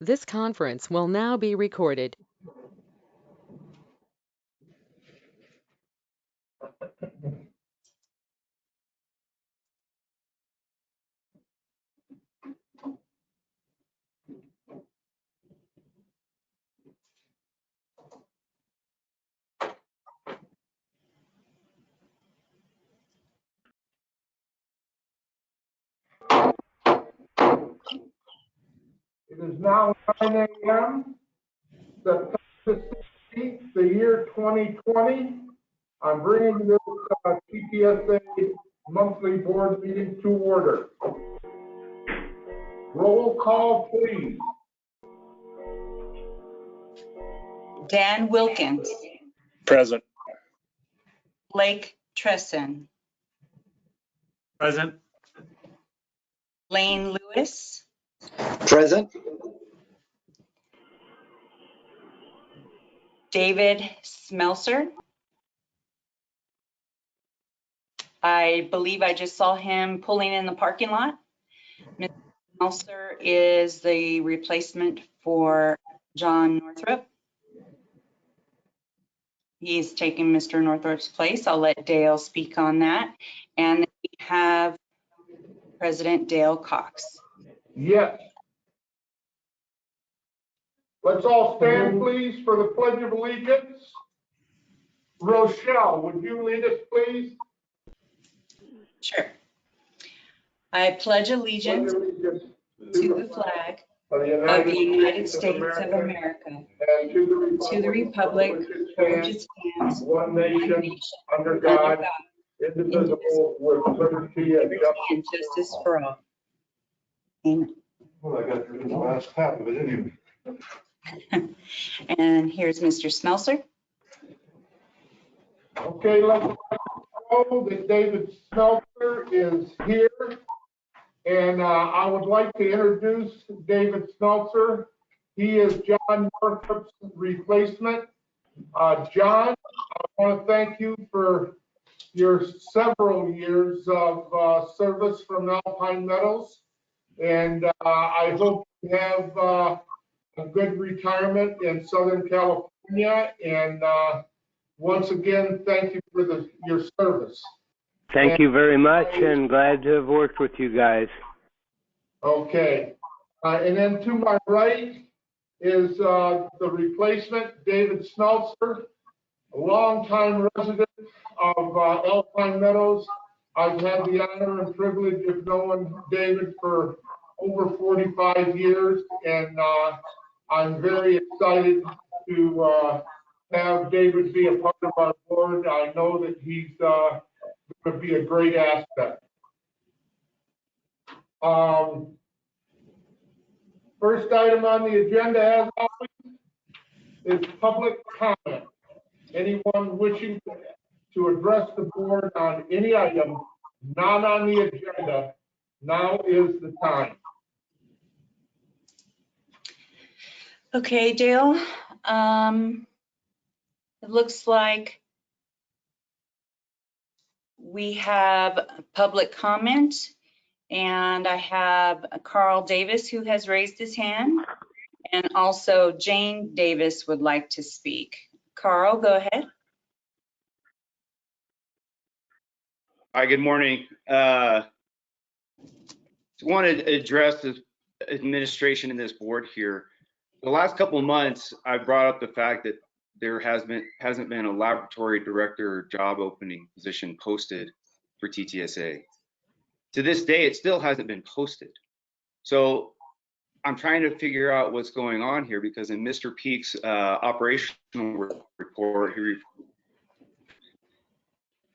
This conference will now be recorded. It is now 9 a.m., September 16th, the year 2020. I'm bringing this TTSA monthly board meeting to order. Roll call, please. Dan Wilkins. Present. Blake Tresson. Present. Lane Lewis. Present. David Smelser. I believe I just saw him pulling in the parking lot. Mr. Smelser is the replacement for John Northrup. He's taking Mr. Northrup's place. I'll let Dale speak on that. And then we have President Dale Cox. Yes. Let's all stand, please, for the Pledge of Allegiance. Rochelle, would you lead us, please? Sure. I pledge allegiance to the flag of of the United States of America and to the republic for which it stands, one nation, nation, under under God, God, indivisible, with liberty and liberty and justice for all. Amen. Well, I got through the last half of it anyway. And here's Mr. Smelser. Okay, let's know that David Smelser is here. And I would like to introduce David Smelser. He is John Northrup's replacement. John, I want to thank you for your several years of service from Alpine Metals. And I hope you have a good retirement in Southern California. And once again, thank you for your service. Thank you very much, and glad to have worked with you guys. Okay. And then to my right is the replacement, David Smelser, a longtime resident of Alpine Meadows. I've had the honor and privilege of knowing David for over 45 years, and I'm very excited to have David be a part of our board. I know that he's going to be a great asset. First item on the agenda, as always, is public comment. Anyone wishing to address the board on any item not on the agenda, now is the time. Okay, Dale. It looks like we have public comment, and I have Carl Davis who has raised his hand, and also Jane Davis would like to speak. Carl, go ahead. Hi, good morning. I want to address the administration and this board here. The last couple of months, I brought up the fact that there hasn't been a laboratory director job opening position posted for TTSA. To this day, it still hasn't been posted. So I'm trying to figure out what's going on here, because in Mr. Peak's operational report,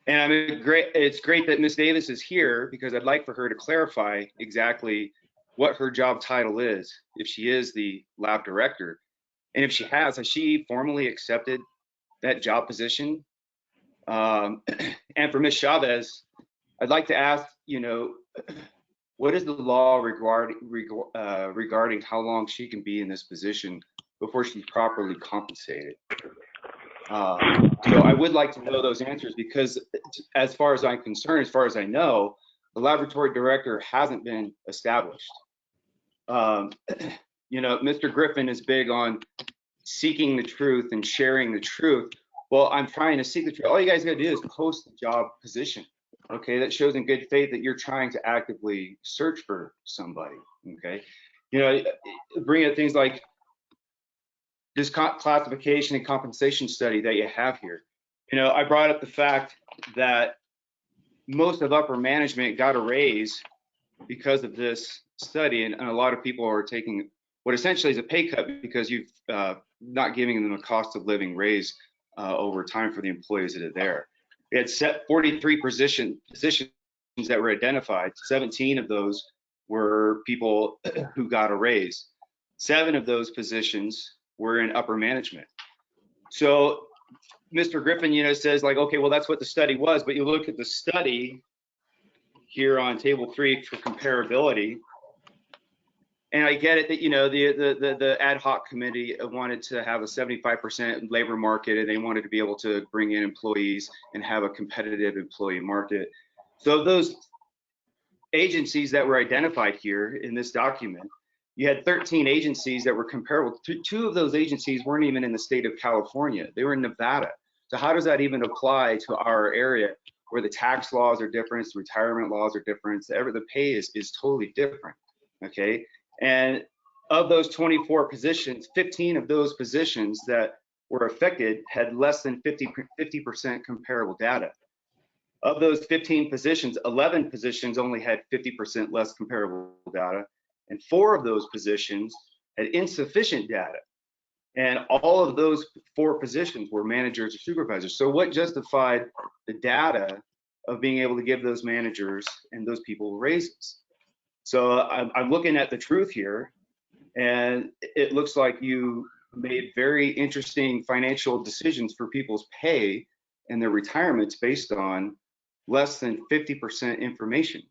and I mean, it's great that Ms. Davis is here, because I'd like for her to clarify exactly what her job title is, if she is the lab director. And if she has she formally accepted that job position? And for Ms. Chavez, I'd like to ask, what is the law regarding how long she can be in this position before she's properly compensated? So I would like to know those answers, because as far as I'm concerned, as far as I know, the laboratory director hasn't been established. Mr. Griffin is big on seeking the truth and sharing the truth. Well, I'm trying to seek the truth. All you guys got to do is post the job position. Okay, that shows in good faith that you're trying to actively search for somebody. Okay, bring up things like this classification and compensation study that you have here. I brought up the fact that most of upper management got a raise because of this study, and a lot of people are taking what essentially is a pay cut because you've not giving them a cost of living raise over time for the employees that are there. We had set 43 positions that were identified. 17 of those were people who got a raise. 7 of those positions were in upper management. So Mr. Griffin, says like, okay, well, that's what the study was, but you look at the study here on table 3 for comparability, and I get it that the ad hoc committee wanted to have a 75% labor market, and they wanted to be able to bring in employees and have a competitive employee market. So those agencies that were identified here in this document, you had 13 agencies that were comparable. 2 of those agencies weren't even in the state of California. They were in Nevada. So how does that even apply to our area where the tax laws are different, the retirement laws are different, the pay is totally different, okay? And of those 24 positions, 15 of those positions that were affected had less than 50% comparable data. Of those 15 positions, 11 positions only had 50% less comparable data, and 4 of those positions had insufficient data. And all of those 4 positions were managers or supervisors. So what justified the data of being able to give those managers and those people raises? So I'm looking at the truth here, and it looks like you made very interesting financial decisions for people's pay and their retirements based on less than 50% information.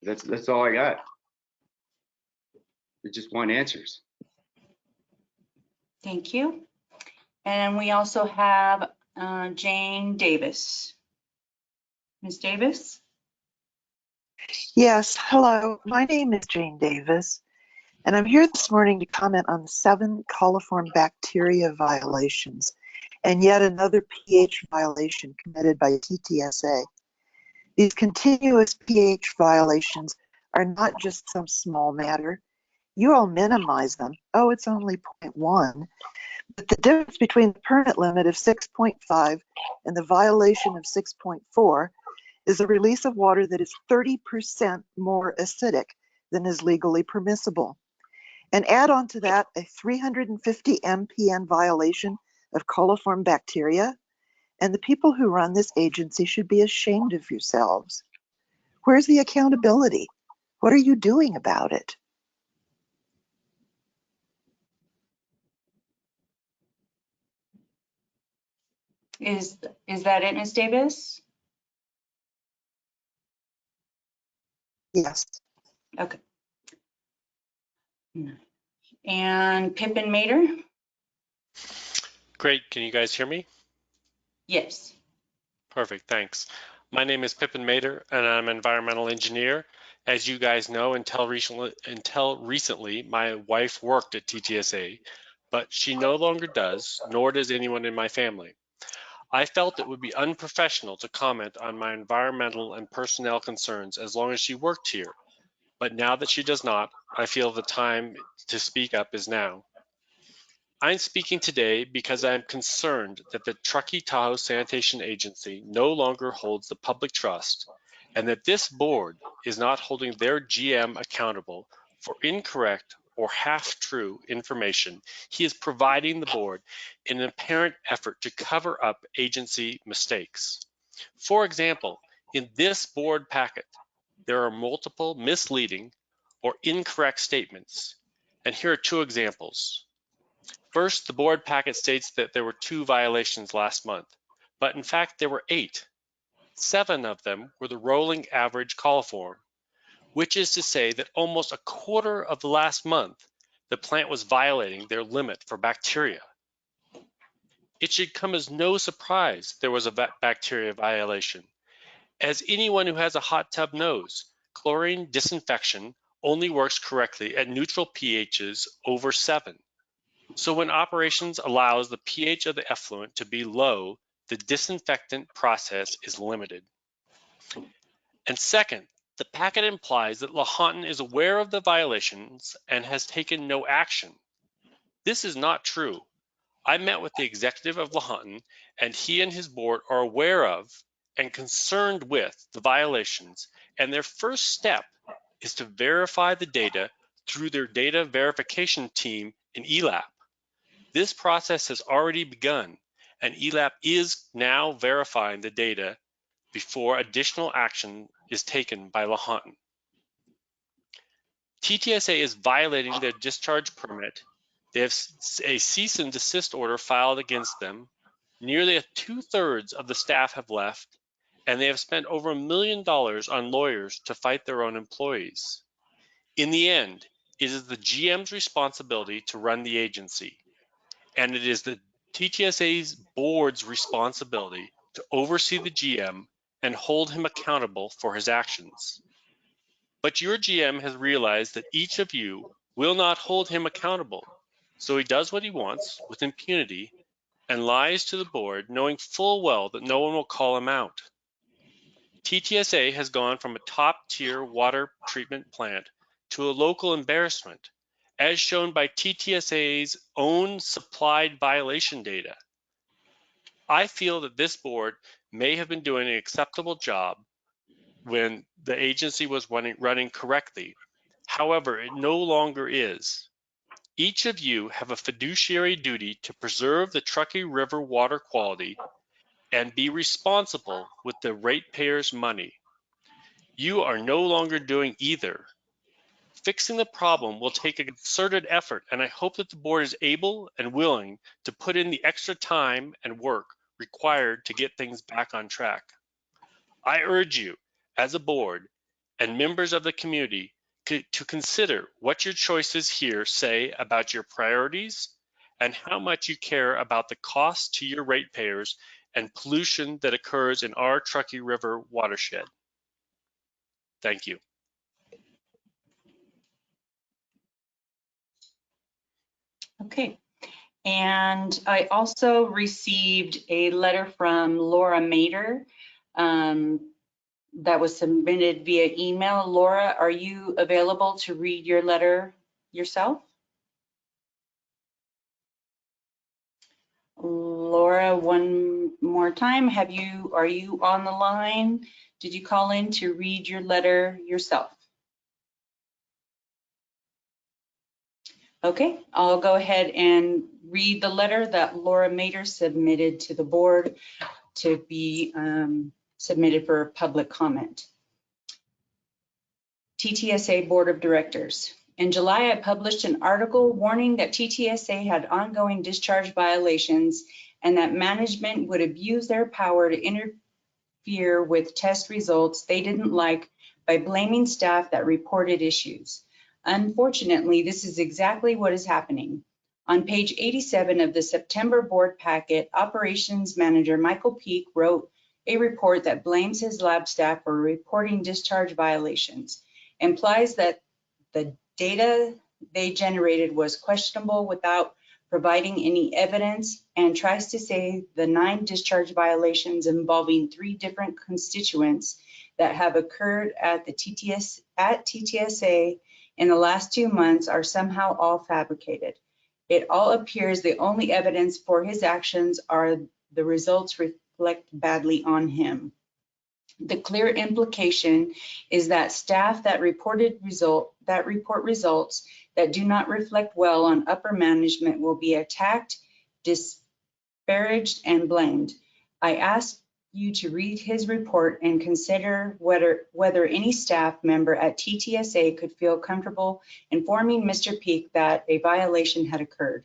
That's all I got. It's just one answers. Thank you. And we also have Jane Davis. Ms. Davis? Yes, hello. My name is Jane Davis, and I'm here this morning to comment on the 7 coliform bacteria violations and yet another pH violation committed by TTSA. These continuous pH violations are not just some small matter. You all minimize them. Oh, it's only 0.1. But the difference between the permit limit of 6.5 and the violation of 6.4 is the release of water that is 30% more acidic than is legally permissible. And add on to that a 350 MPN violation of coliform bacteria, and the people who run this agency should be ashamed of yourselves. Where's the accountability? What are you doing about it? Is that it, Ms. Davis? Yes. Okay. And Pippin Mater? Great. Can you guys hear me? Yes. Perfect. Thanks. My name is Pippin Mater, and I'm an environmental engineer. As you guys know, until recently, my wife worked at TTSA, but she no longer does, nor does anyone in my family. I felt it would be unprofessional to comment on my environmental and personnel concerns as long as she worked here. But now that she does not, I feel the time to speak up is now. I'm speaking today because I am concerned that the Truckee Tahoe Sanitation Agency no longer holds the public trust, and that this board is not holding their GM accountable for incorrect or half-true information he is providing the board in an apparent effort to cover up agency mistakes. For example, in this board packet, there are multiple misleading or incorrect statements, and here are 2 examples. First, the board packet states that there were 2 violations last month, but in fact there were 8. 7 of them were the rolling average coliform, which is to say that almost a quarter of the last month, the plant was violating their limit for bacteria. It should come as no surprise there was a bacteria violation. As anyone who has a hot tub knows, chlorine disinfection only works correctly at neutral pHs over 7. So when operations allows the pH of the effluent to be low, the disinfectant process is limited. And second, the packet implies that Lahontan is aware of the violations and has taken no action. This is not true. I met with the executive of Lahontan, and he and his board are aware of and concerned with the violations, and their first step is to verify the data through their data verification team in ELAP. This process has already begun, and ELAP is now verifying the data before additional action is taken by Lahontan. TTSA is violating their discharge permit. They have a cease and desist order filed against them. Nearly 2/3 of the staff have left, and they have spent over $1 million on lawyers to fight their own employees. In the end, it is the GM's responsibility to run the agency, and it is the TTSA's board's responsibility to oversee the GM and hold him accountable for his actions. But your GM has realized that each of you will not hold him accountable, so he does what he wants with impunity and lies to the board, knowing full well that no one will call him out. TTSA has gone from a top-tier water treatment plant to a local embarrassment, as shown by TTSA's own supplied violation data. I feel that this board may have been doing an acceptable job when the agency was running correctly. However, it no longer is. Each of you have a fiduciary duty to preserve the Truckee River water quality and be responsible with the ratepayers' money. You are no longer doing either. Fixing the problem will take a concerted effort, and I hope that the board is able and willing to put in the extra time and work required to get things back on track. I urge you, as a board and members of the community, to consider what your choices here say about your priorities and how much you care about the cost to your ratepayers and pollution that occurs in our Truckee River watershed. Thank you. Okay. And I also received a letter from Laura Mader that was submitted via email. Laura, are you available to read your letter yourself? Laura, one more time, are you on the line? Did you call in to read your letter yourself? Okay, I'll go ahead and read the letter that Laura Mader submitted to the board to be submitted for public comment. TTSA Board of Directors. In July, I published an article warning that TTSA had ongoing discharge violations and that management would abuse their power to interfere with test results they didn't like by blaming staff that reported issues. Unfortunately, this is exactly what is happening. On page 87 of the September board packet, Operations Manager Michael Peak wrote a report that blames his lab staff for reporting discharge violations, implies that the data they generated was questionable without providing any evidence, and tries to say the 9 discharge violations involving 3 different constituents that have occurred at the TTSA in the last 2 months are somehow all fabricated. It all appears the only evidence for his actions are the results reflect badly on him. The clear implication is that staff that report results that do not reflect well on upper management will be attacked, disparaged, and blamed. I ask you to read his report and consider whether any staff member at TTSA could feel comfortable informing Mr. Peak that a violation had occurred.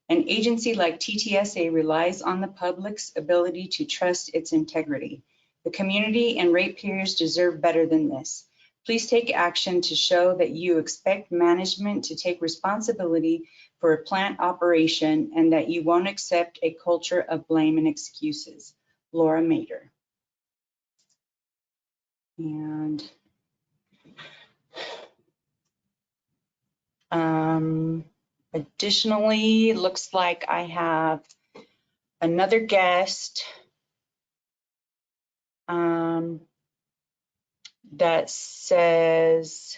An agency like TTSA relies on the public's ability to trust its integrity. The community and ratepayers deserve better than this. Please take action to show that you expect management to take responsibility for a plant operation and that you won't accept a culture of blame and excuses. Laura Mader. And Additionally, looks like I have another guest that says,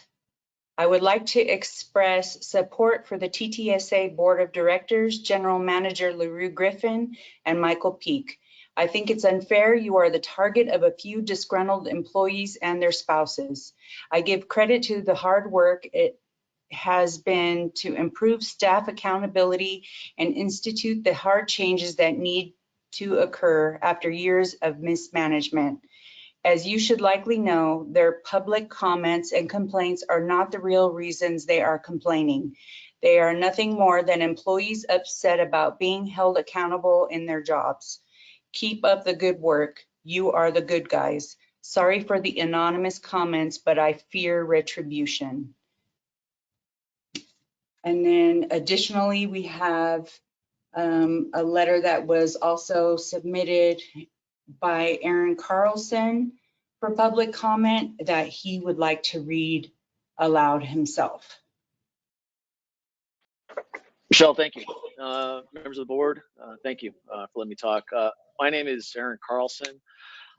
I would like to express support for the TTSA Board of Directors, General Manager LaRue Griffin and Michael Peak. I think it's unfair you are the target of a few disgruntled employees and their spouses. I give credit to the hard work it has been to improve staff accountability and institute the hard changes that need to occur after years of mismanagement. As you should likely know, their public comments and complaints are not the real reasons they are complaining. They are nothing more than employees upset about being held accountable in their jobs. Keep up the good work. You are the good guys. Sorry for the anonymous comments, but I fear retribution. And then additionally, we have a letter that was also submitted by Aaron Carlson for public comment that he would like to read aloud himself. Michelle, thank you. Members of the board, thank you for letting me talk. My name is Aaron Carlson.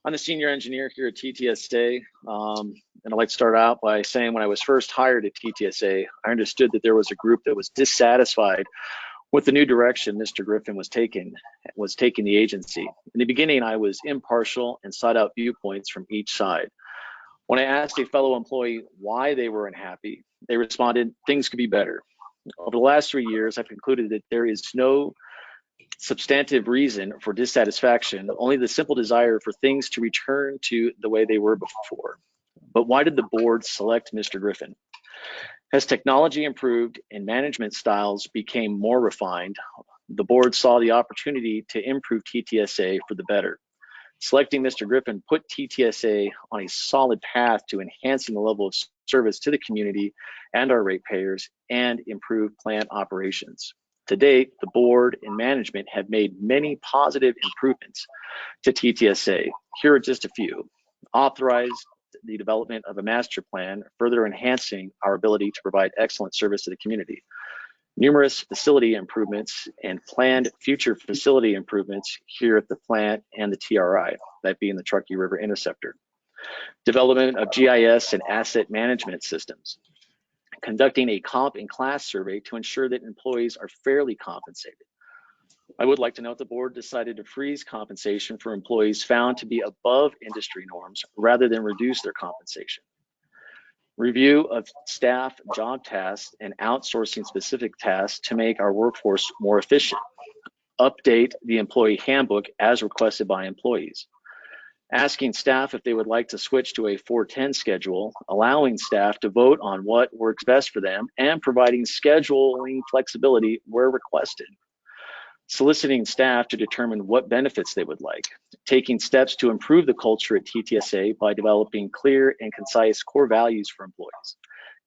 I'm the senior engineer here at TTSA. And I'd like to start out by saying when I was first hired at TTSA, I understood that there was a group that was dissatisfied with the new direction Mr. Griffin was taking the agency. In the beginning, I was impartial and sought out viewpoints from each side. When I asked a fellow employee why they were unhappy, they responded, things could be better. Over the last 3 years, I've concluded that there is no substantive reason for dissatisfaction, only the simple desire for things to return to the way they were before. But why did the board select Mr. Griffin? As technology improved and management styles became more refined, the board saw the opportunity to improve TTSA for the better. Selecting Mr. Griffin put TTSA on a solid path to enhancing the level of service to the community and our ratepayers and improve plant operations. To date, the board and management have made many positive improvements to TTSA. Here are just a few. Authorized the development of a master plan, further enhancing our ability to provide excellent service to the community. Numerous facility improvements and planned future facility improvements here at the plant and the TRI, that being the Truckee River Interceptor. Development of GIS and asset management systems. Conducting a comp and class survey to ensure that employees are fairly compensated. I would like to note the board decided to freeze compensation for employees found to be above industry norms rather than reduce their compensation. Review of staff job tasks and outsourcing specific tasks to make our workforce more efficient. Update the employee handbook as requested by employees. Asking staff if they would like to switch to a 410 schedule, allowing staff to vote on what works best for them, and providing scheduling flexibility where requested. Soliciting staff to determine what benefits they would like. Taking steps to improve the culture at TTSA by developing clear and concise core values for employees.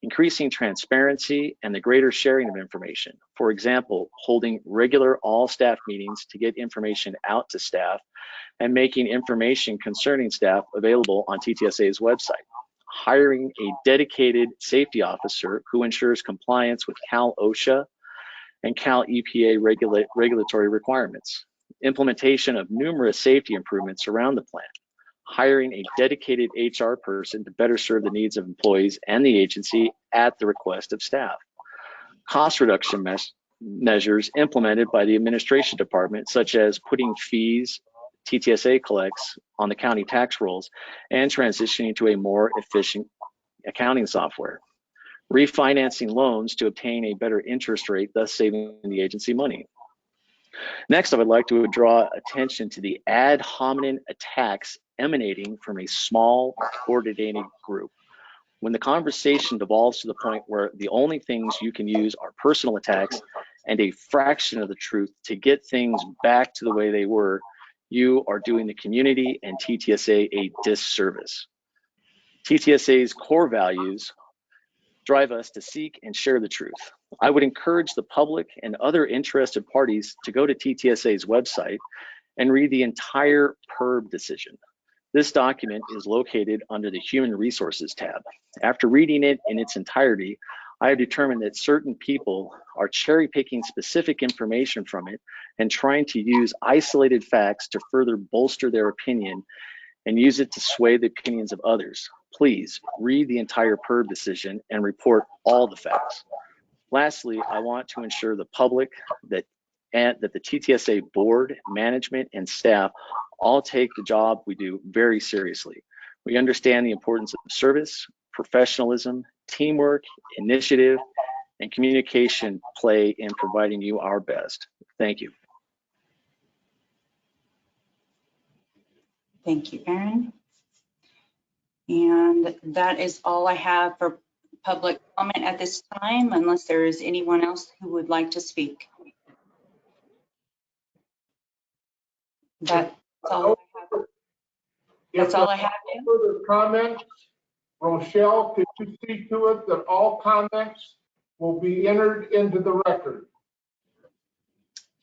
Increasing transparency and the greater sharing of information. For example, holding regular all staff meetings to get information out to staff and making information concerning staff available on TTSA's website. Hiring a dedicated safety officer who ensures compliance with Cal OSHA and Cal EPA regulatory requirements. Implementation of numerous safety improvements around the plant. Hiring a dedicated HR person to better serve the needs of employees and the agency at the request of staff. Cost reduction measures implemented by the administration department, such as putting fees TTSA collects on the county tax rolls and transitioning to a more efficient accounting software. Refinancing loans to obtain a better interest rate, thus saving the agency money. Next, I would like to draw attention to the ad hominem attacks emanating from a small coordinated group. When the conversation devolves to the point where the only things you can use are personal attacks and a fraction of the truth to get things back to the way they were, you are doing the community and TTSA a disservice. TTSA's core values drive us to seek and share the truth. I would encourage the public and other interested parties to go to TTSA's website and read the entire PERB decision. This document is located under the Human Resources tab. After reading it in its entirety, I have determined that certain people are cherry picking specific information from it and trying to use isolated facts to further bolster their opinion and use it to sway the opinions of others. Please read the entire PERB decision and report all the facts. Lastly, I want to ensure the public that the TTSA board, management, and staff all take the job we do very seriously. We understand the importance of service, professionalism, teamwork, initiative, and communication play in providing you our best. Thank you. Thank you, Aaron. And that is all I have for public comment at this time, unless there is anyone else who would like to speak. That's all I have. That's all I have. Further comments? Rochelle, could you see to it that all comments will be entered into the record?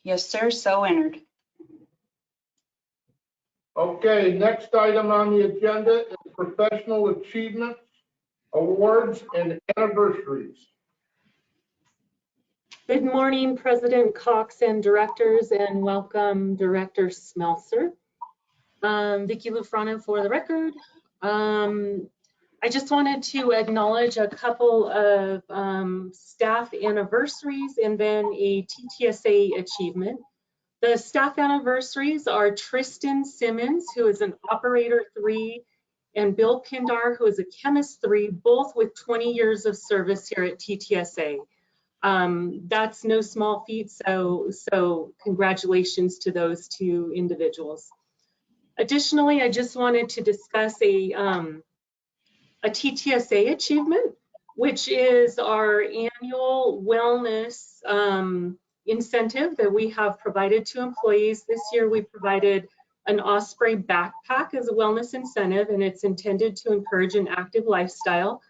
Yes, sir, so entered. Okay, next item on the agenda is professional achievements, awards, and anniversaries. Good morning, President Cox and directors, and welcome Director Smelser. Vicki Lufrano for the record. I just wanted to acknowledge a couple of staff anniversaries and then a TTSA achievement. The staff anniversaries are Tristan Simmons, who is an Operator 3, and Bill Pindar, who is a Chemist 3, both with 20 years of service here at TTSA. That's no small feat, so congratulations to those two individuals. Additionally, I just wanted to discuss a TTSA achievement, which is our annual wellness incentive that we have provided to employees. This year we provided an Osprey backpack as a wellness incentive, and it's intended to encourage an active lifestyle.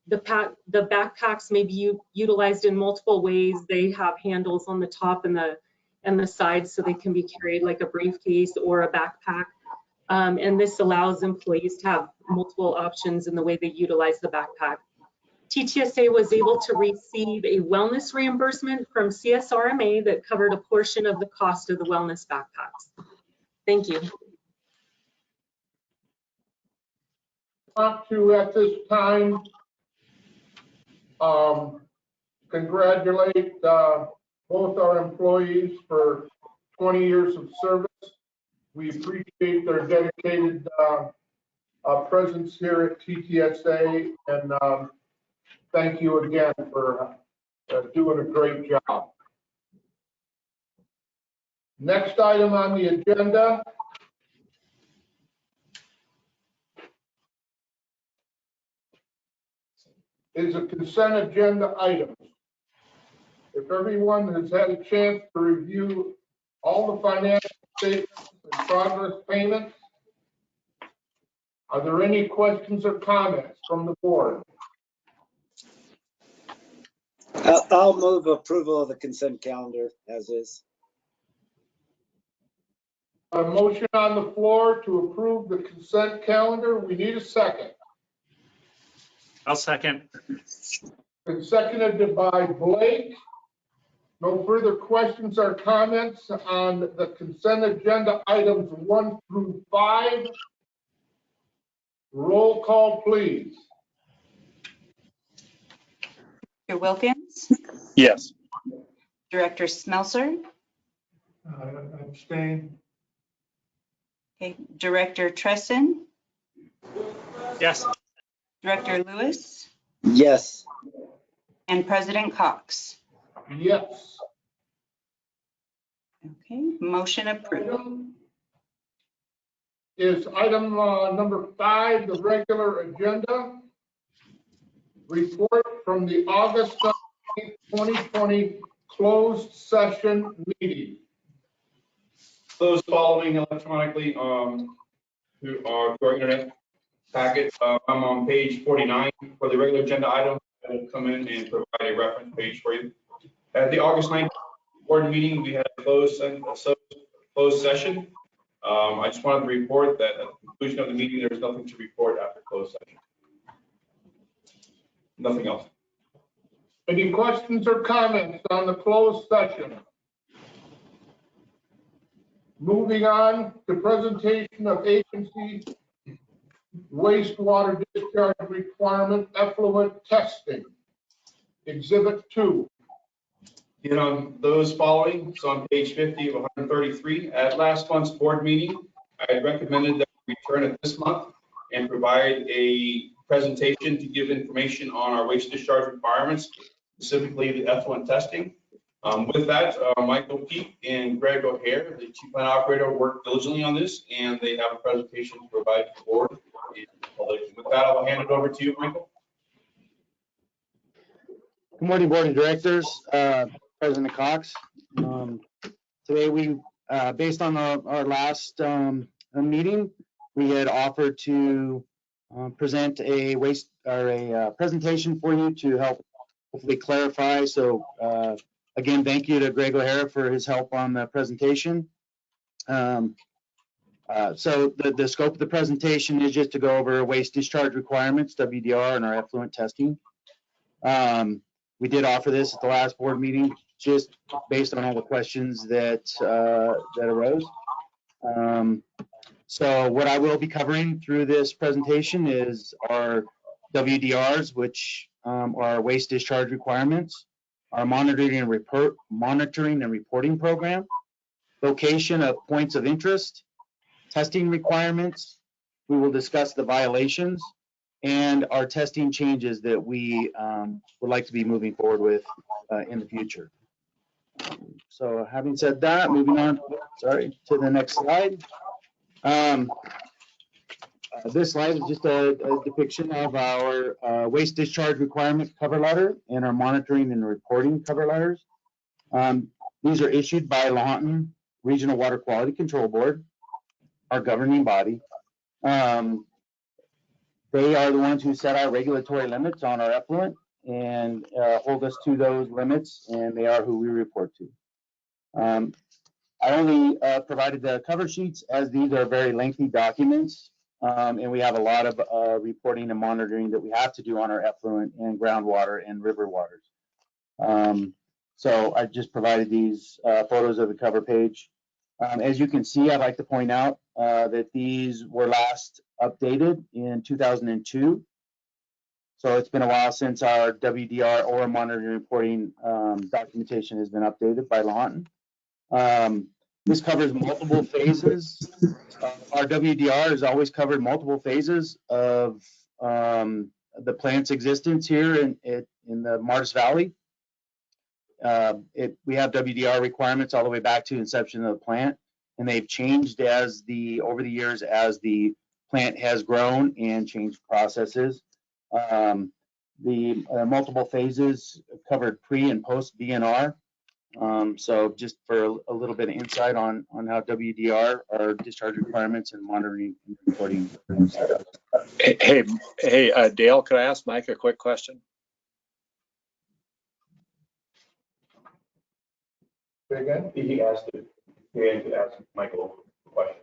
The backpacks may be utilized in multiple ways. They have handles on the top and the sides, so they can be carried like a briefcase or a backpack. And this allows employees to have multiple options in the way they utilize the backpack. TTSA was able to receive a wellness reimbursement from CSRMA that covered a portion of the cost of the wellness backpacks. Thank you. I want to, at this time, congratulate both our employees for 20 years of service. We appreciate their dedicated presence here at TTSA, and thank you again for doing a great job. Next item on the agenda is a consent agenda item. If everyone has had a chance to review all the financial statements and progress payments, are there any questions or comments from the board? I'll move approval of the consent calendar as is. A motion on the floor to approve the consent calendar. We need a second. I'll second. Been seconded by Blake. No further questions or comments on the consent agenda items 1 through 5. Roll call, please. Director Wilkins, Yes. Director Smelser, Abstain. okay, Director Tresson, Yes. Director Lewis, Yes. and President Cox. Yes. Okay, motion approved. Item is item number 5, the regular agenda. Report from the August 19th, 2020 closed session meeting. Those following electronically through our internet packet, I'm on page 49 for the regular agenda item. I will come in and provide a reference page for you. At the August 19th board meeting, we had a closed session. I just wanted to report that at the conclusion of the meeting, there was nothing to report after closed session. Nothing else. Any questions or comments on the closed session? Moving on to presentation of agency wastewater discharge requirement effluent testing. Exhibit 2. And on those following, so on page 50 of 133, at last month's board meeting, I recommended that we return it this month and provide a presentation to give information on our waste discharge requirements, specifically the effluent testing. With that, Michael Peak and Greg O'Hare, the chief plant operator, worked diligently on this, and they have a presentation to provide to the board. With that, I'll hand it over to you, Michael. Good morning, Board of Directors, President Cox. Today we, based on our last meeting, we had offered to present a presentation for you to help hopefully clarify. So again, thank you to Greg O'Hara for his help on the presentation. So the scope of the presentation is just to go over waste discharge requirements, WDR, and our effluent testing. We did offer this at the last board meeting, just based on all the questions that arose. So what I will be covering through this presentation is our WDRs, which are waste discharge requirements, our monitoring and reporting program, location of points of interest, testing requirements. We will discuss the violations and our testing changes that we would like to be moving forward with in the future. So having said that, moving on, to the next slide. This slide is just a depiction of our waste discharge requirement cover letter and our monitoring and reporting cover letters. These are issued by Lahontan Regional Water Quality Control Board, our governing body. They are the ones who set our regulatory limits on our effluent and hold us to those limits, and they are who we report to. I only provided the cover sheets, as these are very lengthy documents, and we have a lot of reporting and monitoring that we have to do on our effluent and groundwater and river waters. So I just provided these photos of the cover page. As you can see, I'd like to point out that these were last updated in 2002. So it's been a while since our WDR or monitoring and reporting documentation has been updated by Lahontan. This covers multiple phases. Our WDR has always covered multiple phases of the plant's existence here in the Martis Valley. We have WDR requirements all the way back to inception of the plant, and they've changed over the years as the plant has grown and changed processes. The multiple phases covered pre and post DNR. So just for a little bit of insight on how WDR, our discharge requirements and monitoring and reporting. Hey, Dale, could I ask Mike a quick question? Say again? He asked Michael a question.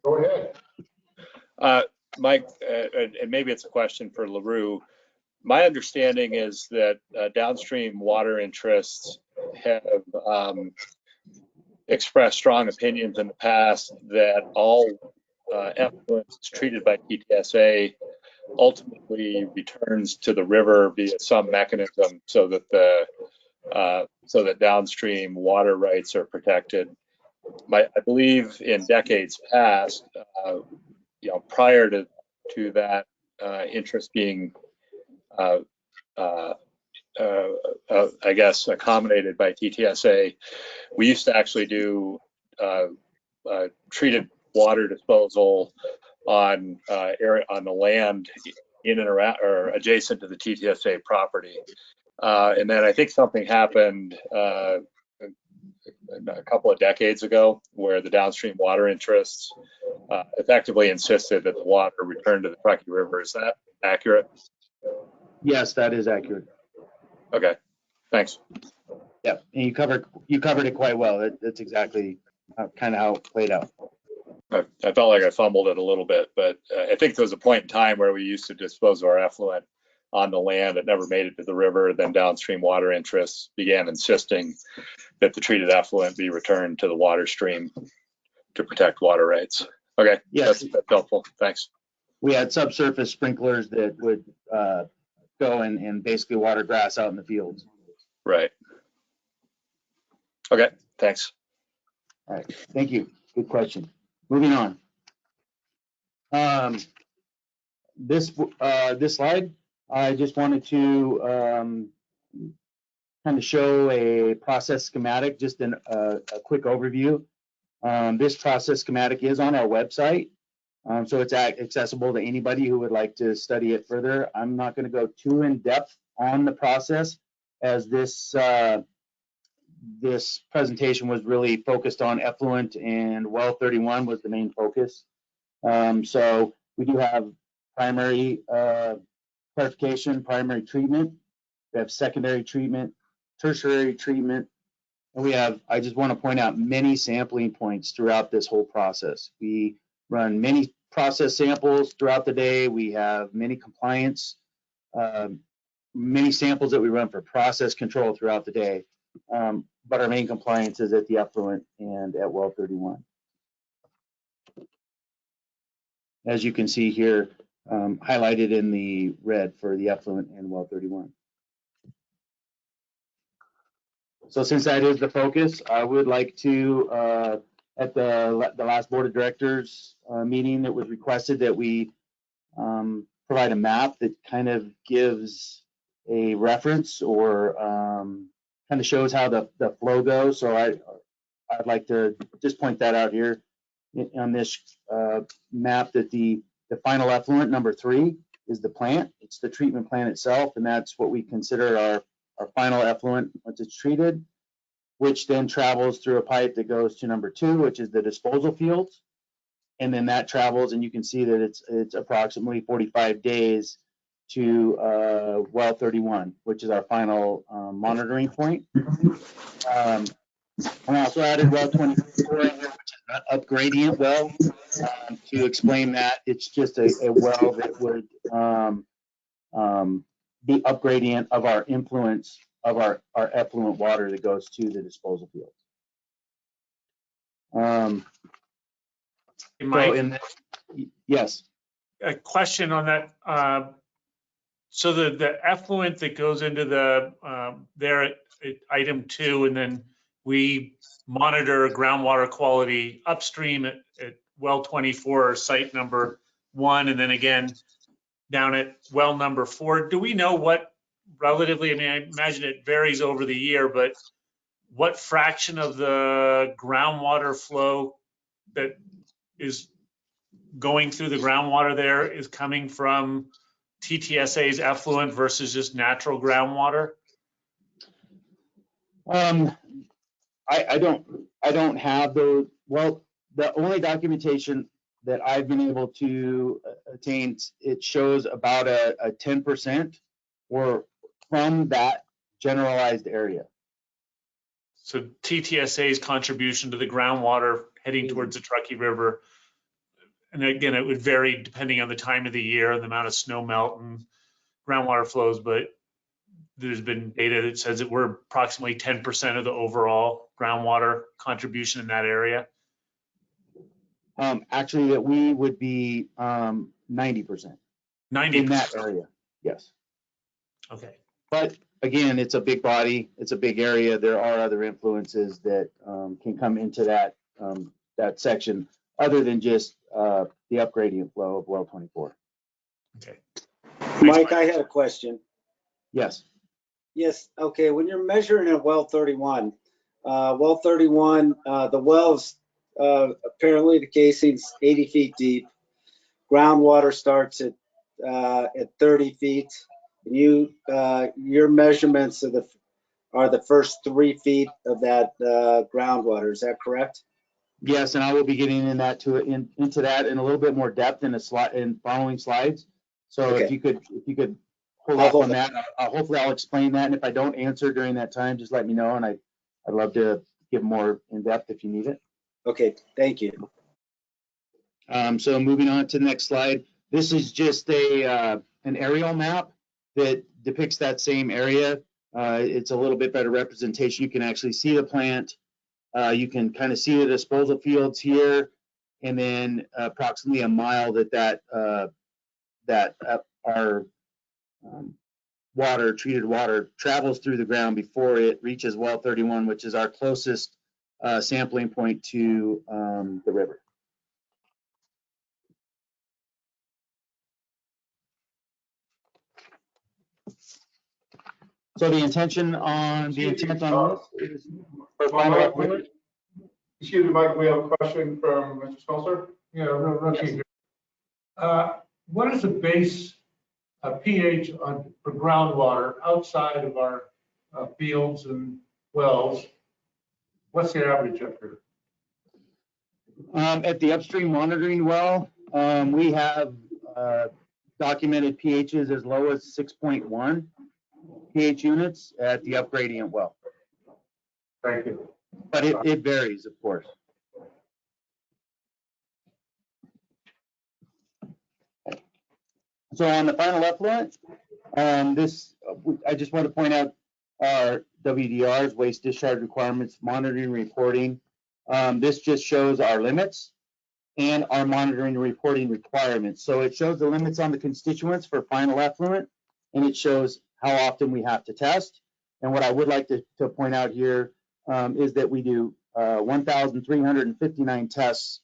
Go ahead. Mike, and maybe it's a question for LaRue. My understanding is that downstream water interests have expressed strong opinions in the past that all effluent treated by TTSA ultimately returns to the river via some mechanism so that downstream water rights are protected. I believe in decades past, prior to that interest being I guess accommodated by TTSA, we used to actually do treated water disposal on the land in and around or adjacent to the TTSA property. And then I think something happened a couple of decades ago where the downstream water interests effectively insisted that the water return to the Truckee River. Is that accurate? Yes, that is accurate. Okay, thanks. Yeah, and you covered it quite well. That's exactly kind of how it played out. I felt like I fumbled it a little bit, but I think there was a point in time where we used to dispose of our effluent on the land that never made it to the river. Then downstream water interests began insisting that the treated effluent be returned to the water stream to protect water rights. Okay, Yes. that's helpful. Thanks. We had subsurface sprinklers that would go and basically water grass out in the fields. Right. Okay, thanks. All right, thank you. Good question. Moving on. This slide, I just wanted to kind of show a process schematic, just a quick overview. This process schematic is on our website, so it's accessible to anybody who would like to study it further. I'm not going to go too in depth on the process, as this this presentation was really focused on effluent, and well 31 was the main focus. So we do have primary clarification, primary treatment. We have secondary treatment, tertiary treatment, and we have, I just want to point out, many sampling points throughout this whole process. We run many process samples throughout the day. We have many compliance, many samples that we run for process control throughout the day. But our main compliance is at the effluent and at well 31. As you can see here, highlighted in the red for the effluent and well 31. So since that is the focus, I would like to, at the last board of directors meeting, it was requested that we provide a map that kind of gives a reference or kind of shows how the flow goes. So I'd like to just point that out here on this map, that the final effluent, number 3, is the plant. It's the treatment plant itself, and that's what we consider our final effluent once it's treated, which then travels through a pipe that goes to number 2, which is the disposal fields. And then that travels, and you can see that it's approximately 45 days to well 31, which is our final monitoring point. I also added well 24 in here, which is an up-gradient well. To explain that, it's just a well that would be up-gradient of our influence of our effluent water that goes to the disposal fields. Mike, yes. a question on that. So the effluent that goes into the there at item 2, and then we monitor groundwater quality upstream at well 24 or site number 1, and then again down at well number 4. Do we know what relatively, I mean, I imagine it varies over the year, but what fraction of the groundwater flow that is going through the groundwater there is coming from TTSA's effluent versus just natural groundwater? I don't have those. Well, the only documentation that I've been able to attain, it shows about a 10% or from that generalized area. So TTSA's contribution to the groundwater heading towards the Truckee River, and again, it would vary depending on the time of the year and the amount of snow melt and groundwater flows, but there's been data that says that we're approximately 10% of the overall groundwater contribution in that area. Actually, that we would be 90%. 90% in that area, yes. Okay. But again, it's a big body, it's a big area. There are other influences that can come into that that section, other than just the upgradient flow of well 24. Okay. Mike, I had a question. Yes. Yes. Okay. When you're measuring at well 31, the wells, apparently the casing's 80 feet deep. Groundwater starts at 30 feet. Your measurements are the first 3 feet of that groundwater. Is that correct? Yes, and I will be getting into that in a little bit more depth in following slides. So okay. if you could hold up on that, hopefully I'll explain that. And if I don't answer during that time, just let me know, and I'd love to give more in depth if you need it. Okay, thank you. So moving on to the next slide. This is just an aerial map that depicts that same area. It's a little bit better representation. You can actually see the plant. You can kind of see the disposal fields here, and then approximately a mile that our treated water travels through the ground before it reaches well 31, which is our closest sampling point to the river. So the intent on this is for final effluent. Excuse me, Mike, we have a question from Mr. Smeltzer. Yeah, rookie. What is the base pH for groundwater outside of our fields and wells? What's the average up here? At the upstream monitoring well, we have documented pHs as low as 6.1 pH units at the upgradient well. Thank you. But it varies, of course. So on the final effluent, I just want to point out our WDRs, waste discharge requirements, monitoring, reporting. This just shows our limits and our monitoring and reporting requirements. So it shows the limits on the constituents for final effluent, and it shows how often we have to test. And what I would like to point out here is that we do 1,359 tests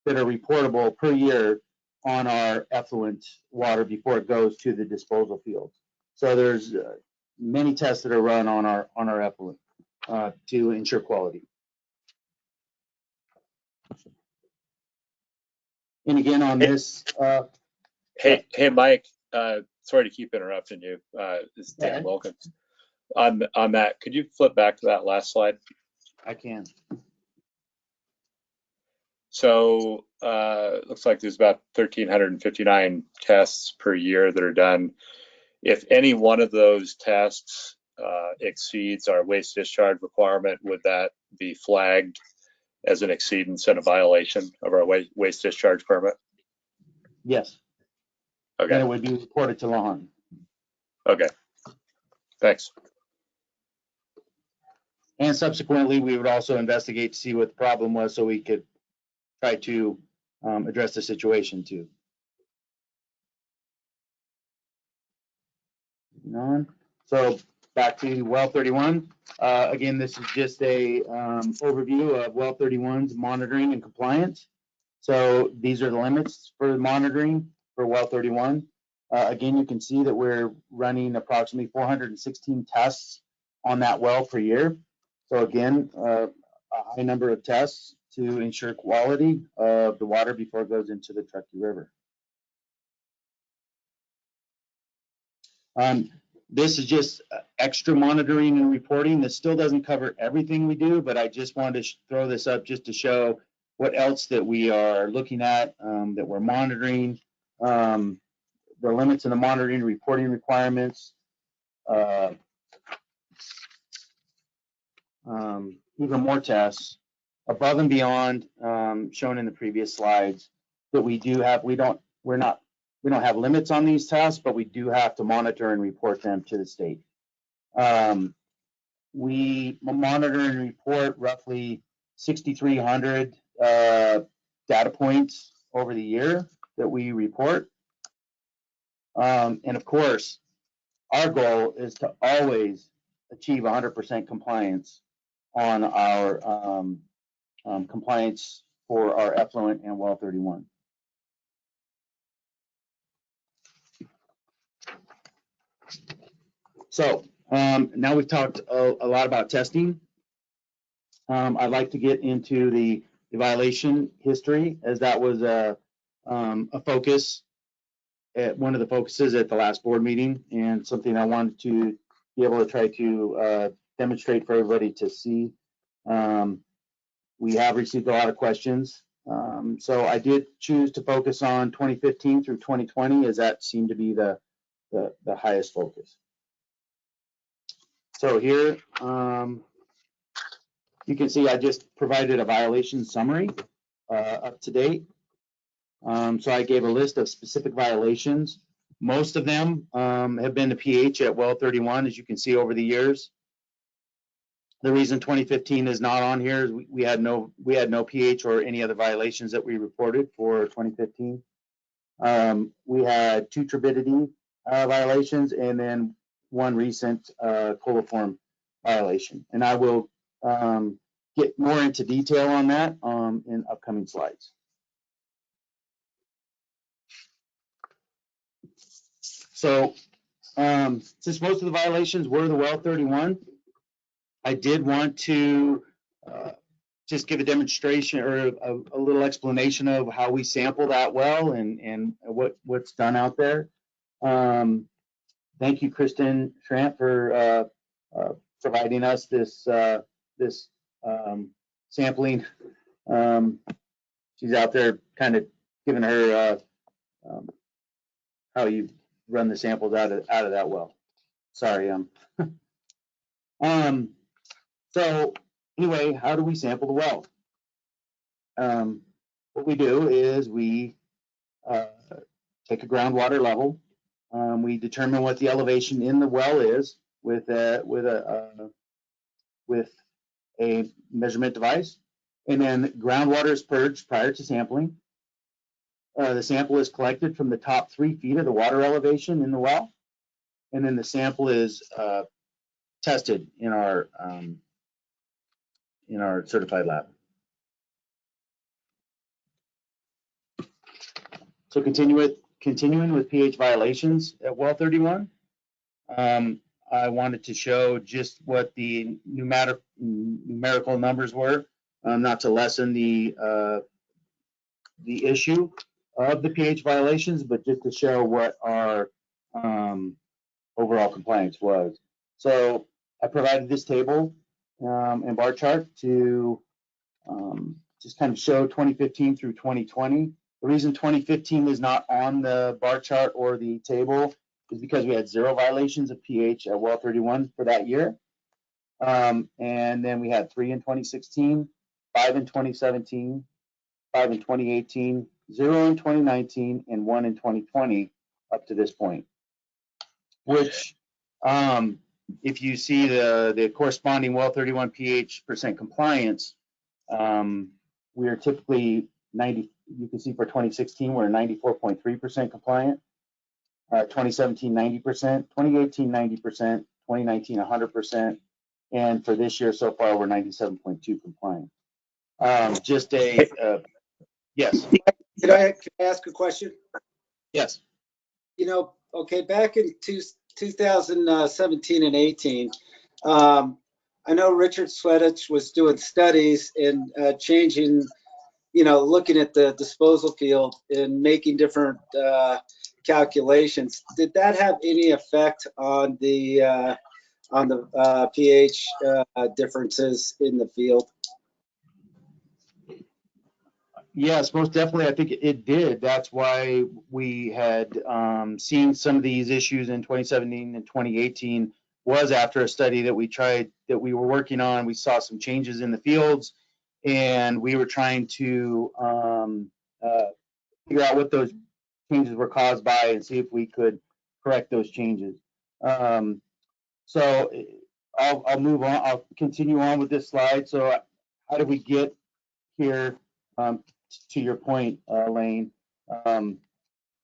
that are reportable per year on our effluent water before it goes to the disposal fields. So there's many tests that are run on our effluent to ensure quality. And again, on this, Hey, Mike, sorry to keep interrupting you. This is Dan Wilkins. On that, could you flip back to that last slide? I can. So it looks like there's about 1,359 tests per year that are done. If any one of those tests exceeds our waste discharge requirement, would that be flagged as an exceedance and a violation of our waste discharge permit? Yes. Okay. And it would be reported to Lawton. Okay. Thanks. And subsequently, we would also investigate to see what the problem was so we could try to address the situation too. So back to well 31. Again, this is just a overview of well 31's monitoring and compliance. So these are the limits for monitoring for well 31. Again, you can see that we're running approximately 416 tests on that well per year. So again, a high number of tests to ensure quality of the water before it goes into the Truckee River. This is just extra monitoring and reporting. This still doesn't cover everything we do, but I just wanted to throw this up just to show what else that we are looking at, that we're monitoring, the limits and the monitoring and reporting requirements, even more tests above and beyond shown in the previous slides that we do have. We don't have limits on these tests, but we do have to monitor and report them to the state. We monitor and report roughly 6,300 data points over the year that we report. And of course, our goal is to always achieve 100% compliance on our compliance for our effluent and well 31. So now we've talked a lot about testing. I'd like to get into the violation history, as that was a focus, one of the focuses at the last board meeting, and something I wanted to be able to try to demonstrate for everybody to see. We have received a lot of questions. So I did choose to focus on 2015 through 2020, as that seemed to be the highest focus. So here, you can see I just provided a violation summary up to date. So I gave a list of specific violations Most of them have been the pH at well 31, as you can see over the years. The reason 2015 is not on here is we had no pH or any other violations that we reported for 2015. We had 2 turbidity violations and then 1 recent coliform violation. And I will get more into detail on that in upcoming slides. So since most of the violations were the well 31, I did want to just give a demonstration or a little explanation of how we sample that well and what's done out there. Thank you, Kristen Schramp, for providing us this sampling. She's out there kind of giving her how you run the samples out of that well. Sorry. So anyway, how do we sample the well? What we do is we take a groundwater level. We determine what the elevation in the well is with a measurement device, and then groundwater is purged prior to sampling. The sample is collected from the top 3 feet of the water elevation in the well, and then the sample is tested in our certified lab. So continuing with pH violations at well 31, I wanted to show just what the numerical numbers were, not to lessen the issue of the pH violations, but just to show what our overall compliance was. So I provided this table and bar chart to just kind of show 2015 through 2020. The reason 2015 is not on the bar chart or the table is because we had 0 violations of pH at well 31 for that year. And then we had 3 in 2016, 5 in 2017, 5 in 2018, 0 in 2019, and 1 in 2020 up to this point. Which, if you see the corresponding well 31 pH % compliance, we are typically 90. You can see for 2016 we're 94.3% compliant. 2017 90%, 2018 90%, 2019 100%, and for this year so far we're 97.2 compliant. Yes. Can I ask a question? Yes. You know, okay, back in 2017 and 18, I know Richard Sweatich was doing studies and changing, looking at the disposal field and making different calculations. Did that have any effect on the pH differences in the field? Yes, most definitely. I think it did. That's why we had seen some of these issues in 2017 and 2018 was after a study that we were working on. We saw some changes in the fields, and we were trying to figure out what those changes were caused by and see if we could correct those changes. So I'll move on. I'll continue on with this slide. So how did we get here? To your point, Lane, I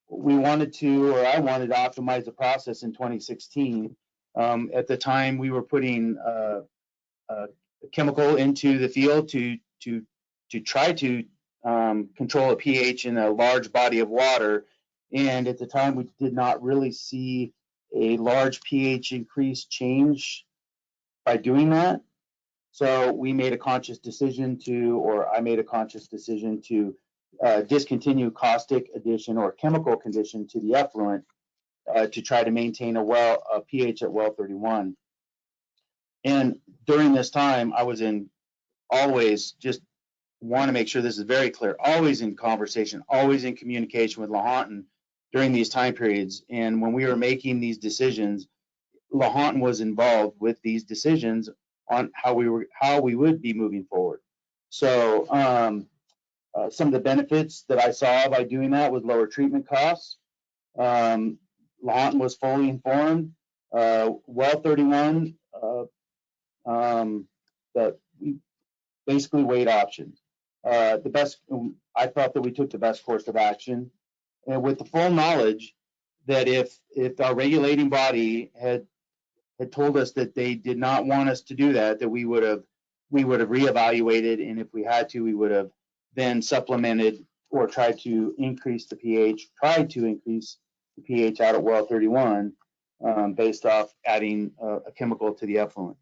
wanted to optimize the process in 2016. At the time, we were putting a chemical into the field to try to control a pH in a large body of water, and at the time, we did not really see a large pH increase change by doing that. So we made a conscious decision I made a conscious decision to discontinue caustic addition or chemical condition to the effluent to try to maintain a pH at well 31. And during this time, I was always just want to make sure this is very clear, always in conversation, always in communication with Lahontan during these time periods. And when we were making these decisions, Lahontan was involved with these decisions on how we would be moving forward. So some of the benefits that I saw by doing that was lower treatment costs. Lawton was fully informed. Well 31, that we basically weighed options. I thought that we took the best course of action, and with the full knowledge that if our regulating body had told us that they did not want us to do that, that we would have reevaluated, and if we had to, we would have then supplemented or tried to increase the pH out at well 31 based off adding a chemical to the effluent.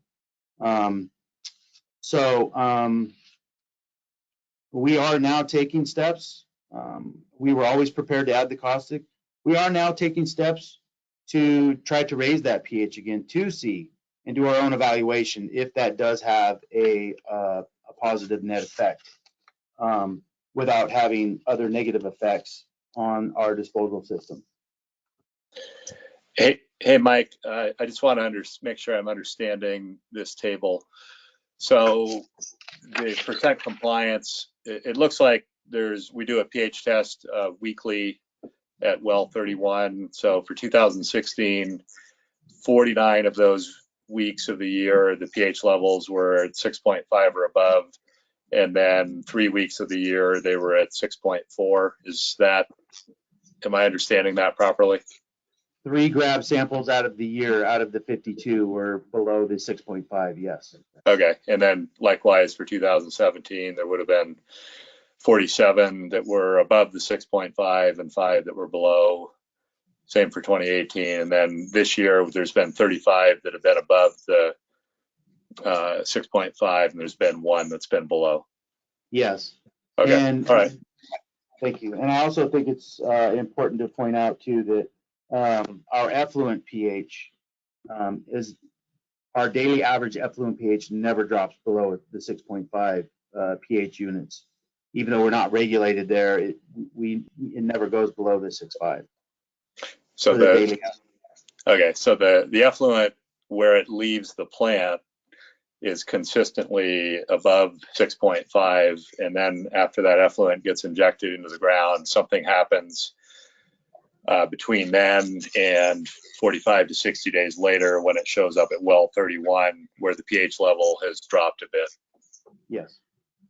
We are now taking steps. We were always prepared to add the caustic. We are now taking steps to try to raise that pH again to see and do our own evaluation if that does have a positive net effect without having other negative effects on our disposal system. Hey, Mike, I just want to make sure I'm understanding this table. So the percent compliance, it looks like we do a pH test weekly at well 31. So for 2016, 49 of those weeks of the year, the pH levels were at 6.5 or above. And then 3 weeks of the year, they were at 6.4. Am I understanding that properly? 3 grab samples out of the year, out of the 52 were below the 6.5, yes. Okay, and then likewise for 2017, there would have been 47 that were above the 6.5 and 5 that were below. Same for 2018, and then this year there's been 35 that have been above the 6.5, and there's been 1 that's been below. Yes. Okay, and, all right. Thank you. And I also think it's important to point out too that our effluent pH is our daily average effluent pH never drops below the 6.5 pH units. Even though we're not regulated there, it never goes below the 6.5. So the effluent where it leaves the plant is consistently above 6.5, and then after that effluent gets injected into the ground, something happens between then and 45 to 60 days later when it shows up at well 31 where the pH level has dropped a bit. Yes.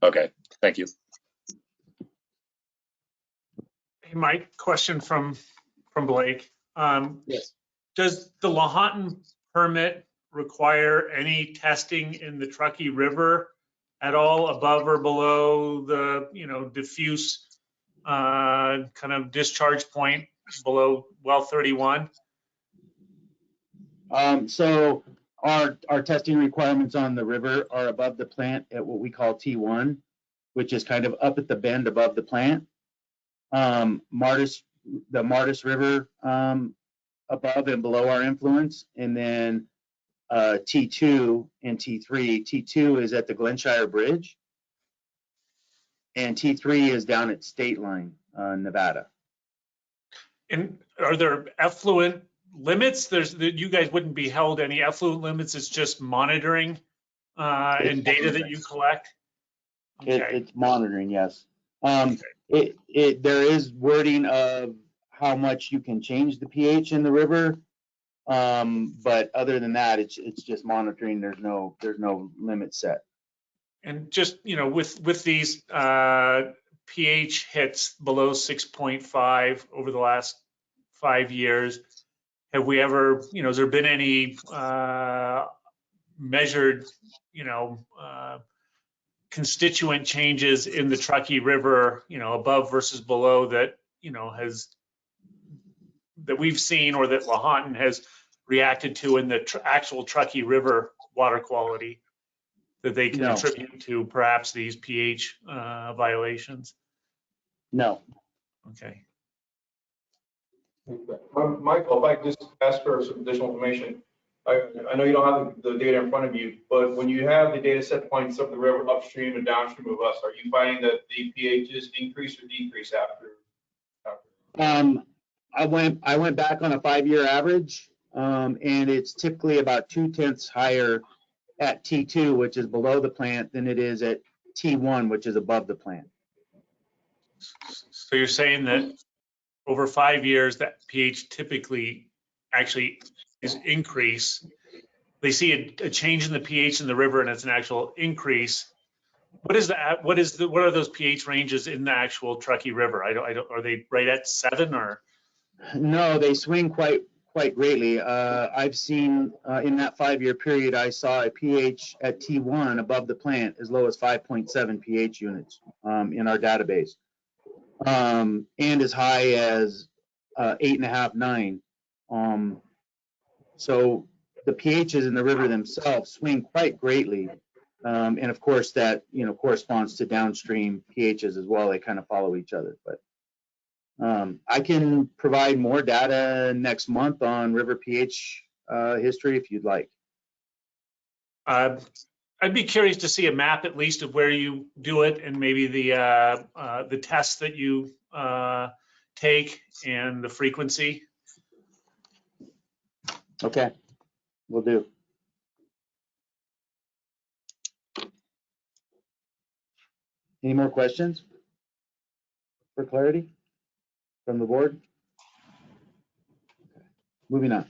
Okay, thank you. Hey, Mike, question from Blake. Yes. Does the Lahontan permit require any testing in the Truckee River at all, above or below the diffuse kind of discharge point below well 31? So our testing requirements on the river are above the plant at what we call T1, which is kind of up at the bend above the plant. The Martis River above and below our influence, and then T2 and T3. T2 is at the Glenshire Bridge, and T3 is down at State Line, Nevada. And are there effluent limits? You guys wouldn't be held any effluent limits. It's just monitoring and data that you collect. Okay. It's monitoring, yes. There is wording of how much you can change the pH in the river, but other than that, it's just monitoring. There's no limit set. And just with these pH hits below 6.5 over the last 5 years, have we ever, has there been any measured, constituent changes in the Truckee River, above versus below that, that we've seen or that Lahontan has reacted to in the actual Truckee River water quality that they can attribute to perhaps these pH violations? No. Okay. Michael, if I could just ask for some additional information. I know you don't have the data in front of you, but when you have the data set points of the river upstream and downstream of us, are you finding that the pHs increase or decrease after? I went back on a 5-year average, and it's typically about 0.2 higher at T2, which is below the plant, than it is at T1, which is above the plant. So you're saying that over 5 years, that pH typically actually is increase. They see a change in the pH in the river and it's an actual increase. What are those pH ranges in the actual Truckee River? Are they right at 7 or? No, they swing quite greatly. I've seen in that 5-year period, I saw a pH at T1 above the plant as low as 5.7 pH units in our database, and as high as 8.5, 9. So the pHs in the river themselves swing quite greatly, and of course that corresponds to downstream pHs as well. They kind of follow each other, but. I can provide more data next month on river pH history if you'd like. I'd be curious to see a map at least of where you do it and maybe the tests that you take and the frequency. Okay, will do. Any more questions for clarity from the board? Moving on.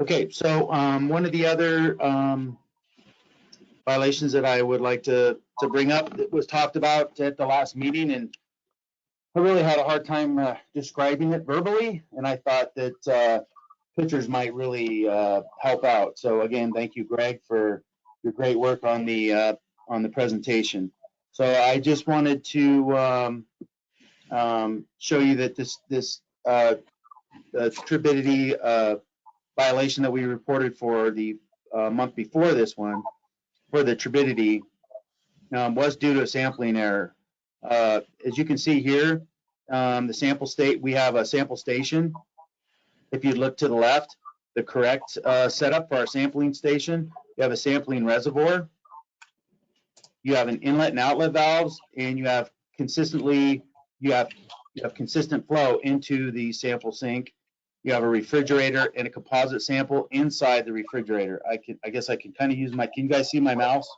Okay, so one of the other violations that I would like to bring up that was talked about at the last meeting, and I really had a hard time describing it verbally, and I thought that pictures might really help out. So again, thank you, Greg, for your great work on the presentation. So I just wanted to show you that this turbidity violation that we reported for the month before this one, for the turbidity, was due to a sampling error. As you can see here, the sample state, we have a sample station. If you look to the left, the correct setup for our sampling station, you have a sampling reservoir, you have an inlet and outlet valves, and you have consistent flow into the sample sink. You have a refrigerator and a composite sample inside the refrigerator. I guess I can kind of use can you guys see my mouse?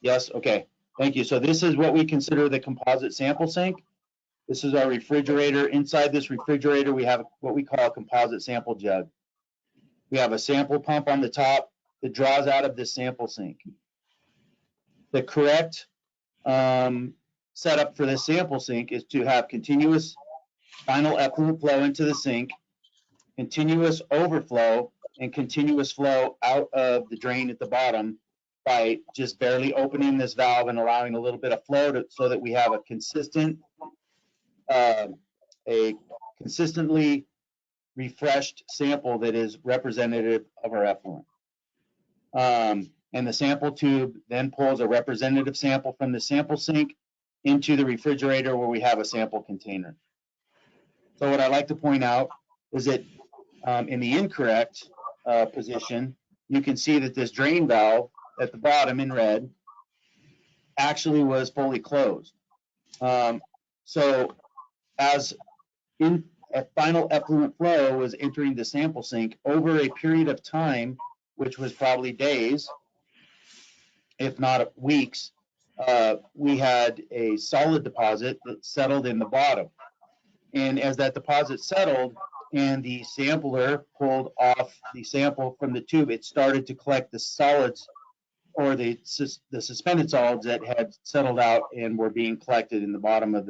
Yes, okay, thank you. So this is what we consider the composite sample sink. This is our refrigerator. Inside this refrigerator, we have what we call a composite sample jug. We have a sample pump on the top that draws out of this sample sink. The correct setup for this sample sink is to have continuous final effluent flow into the sink, continuous overflow, and continuous flow out of the drain at the bottom by just barely opening this valve and allowing a little bit of flow so that we have a consistently refreshed sample that is representative of our effluent. And the sample tube then pulls a representative sample from the sample sink into the refrigerator where we have a sample container. So what I'd like to point out is that in the incorrect position, you can see that this drain valve at the bottom in red actually was fully closed. So as a final effluent flow was entering the sample sink over a period of time, which was probably days, if not weeks, we had a solid deposit that settled in the bottom. And as that deposit settled and the sampler pulled off the sample from the tube, it started to collect the solids or the suspended solids that had settled out and were being collected in the bottom of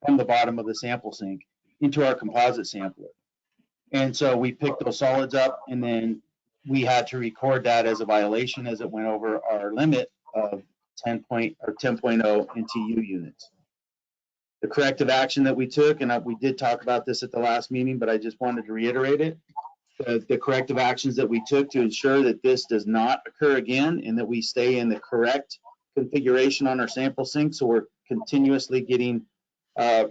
from the bottom of the sample sink into our composite sampler. And so we picked those solids up, and then we had to record that as a violation as it went over our limit of 10.0 NTU units. The corrective action that we took, and we did talk about this at the last meeting, but I just wanted to reiterate it. The corrective actions that we took to ensure that this does not occur again and that we stay in the correct configuration on our sample sink, so we're continuously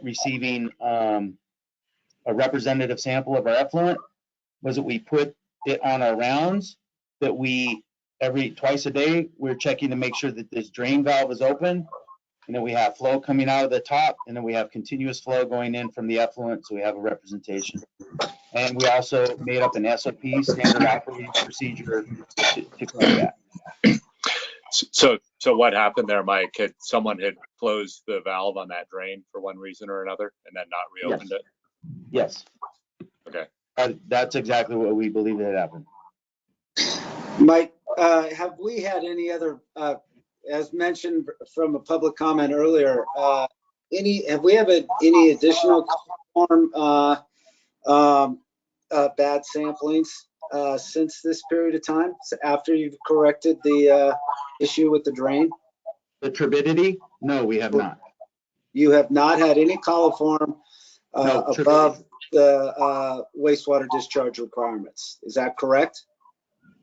receiving a representative sample of our effluent, was that we put it on our rounds, that we twice a day we're checking to make sure that this drain valve is open, and then we have flow coming out of the top, and then we have continuous flow going in from the effluent, so we have a representation. And we also made up an SOP, standard operating procedure, to correct that. So what happened there, Mike? Someone had closed the valve on that drain for one reason or another and then not reopened it? Yes. That's exactly what we believe that happened. Mike, have we had any other, as mentioned from a public comment earlier, have we had any additional bad samplings since this period of time, after you've corrected the issue with the drain? The turbidity? No, we have not. You have not had any coliform No, above the wastewater discharge requirements. Is that correct?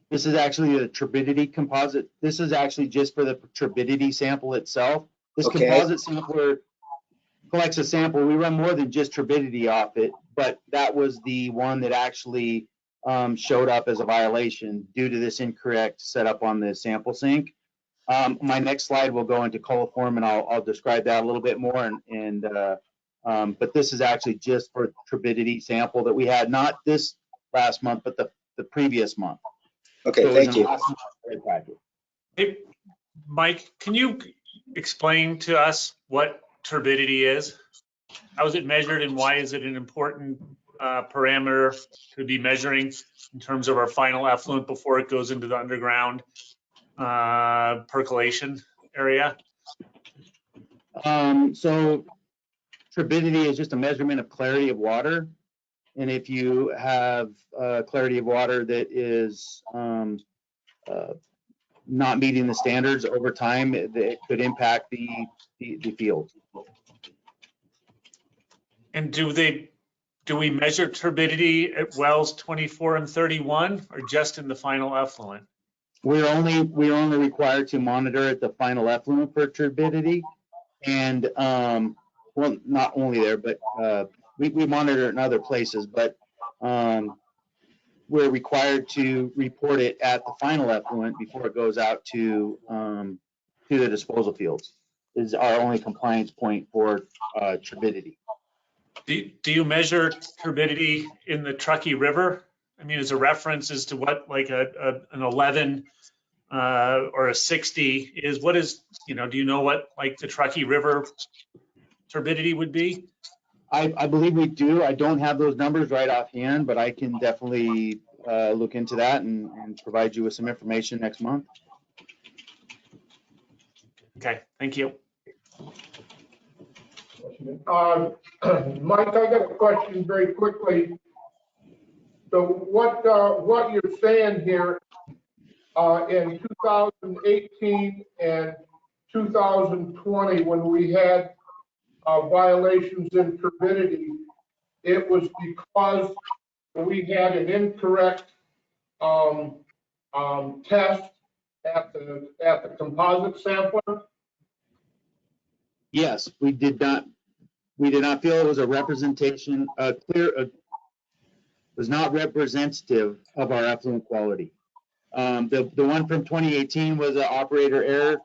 This is actually a turbidity composite. This is actually just for the turbidity sample itself. This Okay. composite sampler collects a sample. We run more than just turbidity off it, but that was the one that actually showed up as a violation due to this incorrect setup on the sample sink. My next slide will go into coliform, and I'll describe that a little bit more. But this is actually just for turbidity sample that we had, not this last month, but the previous month. Okay, So thank you. Hey, Mike, can you explain to us what turbidity is? How is it measured and why is it an important parameter to be measuring in terms of our final effluent before it goes into the underground percolation area? So turbidity is just a measurement of clarity of water. And if you have clarity of water that is not meeting the standards over time, it could impact the field. And do we measure turbidity at wells 24 and 31 or just in the final effluent? We're only required to monitor at the final effluent for turbidity. And well, not only there, but we monitor it in other places, but we're required to report it at the final effluent before it goes out to the disposal fields. Is our only compliance point for turbidity. Do you measure turbidity in the Truckee River? I mean, as a reference as to what like an 11 or a 60 is, what is, do you know what like the Truckee River turbidity would be? I believe we do. I don't have those numbers right offhand, but I can definitely look into that and provide you with some information next month. Okay, thank you. Mike, I got a question very quickly. So what you're saying here in 2018 and 2020, when we had violations in turbidity, it was because we had an incorrect test at the composite sampler? Yes, we did not feel it was a representation, was not representative of our effluent quality. The one from 2018 was an operator error.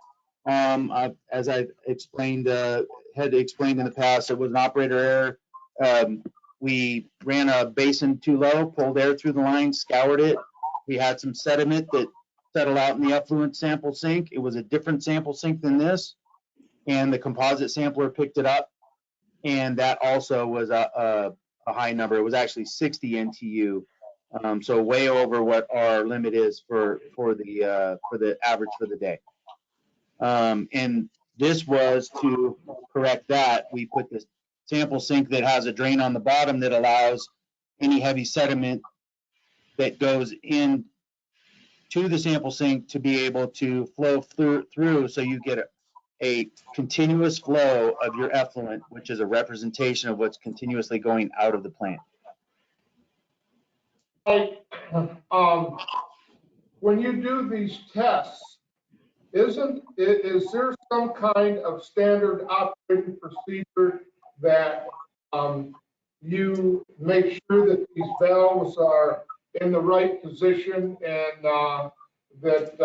As I explained, had explained in the past, it was an operator error. We ran a basin too low, pulled air through the line, scoured it. We had some sediment that settled out in the effluent sample sink. It was a different sample sink than this, and the composite sampler picked it up, and that also was a high number. It was actually 60 NTU, so way over what our limit is for the average for the day. And this was to correct that. We put this sample sink that has a drain on the bottom that allows any heavy sediment that goes in to the sample sink to be able to flow through so you get a continuous flow of your effluent, which is a representation of what's continuously going out of the plant. When you do these tests, is there some kind of standard operating procedure that you make sure that these valves are in the right position and that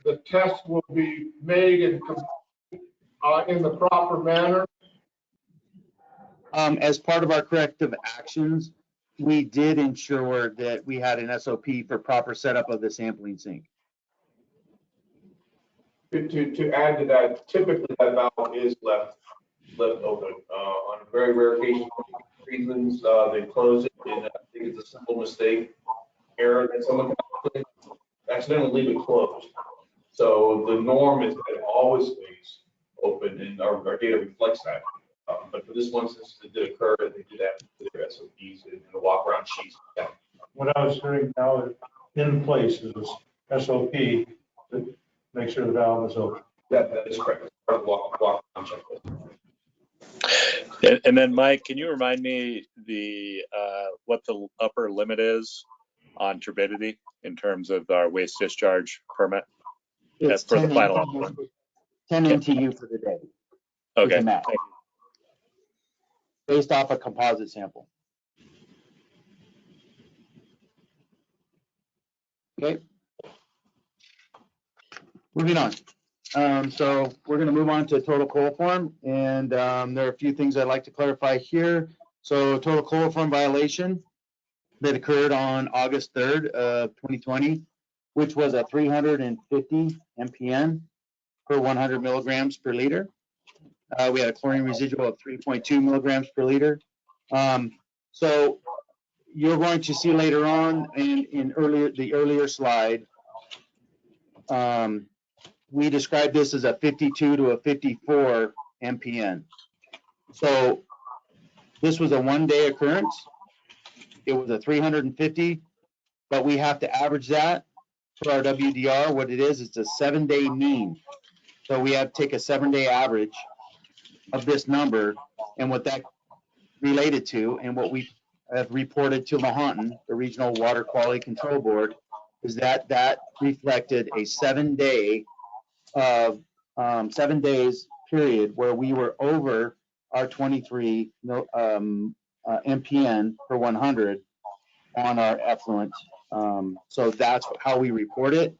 the test will be made and in the proper manner? As part of our corrective actions, we did ensure that we had an SOP for proper setup of the sampling sink. To add to that, typically that valve is left open. On very rare occasions, reasons, they close it, and I think it's a simple mistake, error that someone can accidentally leave it closed. So the norm is that it always stays open, and our data reflects that. But for this one, since it did occur, they did have to do their SOPs and the walk around sheets. Yeah. What I was hearing now is in place is SOP to make sure the valve is open. That is correct. Part of the walk around checklist. And then, Mike, can you remind me what the upper limit is on turbidity in terms of our waste discharge permit? It's for the 10 final NTU, one. 10 NTU for the day. Okay. Max, based off a composite sample. Okay. Moving on. So we're going to move on to total coliform, and there are a few things I'd like to clarify here. So total coliform violation that occurred on August 3rd of 2020, which was a 350 MPN per 100 milligrams per liter. We had a chlorine residual of 3.2 milligrams per liter. So you're going to see later on in the earlier slide, we described this as a 52 to a 54 MPN. So this was a one-day occurrence. It was a 350, but we have to average that for our WDR. What it is, it's a 7-day mean. So we have to take a 7-day average of this number and what that related to, and what we have reported to Lahontan, the Regional Water Quality Control Board, is that that reflected a 7 days period where we were over our 23 MPN per 100 on our effluent. So that's how we report it.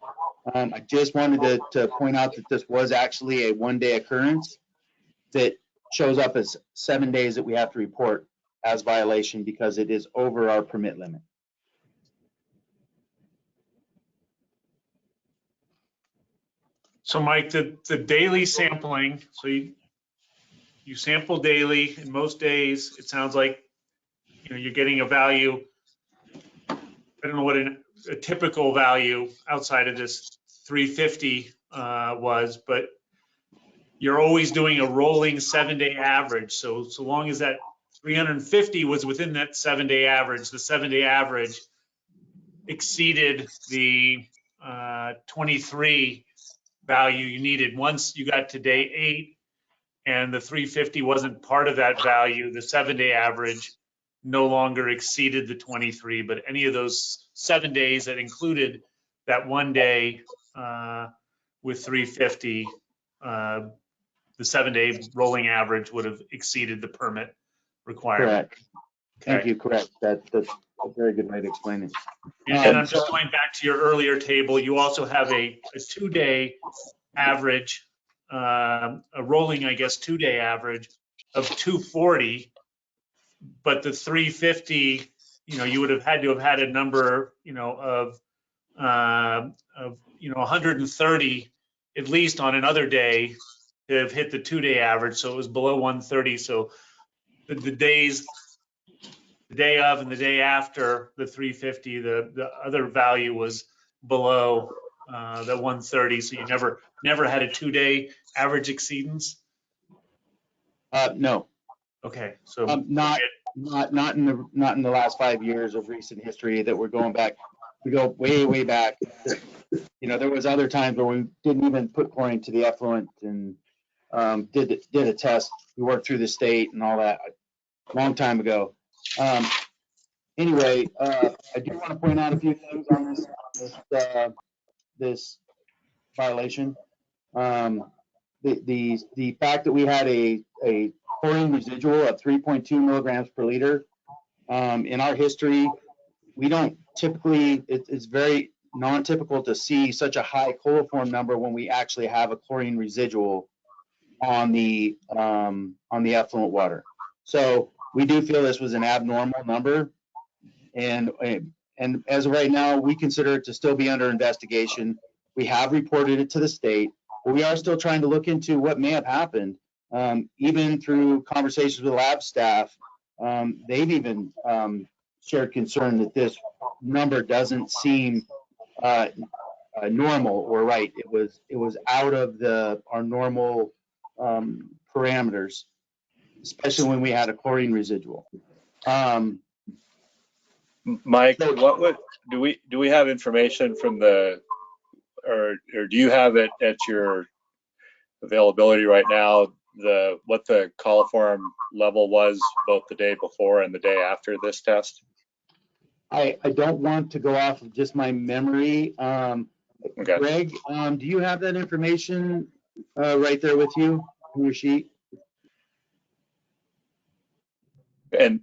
I just wanted to point out that this was actually a one-day occurrence that shows up as 7 days that we have to report as violation because it is over our permit limit. So Mike, the daily sampling, so you sample daily, and most days it sounds like you're getting a value. I don't know what a typical value outside of this 350 was, but you're always doing a rolling 7-day average. So long as that 350 was within that 7-day average, the 7-day average exceeded the 23 value you needed. Once you got to day 8 and the 350 wasn't part of that value, the 7-day average no longer exceeded the 23, but any of those 7 days that included that 1 day with 350, the 7-day rolling average would have exceeded the permit requirement. Correct. Thank you. Correct. That's a very good way to explain it. And I'm just going back to your earlier table. You also have a 2-day average, a rolling, I guess, 2-day average of 240, but the 350, you would have had to have had a number, of 130 at least on another day to have hit the 2-day average. So it was below 130. So the days, the day of and the day after the 350, the other value was below the 130. So you never had a 2-day average exceedance? No. Okay. So not in the last 5 years of recent history that we're going back. We go way back. There was other times where we didn't even put chlorine to the effluent and did a test. We worked through the state and all that a long time ago. Anyway, I do want to point out a few things on this violation. The fact that we had a chlorine residual of 3.2 milligrams per liter. In our history, we don't typically, it's very non-typical to see such a high coliform number when we actually have a chlorine residual on the effluent water. So we do feel this was an abnormal number, and as of right now, we consider it to still be under investigation. We have reported it to the state, but we are still trying to look into what may have happened. Even through conversations with lab staff, they've even shared concern that this number doesn't seem normal or right. It was out of our normal parameters, especially when we had a chlorine residual. Mike, do we have information from or do you have it at your availability right now, what the coliform level was both the day before and the day after this test? I don't want to go off of just my memory. Okay. Greg, do you have that information right there with you on your sheet? And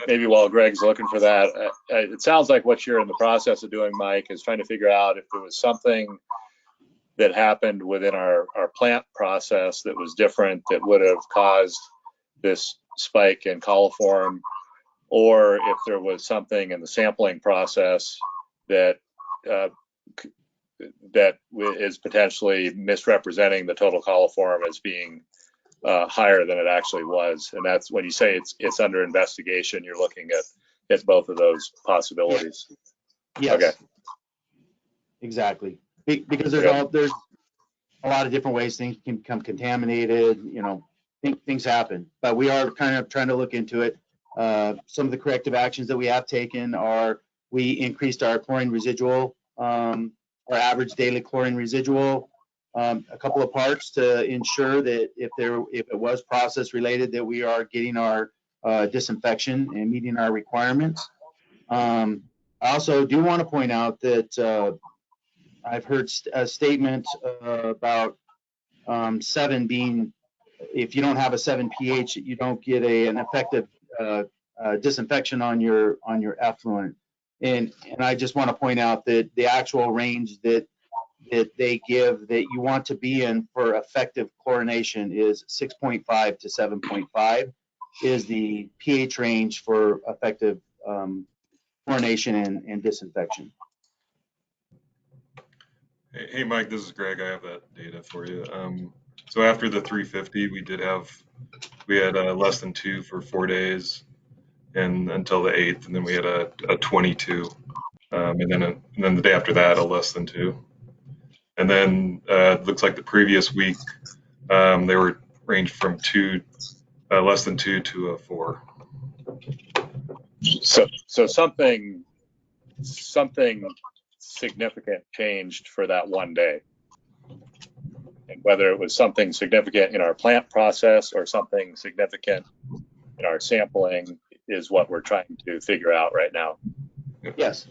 maybe while Greg's looking for that, it sounds like what you're in the process of doing, Mike, is trying to figure out if there was something that happened within our plant process that was different that would have caused this spike in coliform, or if there was something in the sampling process that is potentially misrepresenting the total coliform as being higher than it actually was. And that's when you say it's under investigation, you're looking at both of those possibilities. Yes. Okay. Exactly. Because there's a lot of different ways things can become contaminated, things happen, but we are kind of trying to look into it. Some of the corrective actions that we have taken are we increased our chlorine residual, our average daily chlorine residual, a couple of parts to ensure that if it was process related, that we are getting our disinfection and meeting our requirements. I also do want to point out that I've heard a statement about 7 being, if you don't have a 7 pH, you don't get an effective disinfection on your effluent. And I just want to point out that the actual range that they give that you want to be in for effective chlorination is 6.5 to 7.5 is the pH range for effective chlorination and disinfection. Hey, Mike, this is Greg. I have that data for you. So after the 350, we had less than 2 for 4 days, and until the 8th, and then we had a 22, and then the day after that, a less than 2, and then it looks like the previous week they were ranged from less than 2 to a 4. So something significant changed for that one day, and whether it was something significant in our plant process or something significant in our sampling is what we're trying to figure out right now. Yes.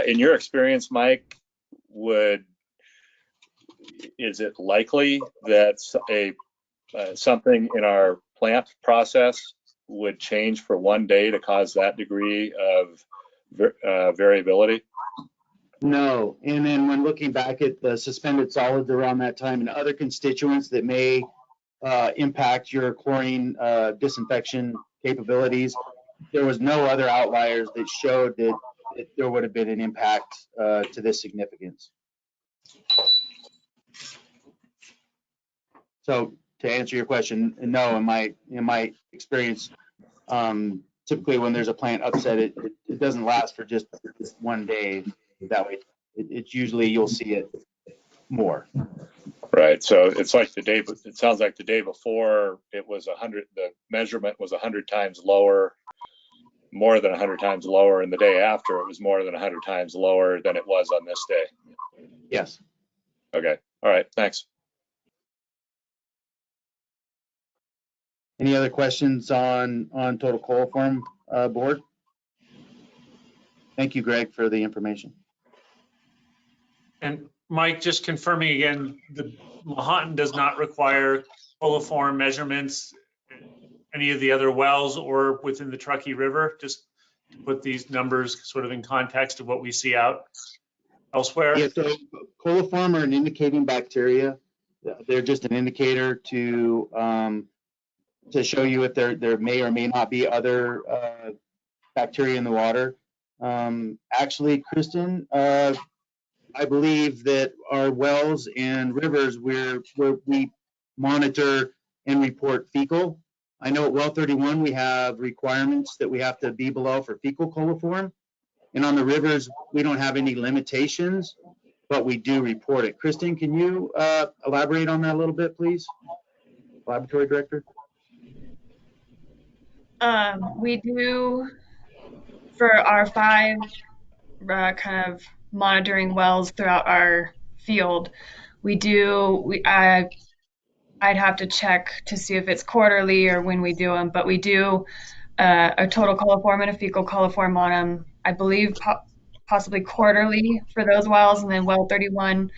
In your experience, Mike, is it likely that something in our plant process would change for one day to cause that degree of variability? No. And then when looking back at the suspended solids around that time and other constituents that may impact your chlorine disinfection capabilities, there was no other outliers that showed that there would have been an impact to this significance. So to answer your question, no, in my experience, typically when there's a plant upset, it doesn't last for just one day. That way, it's usually you'll see it more. Right. So it's like it sounds like the day before it was 100. The measurement was 100 times lower, more than 100 times lower, and the day after it was more than 100 times lower than it was on this day. Yes. Okay. All right. Thanks. Any other questions on total coliform, board? Thank you, Greg, for the information. And Mike, just confirming again, the Lahontan does not require coliform measurements in any of the other wells or within the Truckee River, just to put these numbers sort of in context of what we see out elsewhere. Yeah, so coliform are an indicating bacteria. They're just an indicator to show you if there may or may not be other bacteria in the water. Actually, Kristen, I believe that our wells and rivers where we monitor and report fecal I know at well 31, we have requirements that we have to be below for fecal coliform. And on the rivers, we don't have any limitations, but we do report it. Kristen, can you elaborate on that a little bit, please? Laboratory director. We do, for our 5 kind of monitoring wells throughout our field, I'd have to check to see if it's quarterly or when we do them, but we do a total coliform and a fecal coliform on them, I believe possibly quarterly for those wells. And then well 31,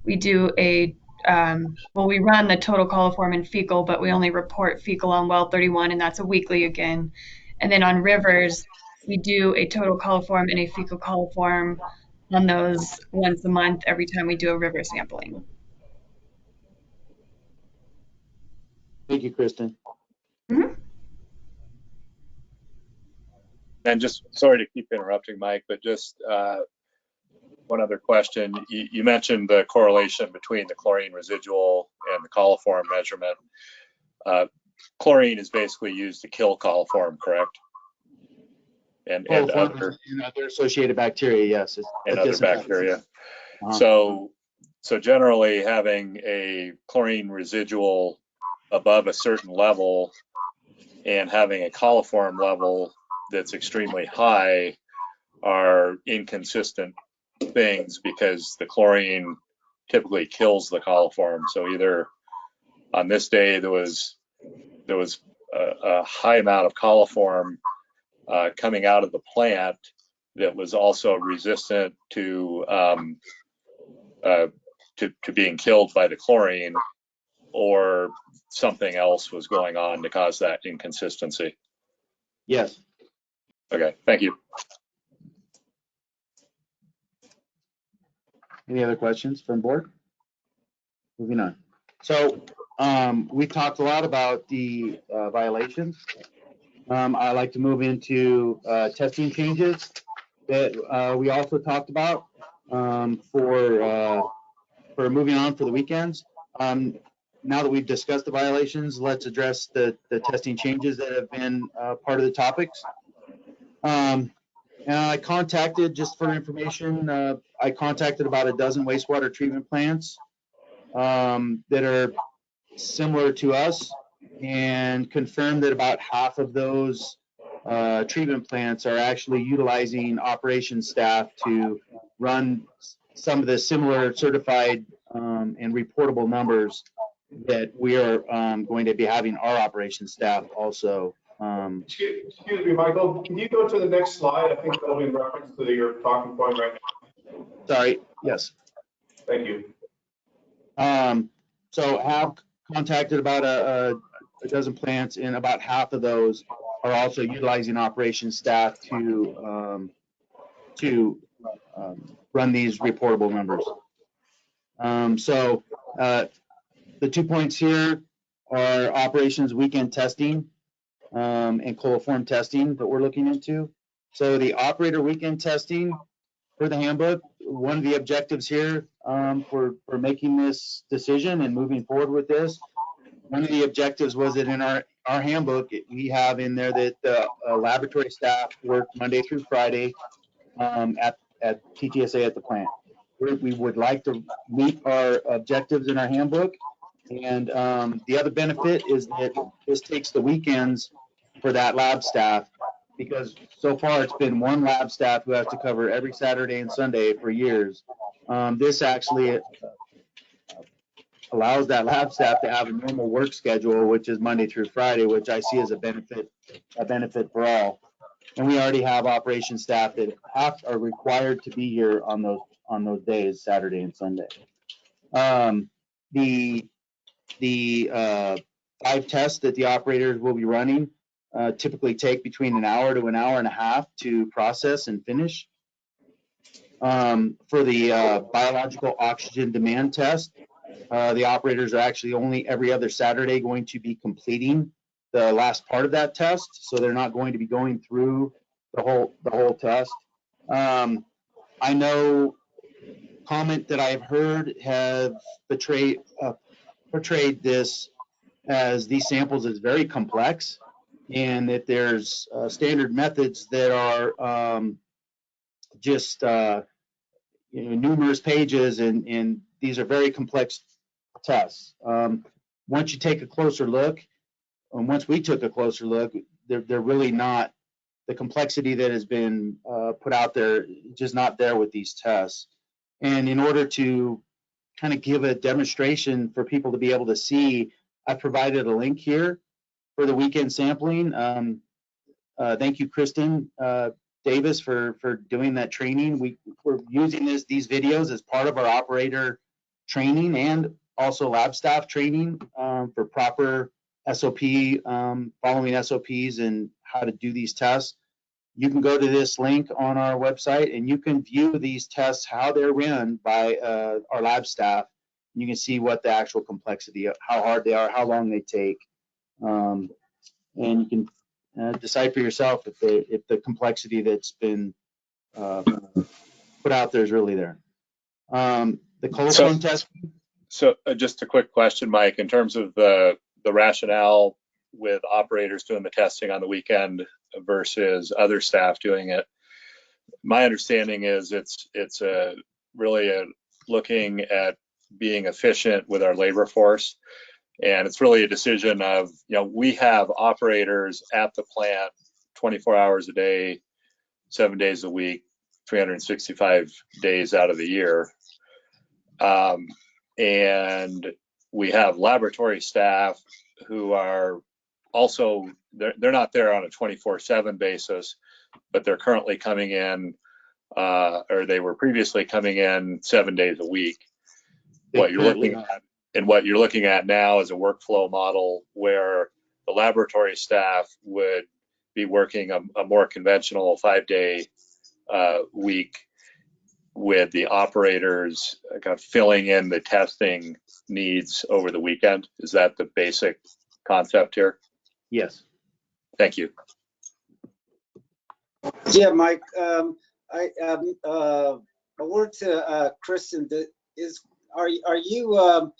we do we run the total coliform and fecal, but we only report fecal on well 31, and that's a weekly again. And then on rivers, we do a total coliform and a fecal coliform on those once a month every time we do a river sampling. Thank you, Kristen. And just sorry to keep interrupting, Mike, but just one other question. You mentioned the correlation between the chlorine residual and the coliform measurement. Chlorine is basically used to kill coliform, correct? And other associated bacteria, yes. And other bacteria. So generally having a chlorine residual above a certain level and having a coliform level that's extremely high are inconsistent things, because the chlorine typically kills the coliform. So either on this day there was a high amount of coliform coming out of the plant that was also resistant to being killed by the chlorine, or something else was going on to cause that inconsistency. Yes. Okay, thank you. Any other questions from board? Moving on. So we talked a lot about the violations. I'd like to move into testing changes that we also talked about for moving on for the weekends. Now that we've discussed the violations, let's address the testing changes that have been part of the topics. And I contacted, just for information, I contacted about a dozen wastewater treatment plants that are similar to us, and confirmed that about half of those treatment plants are actually utilizing operations staff to run some of the similar certified and reportable numbers that we are going to be having our operations staff also. Excuse me, Michael, can you go to the next slide? I think that'll be in reference to your talking point right now. Sorry, yes. Thank you. So have contacted about a dozen plants, and about half of those are also utilizing operations staff to run these reportable numbers. The 2 points here are operations weekend testing and coliform testing that we're looking into. So the operator weekend testing for the handbook, one of the objectives here for making this decision and moving forward with this, one of the objectives was that in our handbook, we have in there that the laboratory staff work Monday through Friday at TTSA at the plant. We would like to meet our objectives in our handbook. And the other benefit is that this takes the weekends for that lab staff, because so far it's been one lab staff who has to cover every Saturday and Sunday for years. This actually allows that lab staff to have a normal work schedule, which is Monday through Friday, which I see as a benefit for all. And we already have operations staff that are required to be here on those days, Saturday and Sunday. The 5 tests that the operators will be running typically take between an hour to an hour and a half to process and finish. For the biological oxygen demand test, the operators are actually only every other Saturday going to be completing the last part of that test, so they're not going to be going through the whole test. I know comment that I've heard have portrayed this as these samples is very complex, and that there's standard methods that are just numerous pages, and these are very complex tests. Once you take a closer look, and once we took a closer look, they're really not, the complexity that has been put out there, just not there with these tests. And in order to kind of give a demonstration for people to be able to see, I provided a link here for the weekend sampling. Thank you, Kristen Davis, for doing that training. We're using these videos as part of our operator training and also lab staff training for proper SOP, following SOPs and how to do these tests. You can go to this link on our website and you can view these tests, how they're run by our lab staff. You can see what the actual complexity, how hard they are, how long they take. And you can decide for yourself if the complexity that's been put out there is really there. The coliform test. So just a quick question, Mike, in terms of the rationale with operators doing the testing on the weekend versus other staff doing it. My understanding is it's really looking at being efficient with our labor force. And it's really a decision of, we have operators at the plant 24 hours a day, 7 days a week, 365 days out of the year. And we have laboratory staff who are also, they're not there on a 24/7 basis, but they're currently coming in, or they were previously coming in 7 days a week. What you're looking at now is a workflow model where the laboratory staff would be working a more conventional 5-day week, with the operators kind of filling in the testing needs over the weekend. Is that the basic concept here? Yes. Thank you. Yeah, Mike, a word to Kristen. Are you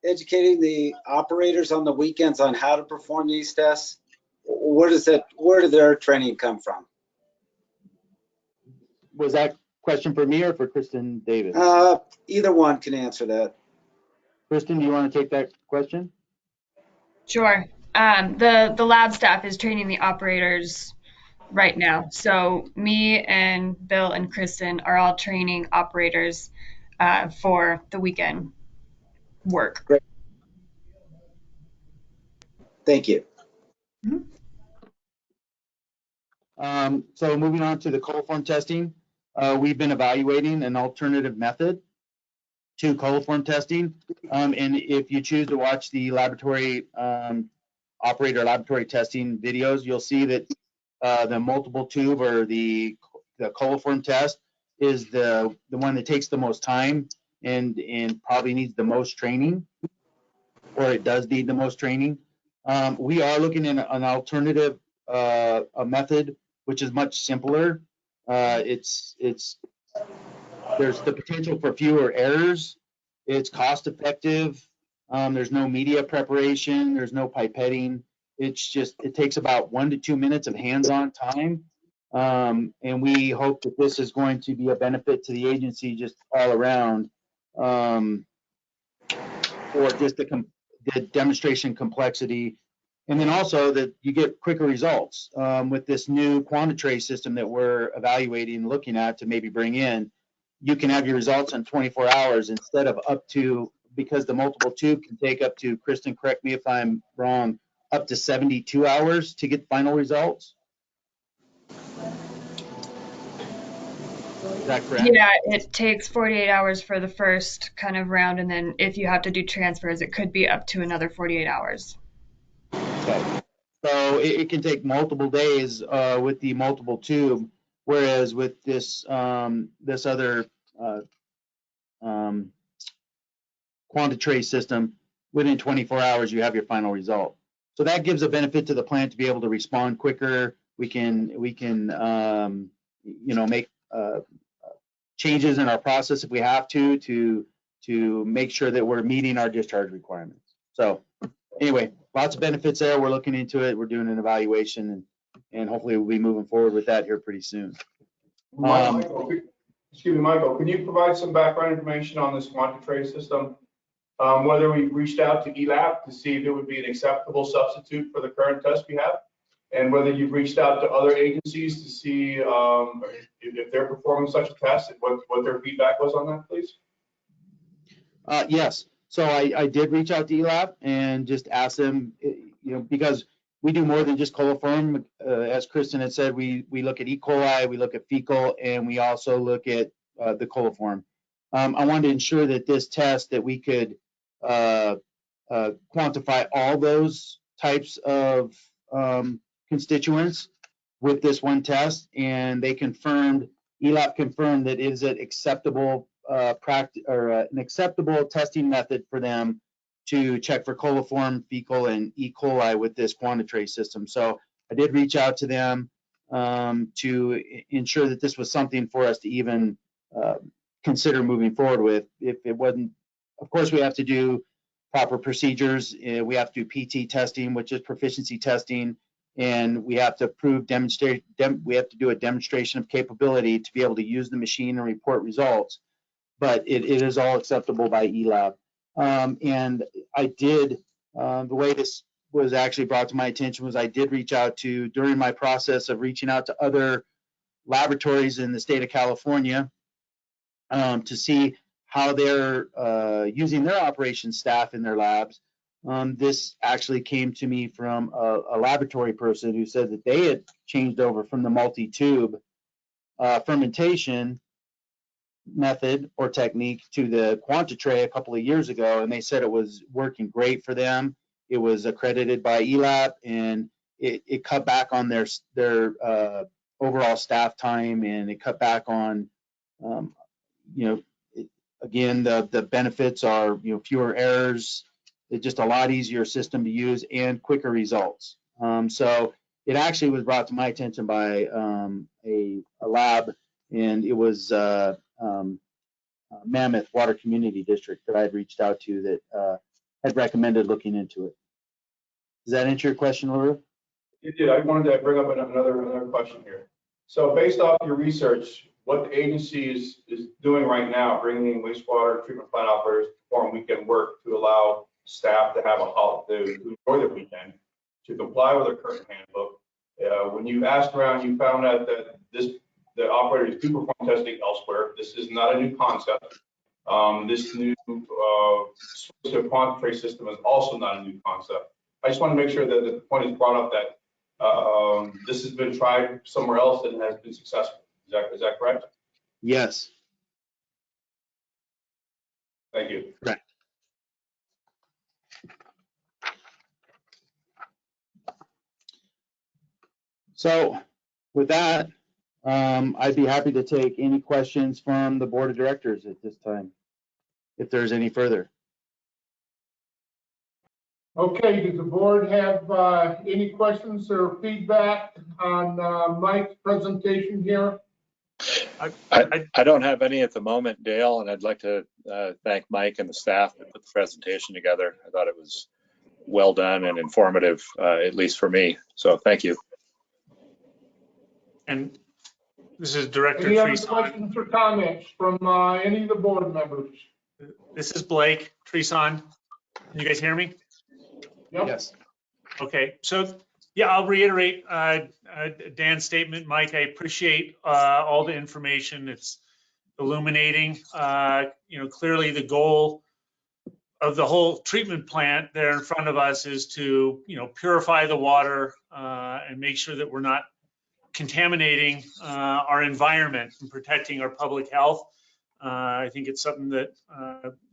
educating the operators on the weekends on how to perform these tests? Where did their training come from? Was that question for me or for Kristen Davis? Either one can answer that. Kristen, do you want to take that question? Sure. The lab staff is training the operators right now. So me and Bill and Kristen are all training operators for the weekend work. Great. Thank you. So moving on to the coliform testing, we've been evaluating an alternative method to coliform testing. And if you choose to watch the laboratory operator laboratory testing videos, you'll see that the multiple tube or the coliform test is the one that takes the most time and probably needs the most training, or it does need the most training. We are looking at an alternative a method which is much simpler. There's the potential for fewer errors. It's cost effective. There's no media preparation. There's no pipetting. It takes about 1 to 2 minutes of hands-on time. And we hope that this is going to be a benefit to the agency just all around, for just the demonstration complexity. And then also that you get quicker results with this new Quantitrace system that we're evaluating, looking at to maybe bring in. You can have your results in 24 hours instead of up to, because the multiple tube can take up to, Kristen, correct me if I'm wrong, up to 72 hours to get final results. Is that correct? Yeah, it takes 48 hours for the first kind of round, and then if you have to do transfers, it could be up to another 48 hours. Okay. So it can take multiple days with the multiple tube, whereas with this this other Quantitrace system, within 24 hours you have your final result. So that gives a benefit to the plant to be able to respond quicker. We can make changes in our process if we have to make sure that we're meeting our discharge requirements. So anyway, lots of benefits there. We're looking into it. We're doing an evaluation and hopefully we'll be moving forward with that here pretty soon. Excuse me, Michael, can you provide some background information on this Quantitrade system? Whether we reached out to ELAP to see if it would be an acceptable substitute for the current test we have, and whether you've reached out to other agencies to see if they're performing such a test and what their feedback was on that, please? Yes. So I did reach out to ELAP and just ask them, because we do more than just coliform. As Kristen had said, we look at E. coli, we look at fecal, and we also look at the coliform. I wanted to ensure that this test, that we could quantify all those types of constituents with this one test, and they confirmed, ELAP confirmed that it is an acceptable an acceptable testing method for them to check for coliform, fecal, and E. coli with this Quantitrade system. So I did reach out to them to ensure that this was something for us to even consider moving forward with. If it wasn't, of course, we have to do proper procedures. We have to do PT testing, which is proficiency testing, and we have to we have to do a demonstration of capability to be able to use the machine and report results. But it is all acceptable by ELAB. And I did, the way this was actually brought to my attention was I did reach out to, during my process of reaching out to other laboratories in the state of California to see how they're using their operations staff in their labs. This actually came to me from a laboratory person who said that they had changed over from the multi-tube fermentation method or technique to the Quantitrade a couple of years ago, and they said it was working great for them. It was accredited by ELAP, and it cut back on their overall staff time, and it cut back on, again, the benefits are, fewer errors. It's just a lot easier system to use and quicker results. So it actually was brought to my attention by a lab, and it was Mammoth Water Community District that I had reached out to that had recommended looking into it. Does that answer your question, Laura? It did. I wanted to bring up another question here. So based off your research, what the agency is doing right now, bringing in wastewater treatment plant operators to perform weekend work to allow staff to have a holiday, to enjoy their weekend, to comply with their current handbook. When you asked around, you found out that the operators do perform testing elsewhere. This is not a new concept. This new switch to Quantitrade system is also not a new concept. I just want to make sure that the point is brought up that this has been tried somewhere else and has been successful. Is that correct? Yes. Thank you. Correct. So with that, I'd be happy to take any questions from the board of directors at this time, if there's any further. Okay, does the board have any questions or feedback on Mike's presentation here? I don't have any at the moment, Dale, and I'd like to thank Mike and the staff that put the presentation together. I thought it was well done and informative, at least for me. So thank you. And this is Director Any other Treason. questions or comments from any of the board members? This is Blake Treason. Can you guys hear me? Yep. Yes. Okay, so yeah, I'll reiterate Dan's statement. Mike, I appreciate all the information. It's illuminating. Clearly the goal of the whole treatment plant there in front of us is to, purify the water and make sure that we're not contaminating our environment and protecting our public health. I think it's something that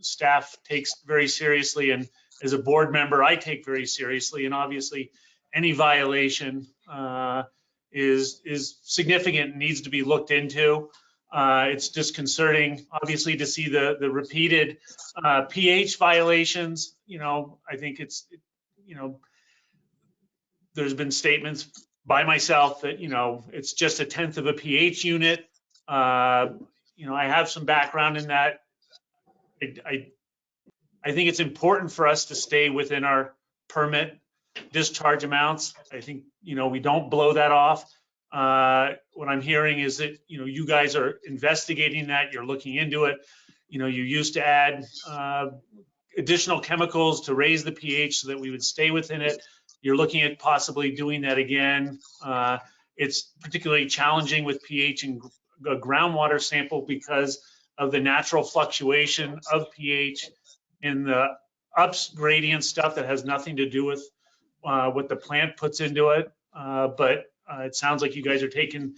staff takes very seriously, and as a board member, I take very seriously. And obviously, any violation is significant and needs to be looked into. It's disconcerting, obviously, to see the repeated pH violations. I think there's been statements by myself that, it's just 1/10 of a pH unit. I have some background in that. I think it's important for us to stay within our permit discharge amounts. I think, we don't blow that off. What I'm hearing is that, you guys are investigating that, you're looking into it. You used to add additional chemicals to raise the pH so that we would stay within it. You're looking at possibly doing that again. It's particularly challenging with pH in a groundwater sample because of the natural fluctuation of pH in the ups gradient stuff that has nothing to do with what the plant puts into it. But it sounds like you guys are taking,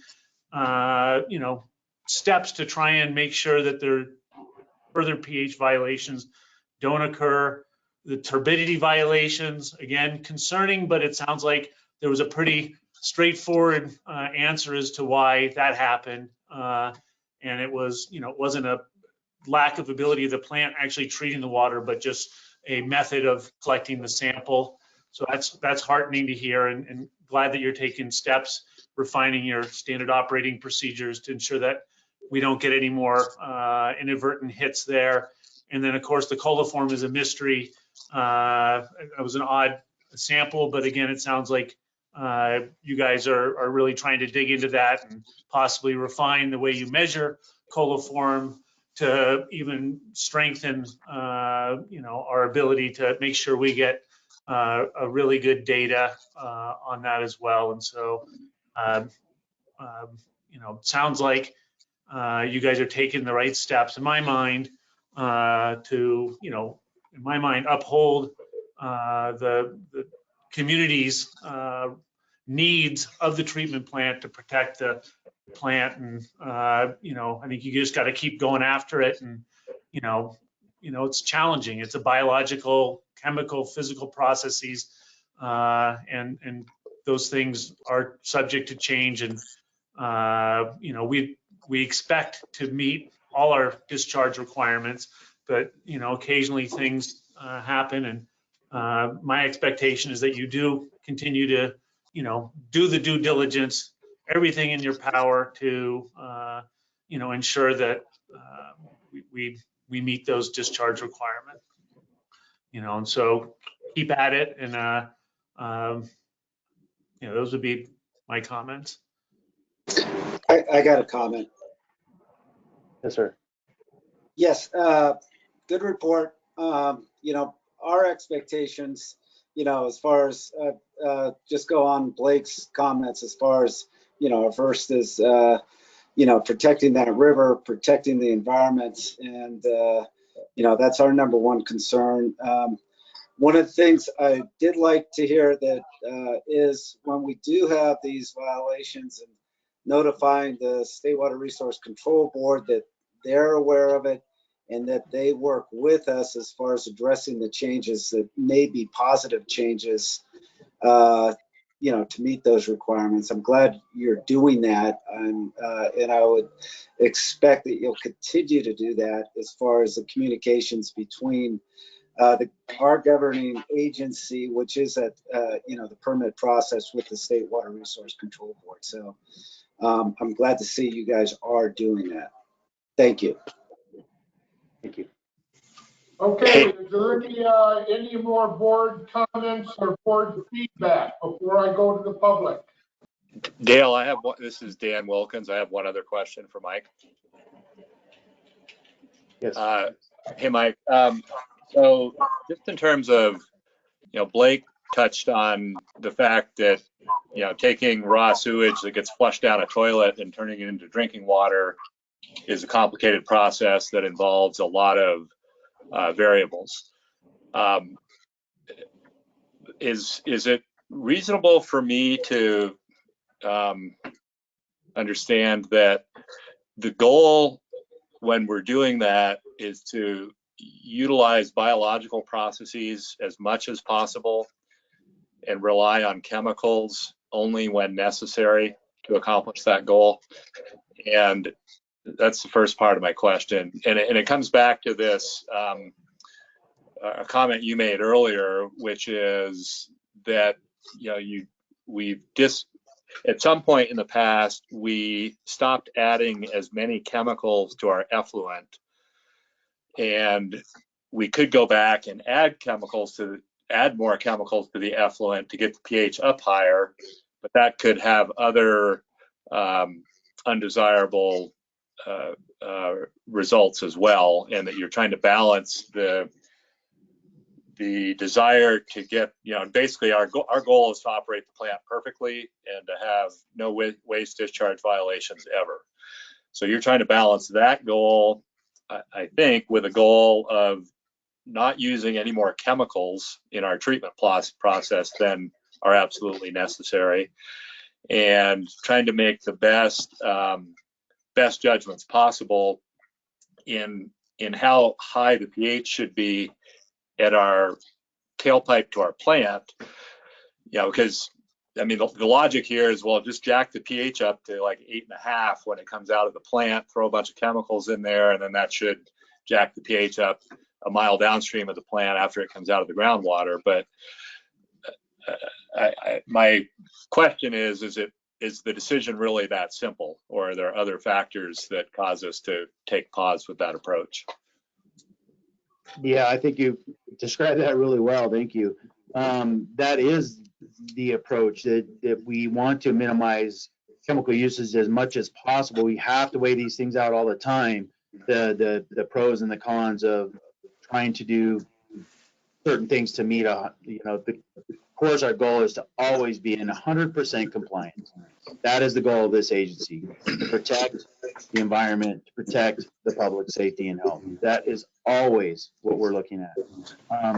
steps to try and make sure that there further pH violations don't occur. The turbidity violations, again, concerning, but it sounds like there was a pretty straightforward answer as to why that happened. And it was, it wasn't a lack of ability of the plant actually treating the water, but just a method of collecting the sample. So that's heartening to hear, and glad that you're taking steps, refining your standard operating procedures to ensure that we don't get any more inadvertent hits there. And then, of course, the coliform is a mystery. It was an odd sample, but again, it sounds like you guys are really trying to dig into that and possibly refine the way you measure coliform to even strengthen, our ability to make sure we get a really good data on that as well. And so, sounds like you guys are taking the right steps in my mind to, uphold the community's needs of the treatment plant to protect the plant. And, I think you just got to keep going after it. And, it's challenging. It's a biological, chemical, physical processes. And those things are subject to change. And, we expect to meet all our discharge requirements, but, occasionally things happen. And my expectation is that you do continue to, do the due diligence, everything in your power to, ensure that we meet those discharge requirements. And so keep at it. And, those would be my comments. I got a comment. Yes, sir. Yes, good report. Our expectations, as far as just go on Blake's comments, as far as, our first is, protecting that river, protecting the environment. And, that's our number one concern. One of the things I did like to hear that is when we do have these violations and notifying the State Water Resource Control Board that they're aware of it and that they work with us as far as addressing the changes that may be positive changes, to meet those requirements. I'm glad you're doing that. And I would expect that you'll continue to do that as far as the communications between our governing agency, which is at, the permit process with the State Water Resource Control Board. So I'm glad to see you guys are doing that. Thank you. Thank you. Okay, is there any more board comments or board feedback before I go to the public? Dale, I have one. This is Dan Wilkins. I have one other question for Mike. Yes. Hey, Mike. So just in terms of, Blake touched on the fact that, taking raw sewage that gets flushed down a toilet and turning it into drinking water is a complicated process that involves a lot of variables. Is it reasonable for me to understand that the goal when we're doing that is to utilize biological processes as much as possible and rely on chemicals only when necessary to accomplish that goal? And that's the first part of my question. And it comes back to this, a comment you made earlier, which is that, at some point in the past, we stopped adding as many chemicals to our effluent. And we could go back and add more chemicals to the effluent to get the pH up higher, but that could have other undesirable results as well, and that you're trying to balance the desire to get, basically our goal is to operate the plant perfectly and to have no waste discharge violations ever. So you're trying to balance that goal, I think, with a goal of not using any more chemicals in our treatment process than are absolutely necessary, and trying to make the best judgments possible in how high the pH should be at our tailpipe to our plant. Because I mean, the logic here is, well, just jack the pH up to like 8.5 when it comes out of the plant, throw a bunch of chemicals in there, and then that should jack the pH up a mile downstream of the plant after it comes out of the groundwater. But my question is the decision really that simple, or are there other factors that cause us to take pause with that approach? Yeah, I think you described that really well. Thank you. That is the approach, that we want to minimize chemical usage as much as possible. We have to weigh these things out all the time, the pros and the cons of trying to do certain things to meet of course, our goal is to always be in 100% compliance. That is the goal of this agency, to protect the environment, to protect the public safety and health. That is always what we're looking at.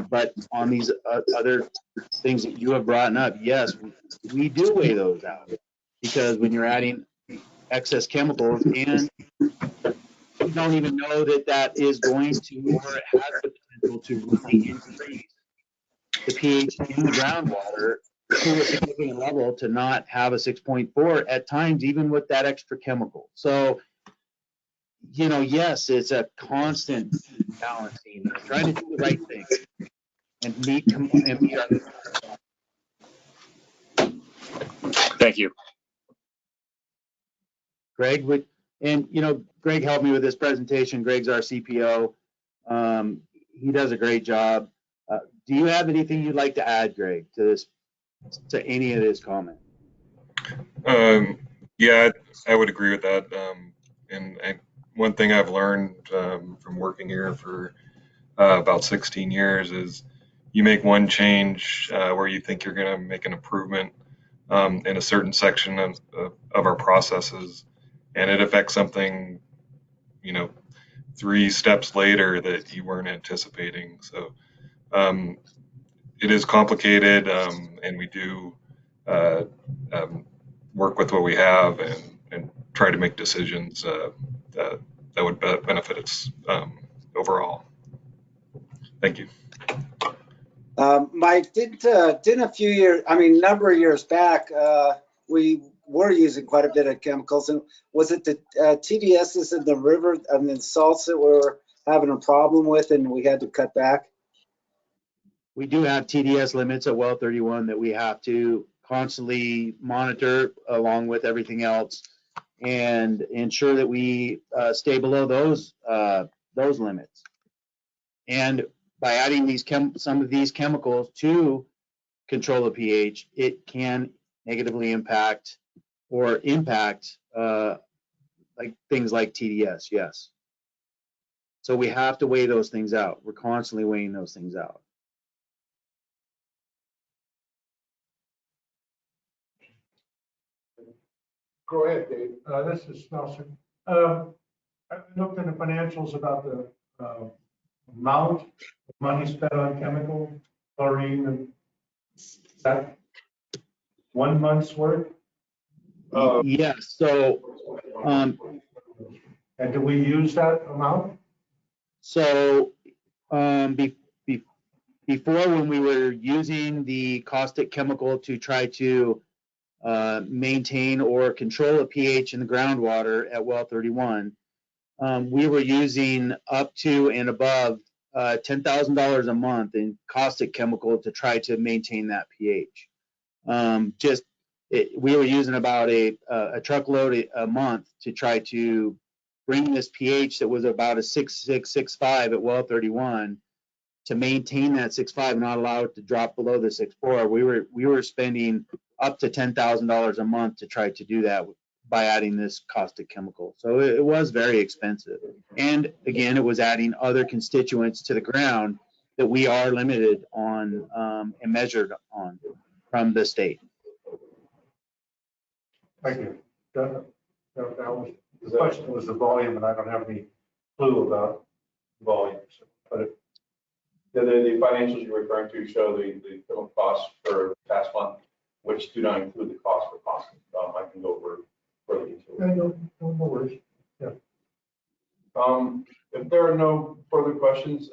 But on these other things that you have brought up, yes, we do weigh those out, because when you're adding excess chemicals, and you don't even know that is going to, or it has the potential to really increase the pH in the groundwater to a significant level, to not have a 6.4 at times, even with that extra chemical. So, yes, it's a constant balancing, trying to do the right thing and meet our. Thank you. Greg, Greg helped me with this presentation. Greg's our CPO. He does a great job. Do you have anything you'd like to add, Greg, to any of this comment? Yeah, I would agree with that. One thing I've learned from working here for about 16 years is you make one change where you think you're going to make an improvement in a certain section of our processes, and it affects something, 3 steps later that you weren't anticipating. So it is complicated, and we do work with what we have and try to make decisions that would benefit us overall. Thank you. Mike, didn't a number of years back, we were using quite a bit of chemicals, and was it the TDSs in the river, the salts that we're having a problem with, and we had to cut back? We do have TDS limits at well 31 that we have to constantly monitor along with everything else, and ensure that we stay below those limits. And by adding some of these chemicals to control the pH, it can negatively impact like things like TDS. Yes. So we have to weigh those things out. We're constantly weighing those things out. Go ahead, Dave. This is Smelser. I looked at the financials about the amount of money spent on chemical, chlorine, and that 1 month's worth. Yes. So, and do we use that amount? So, before, when we were using the caustic chemical to try to maintain or control a pH in the groundwater at well 31, we were using up to and above $10,000 a month in caustic chemical to try to maintain that pH. We were using about a truckload a month to try to bring this pH that was about a 6.6, 6.5 at well 31 to maintain that 6.5 and not allow it to drop below the 6.4, we were spending up to $10,000 a month to try to do that by adding this caustic chemical. So it was very expensive. And again, it was adding other constituents to the ground that we are limited on and measured on from the state. Thank you. That was, the question was the volume, and I don't have any clue about volumes. But The financials you're referring to show the total cost for the past month, which do not include the cost for caustic. I can go over further detail. no worries. Yeah. If there are no further questions,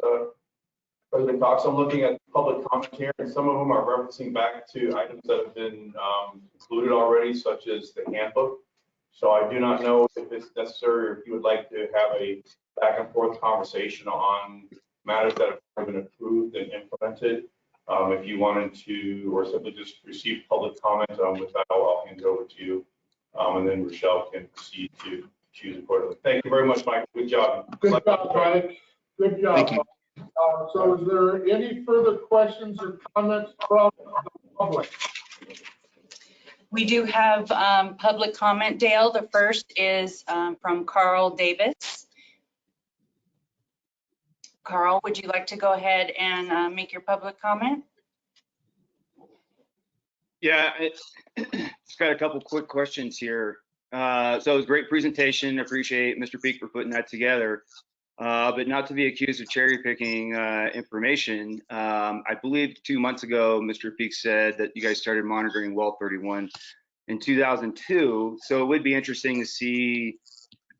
President Cox, I'm looking at public comment here, and some of them are referencing back to items that have been included already, such as the handbook. So I do not know if it's necessary or if you would like to have a back and forth conversation on matters that have been approved and implemented. If you wanted to, or simply just receive public comment, with that, I'll hand it over to you. And then Rochelle can proceed to choose accordingly. Thank you very much, Mike. Good job. Good job, Mike. Good job. Thank you. So is there any further questions or comments from the public? We do have public comment, Dale. The first is from Carl Davis. Carl, would you like to go ahead and make your public comment? Yeah, it's got a couple quick questions here. So it was a great presentation. Appreciate Mr. Peak for putting that together. But not to be accused of cherry picking information. I believe 2 months ago, Mr. Peak said that you guys started monitoring well 31 in 2002. So it would be interesting to see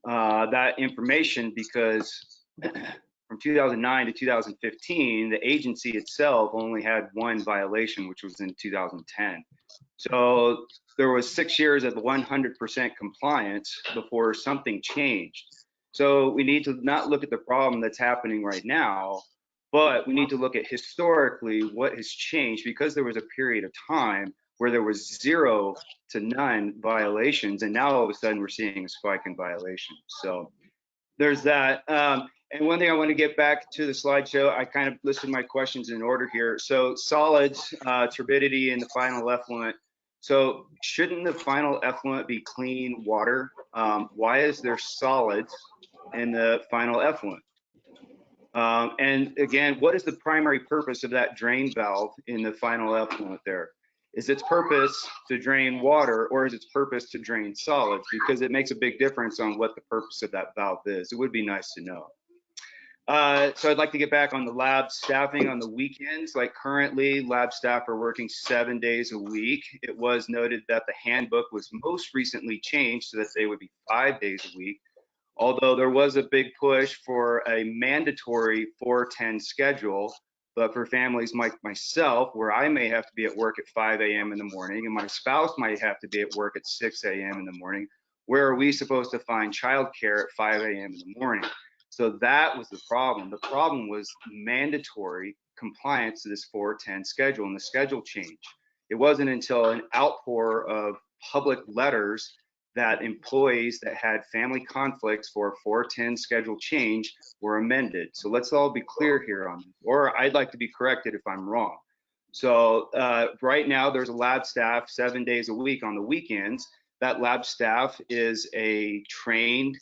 that information, because from 2009 to 2015, the agency itself only had one violation, which was in 2010. So there was 6 years of 100% compliance before something changed. So we need to not look at the problem that's happening right now, but we need to look at historically what has changed, because there was a period of time where there was 0 to none violations, and now all of a sudden we're seeing a spike in violations. So there's that. And one thing I want to get back to the slideshow, I kind of listed my questions in order here. So solids, turbidity, and the final effluent. So shouldn't the final effluent be clean water? Why is there solids in the final effluent? And again, what is the primary purpose of that drain valve in the final effluent there? Is its purpose to drain water, or is its purpose to drain solids? Because it makes a big difference on what the purpose of that valve is. It would be nice to know. So I'd like to get back on the lab staffing on the weekends. Like currently, lab staff are working 7 days a week. It was noted that the handbook was most recently changed so that they would be 5 days a week. Although there was a big push for a mandatory 4-10 schedule, but for families like myself, where I may have to be at work at 5 a.m. in the morning and my spouse might have to be at work at 6 a.m. in the morning, where are we supposed to find childcare at 5 a.m. in the morning? So that was the problem. The problem was mandatory compliance to this 4-10 schedule and the schedule change. It wasn't until an outpour of public letters that employees that had family conflicts for a 4-10 schedule change were amended. So let's all be clear here on this, or I'd like to be corrected if I'm wrong. So right now there's a lab staff 7 days a week on the weekends. That lab staff is a trained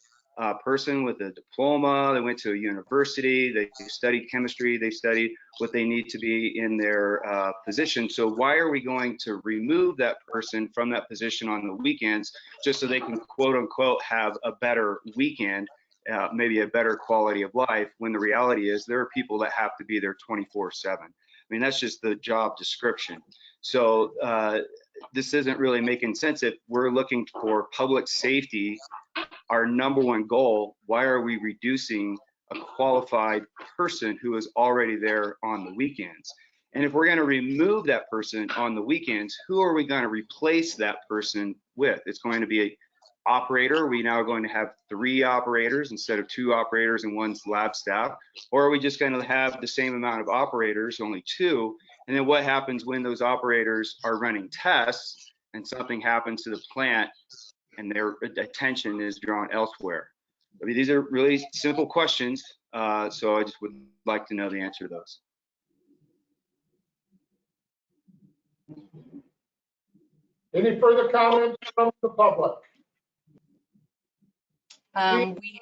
person with a diploma. They went to a university, they studied chemistry, they studied what they need to be in their position. So why are we going to remove that person from that position on the weekends just so they can quote unquote have a better weekend, maybe a better quality of life, when the reality is there are people that have to be there 24/7. I mean, that's just the job description. So this isn't really making sense. If we're looking for public safety, our number one goal, why are we reducing a qualified person who is already there on the weekends? And if we're going to remove that person on the weekends, who are we going to replace that person with? It's going to be an operator. We now are going to have 3 operators instead of 2 operators and 1 lab staff. Or are we just going to have the same amount of operators, only 2? And then what happens when those operators are running tests and something happens to the plant and their attention is drawn elsewhere? I mean, these are really simple questions, so I just would like to know the answer to those. Any further comments from the public? We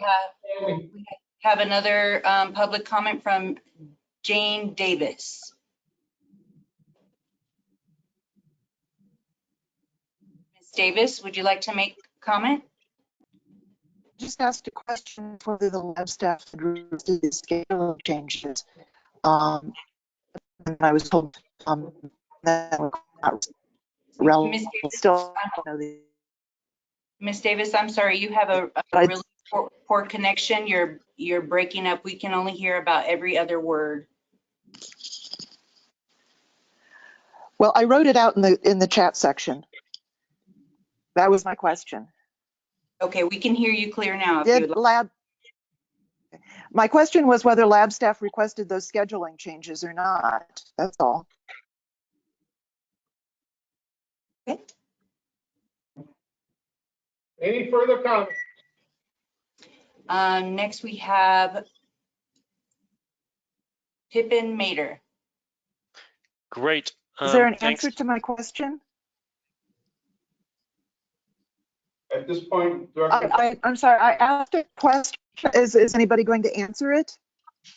have another public comment from Jane Davis. Ms. Davis, would you like to make comment? Just asked a question whether the lab staff had reviewed the schedule changes. And I was told that was not relevant. Still, Ms. Davis, I'm sorry, you have a really poor connection. You're breaking up. We can only hear about every other word. Well, I wrote it out in the chat section. That was my question. Okay, we can hear you clear now. If you'd like. My question was whether lab staff requested those scheduling changes or not. That's all. Okay. Any further comments? Next we have Pippin Mater. Great. Is there an answer to my question? At this point, Director. I'm sorry, I asked a question. Is anybody going to answer it?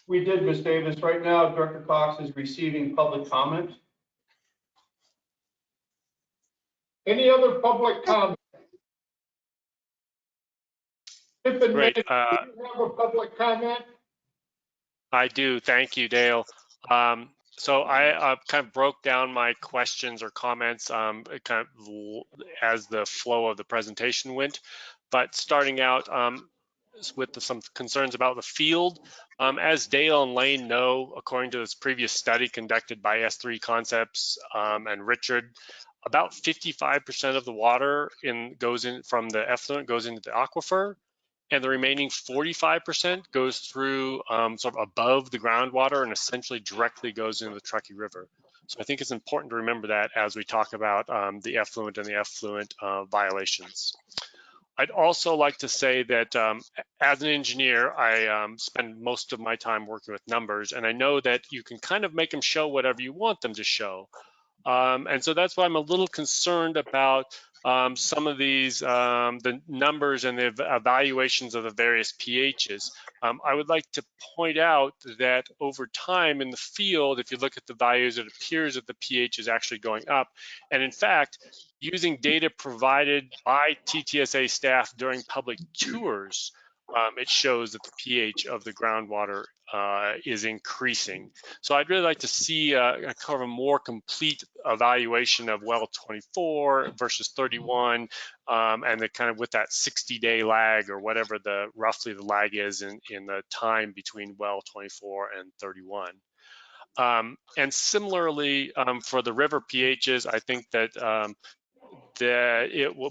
We did, Ms. Davis. Right now, Director Cox is receiving public comment. Any other public comment? Great. Do you have a public comment? I do. Thank you, Dale. So I kind of broke down my questions or comments kind of as the flow of the presentation went. But starting out with some concerns about the field, as Dale and Lane know, according to this previous study conducted by S3 Concepts and Richard, about 55% of the water goes in from the effluent goes into the aquifer, and the remaining 45% goes through sort of above the groundwater and essentially directly goes into the Truckee River. So I think it's important to remember that as we talk about the effluent and the effluent violations. I'd also like to say that as an engineer, I spend most of my time working with numbers, and I know that you can kind of make them show whatever you want them to show. And so that's why I'm a little concerned about some of these, the numbers and the evaluations of the various pHs. I would like to point out that over time in the field, if you look at the values, it appears that the pH is actually going up. And in fact, using data provided by TTSA staff during public tours, it shows that the pH of the groundwater is increasing. So I'd really like to see a kind of a more complete evaluation of well 24 versus 31, and the kind of with that 60-day lag or whatever roughly the lag is in the time between well 24 and 31. And similarly for the river pHs, I think that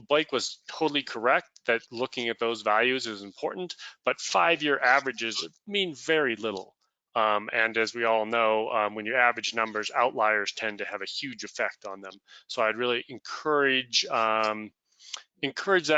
Blake was totally correct that looking at those values is important, but 5-year averages mean very little. And as we all know, when you average numbers, outliers tend to have a huge effect on them. So I'd really encourage that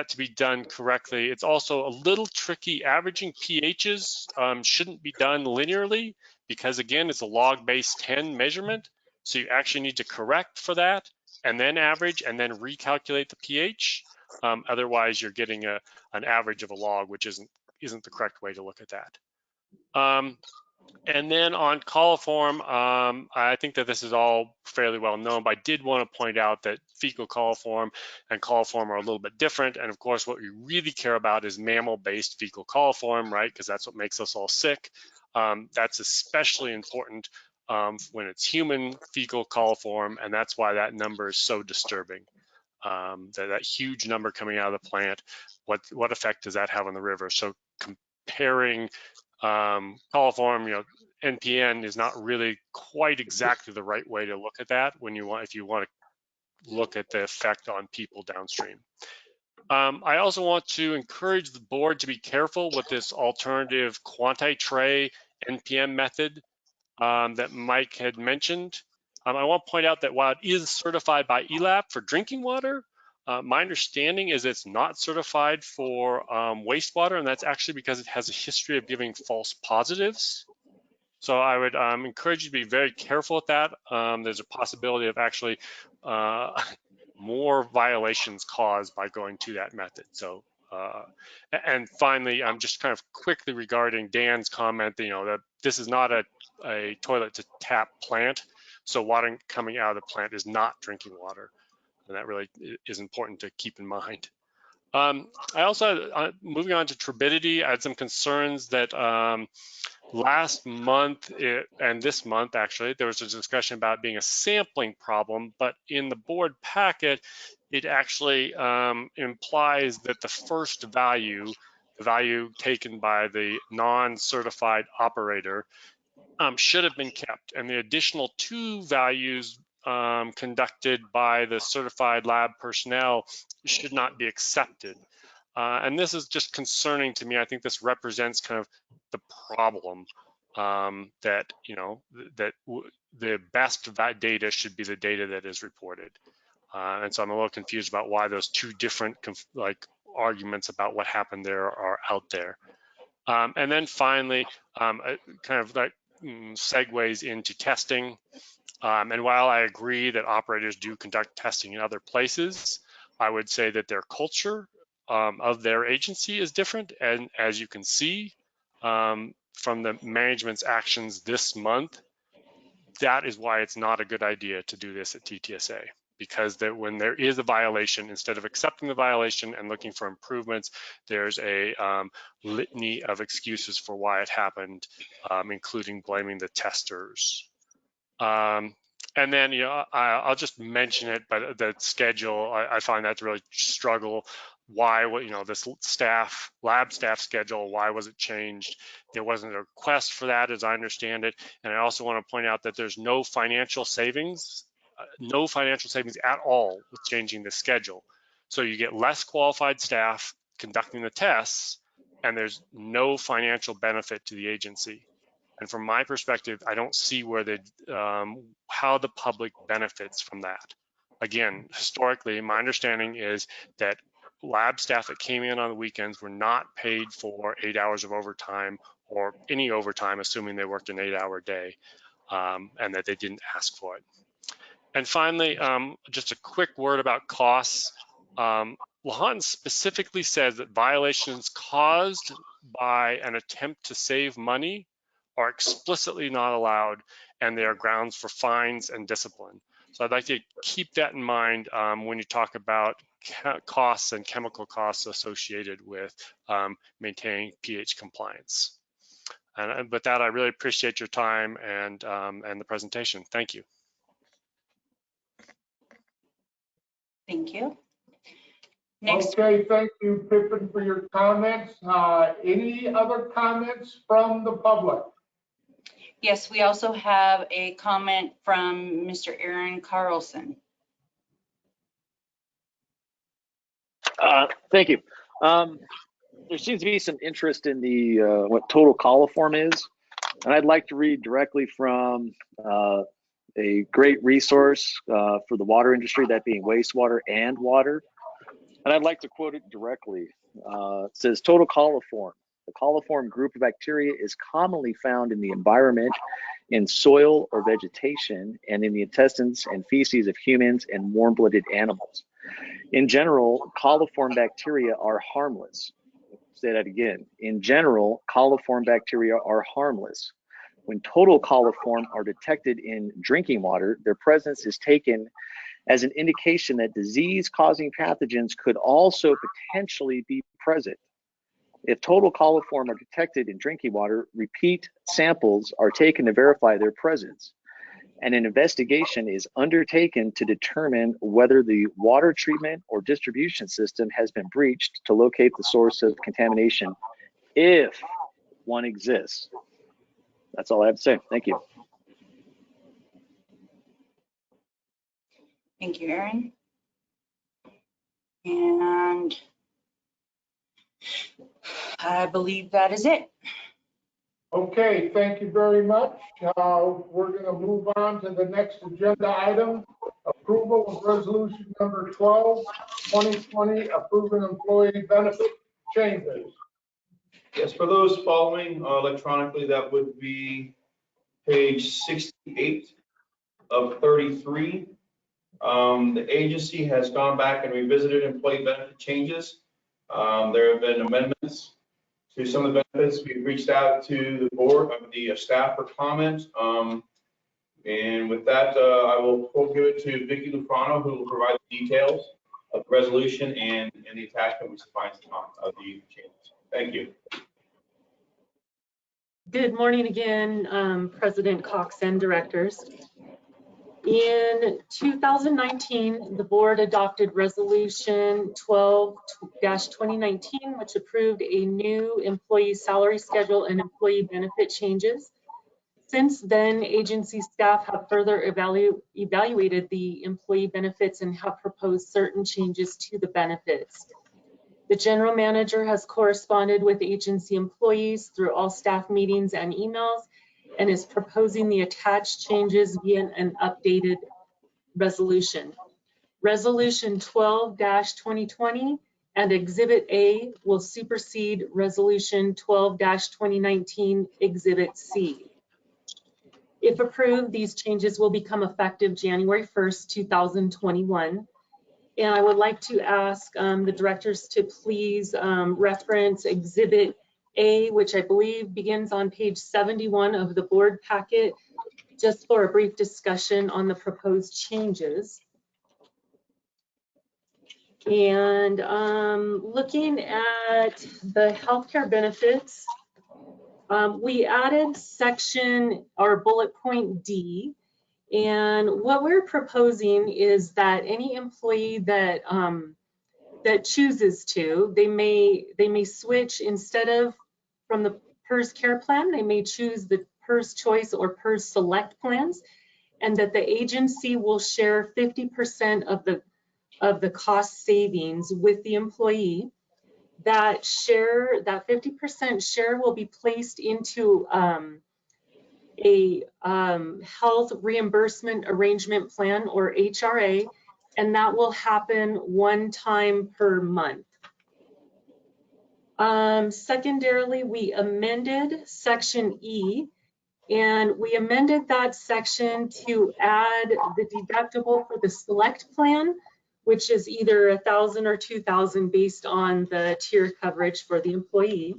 to be done correctly. It's also a little tricky. Averaging pHs shouldn't be done linearly because, again, it's a log-based 10 measurement. So you actually need to correct for that and then average and then recalculate the pH. Otherwise, you're getting an average of a log, which isn't the correct way to look at that. And then on coliform, I think that this is all fairly well known, but I did want to point out that fecal coliform and coliform are a little bit different. And of course, what we really care about is mammal-based fecal coliform, right? Because that's what makes us all sick. That's especially important when it's human fecal coliform, and that's why that number is so disturbing. That huge number coming out of the plant, what effect does that have on the river? So comparing coliform, NPN is not really quite exactly the right way to look at that if you want to look at the effect on people downstream. I also want to encourage the board to be careful with this alternative quanti-tray NPN method that Mike had mentioned. I want to point out that while it is certified by ELAP for drinking water, my understanding is it's not certified for wastewater, and that's actually because it has a history of giving false positives. So I would encourage you to be very careful with that. There's a possibility of actually more violations caused by going to that method. So, and finally, just kind of quickly regarding Dan's comment, that this is not a toilet to tap plant. So water coming out of the plant is not drinking water. And that really is important to keep in mind. I also, moving on to turbidity, I had some concerns that last month and this month, actually, there was a discussion about being a sampling problem, but in the board packet, it actually implies that the first value, the value taken by the non-certified operator, should have been kept, and the additional 2 values conducted by the certified lab personnel should not be accepted. And this is just concerning to me. I think this represents kind of the problem that, that the best data should be the data that is reported. And so I'm a little confused about why those 2 different arguments about what happened there are out there. And then finally, kind of like segues into testing. And while I agree that operators do conduct testing in other places, I would say that their culture of their agency is different. And as you can see from the management's actions this month, that is why it's not a good idea to do this at TTSA. Because when there is a violation, instead of accepting the violation and looking for improvements, there's a litany of excuses for why it happened, including blaming the testers. And then, I'll just mention it, but the schedule, I find that to really struggle. Why, this lab staff schedule, why was it changed? There wasn't a request for that, as I understand it. And I also want to point out that there's no financial savings at all with changing the schedule. So you get less qualified staff conducting the tests, and there's no financial benefit to the agency. And from my perspective, I don't see where how the public benefits from that. Again, historically, my understanding is that lab staff that came in on the weekends were not paid for 8 hours of overtime or any overtime, assuming they worked an 8-hour day, and that they didn't ask for it. And finally, just a quick word about costs. Lawton specifically says that violations caused by an attempt to save money are explicitly not allowed, and they are grounds for fines and discipline. So I'd like to keep that in mind when you talk about costs and chemical costs associated with maintaining pH compliance. And with that, I really appreciate your time and the presentation. Thank you. Thank you. Next. Okay, thank you, Pippin, for your comments. Any other comments from the public? Yes, we also have a comment from Mr. Aaron Carlson. Thank you. There seems to be some interest in the what total coliform is, and I'd like to read directly from a great resource for the water industry, that being wastewater and water. And I'd like to quote it directly. It says, total coliform. The coliform group of bacteria is commonly found in the environment, in soil or vegetation, and in the intestines and feces of humans and warm-blooded animals. In general, coliform bacteria are harmless. Say that again. In general, coliform bacteria are harmless. When total coliform are detected in drinking water, their presence is taken as an indication that disease-causing pathogens could also potentially be present. If total coliform are detected in drinking water, repeat samples are taken to verify their presence, and an investigation is undertaken to determine whether the water treatment or distribution system has been breached to locate the source of contamination, if one exists. That's all I have to say. Thank you. Thank you, Aaron. And I believe that is it. Okay, thank you very much. We're going to move on to the next agenda item, approval of resolution number 12, 2020, approving employee benefit changes. Yes, for those following electronically, that would be page 68 of 33. The agency has gone back and revisited employee benefit changes. There have been amendments to some of the benefits. We've reached out to the board of the staff for comment. And with that, I will give it to Vicki Lufrano, who will provide the details of the resolution and the attachment which defines the changes. Thank you. Good morning again, President Cox and directors. In 2019, the board adopted Resolution 12-2019, which approved a new employee salary schedule and employee benefit changes. Since then, agency staff have further evaluated the employee benefits and have proposed certain changes to the benefits. The general manager has corresponded with agency employees through all staff meetings and emails and is proposing the attached changes via an updated resolution. Resolution 12-2020 and Exhibit A will supersede Resolution 12-2019 Exhibit C. If approved, these changes will become effective January 1st, 2021. And I would like to ask the directors to please reference Exhibit A, which I believe begins on page 71 of the board packet, just for a brief discussion on the proposed changes. And looking at the healthcare benefits, we added section or bullet point D, and what we're proposing is that any employee that that chooses to, they may switch instead of from the PERS care plan, they may choose the PERS choice or PERS select plans, and that the agency will share 50% of the cost savings with the employee. That 50% share will be placed into a health reimbursement arrangement plan, or HRA, and that will happen one time per month. Secondarily, we amended section E, and we amended that section to add the deductible for the select plan, which is either 1,000 or 2,000 based on the tier coverage for the employee.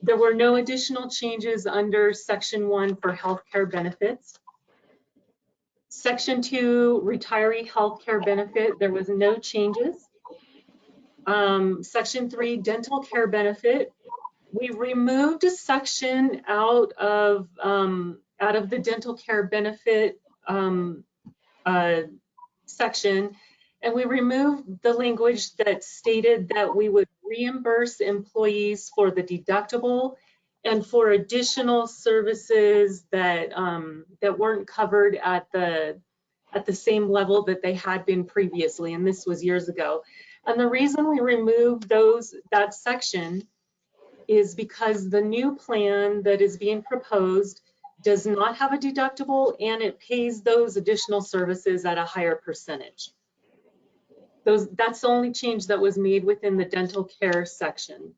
There were no additional changes under section 1 for healthcare benefits. Section 2, retiree healthcare benefit, there was no changes. Section 3, dental care benefit, we removed a section out of the dental care benefit section, and we removed the language that stated that we would reimburse employees for the deductible and for additional services that that weren't covered at the same level that they had been previously, and this was years ago. And the reason we removed that section is because the new plan that is being proposed does not have a deductible, and it pays those additional services at a higher percentage. That's the only change that was made within the dental care section.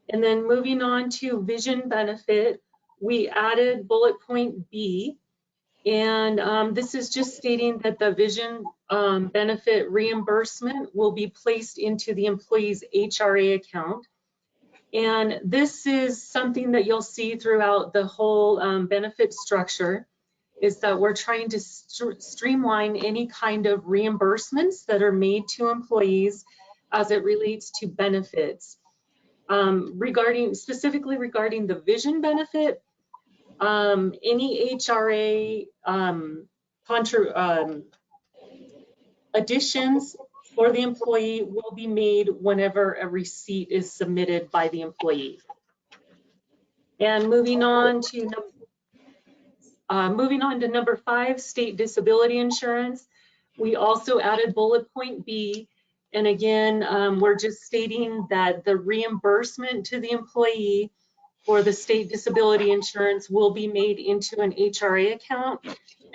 And then moving on to vision benefit, we added bullet point B, and this is just stating that the vision benefit reimbursement will be placed into the employee's HRA account. And this is something that you'll see throughout the whole benefit structure, is that we're trying to streamline any kind of reimbursements that are made to employees as it relates to benefits. Specifically regarding the vision benefit, any HRA additions for the employee will be made whenever a receipt is submitted by the employee. And moving on to number 5, state disability insurance, we also added bullet point B. And again, we're just stating that the reimbursement to the employee for the state disability insurance will be made into an HRA account,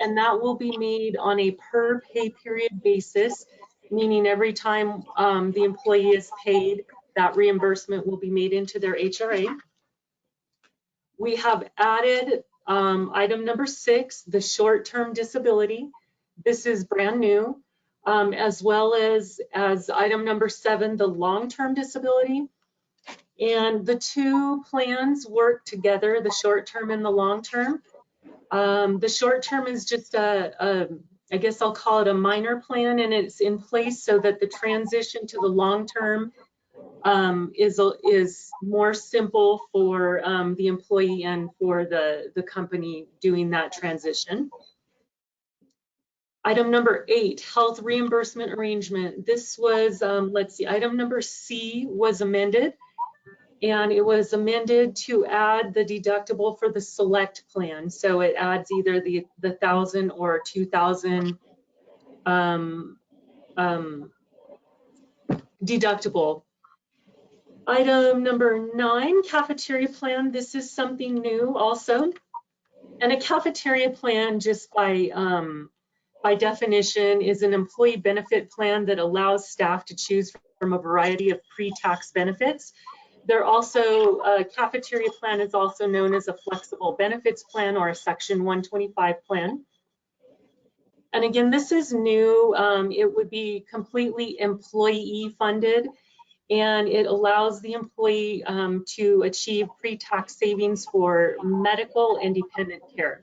and that will be made on a per pay period basis, meaning every time the employee is paid, that reimbursement will be made into their HRA. We have added item number 6, the short-term disability. This is brand new. as well as item number 7, the long-term disability. And the two plans work together, the short-term and the long-term. The short-term is just I guess I'll call it a minor plan, and it's in place so that the transition to the long-term is more simple for the employee and for the company doing that transition. Item number 8, health reimbursement arrangement. This was, let's see, item number C was amended, and it was amended to add the deductible for the select plan. So it adds either the 1,000 or 2,000 deductible. Item number 9, cafeteria plan. This is something new also. And a cafeteria plan, just by definition, is an employee benefit plan that allows staff to choose from a variety of pre-tax benefits. They're also, a cafeteria plan is also known as a flexible benefits plan or a Section 125 plan. And again, this is new. It would be completely employee funded, and it allows the employee to achieve pre-tax savings for medical and dependent care.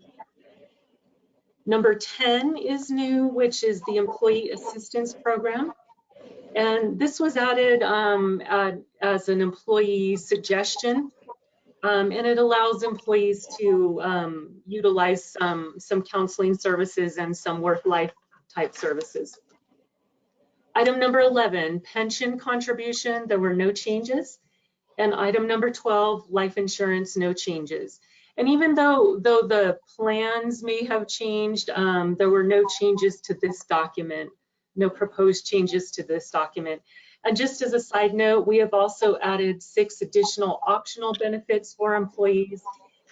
Number 10 is new, which is the employee assistance program. And this was added as an employee suggestion, and it allows employees to utilize some counseling services and some work-life type services. Item number 11, pension contribution, there were no changes. And item number 12, life insurance, no changes. And even though the plans may have changed, there were no changes to this document. No proposed changes to this document. And just as a side note, we have also added 6 additional optional benefits for employees,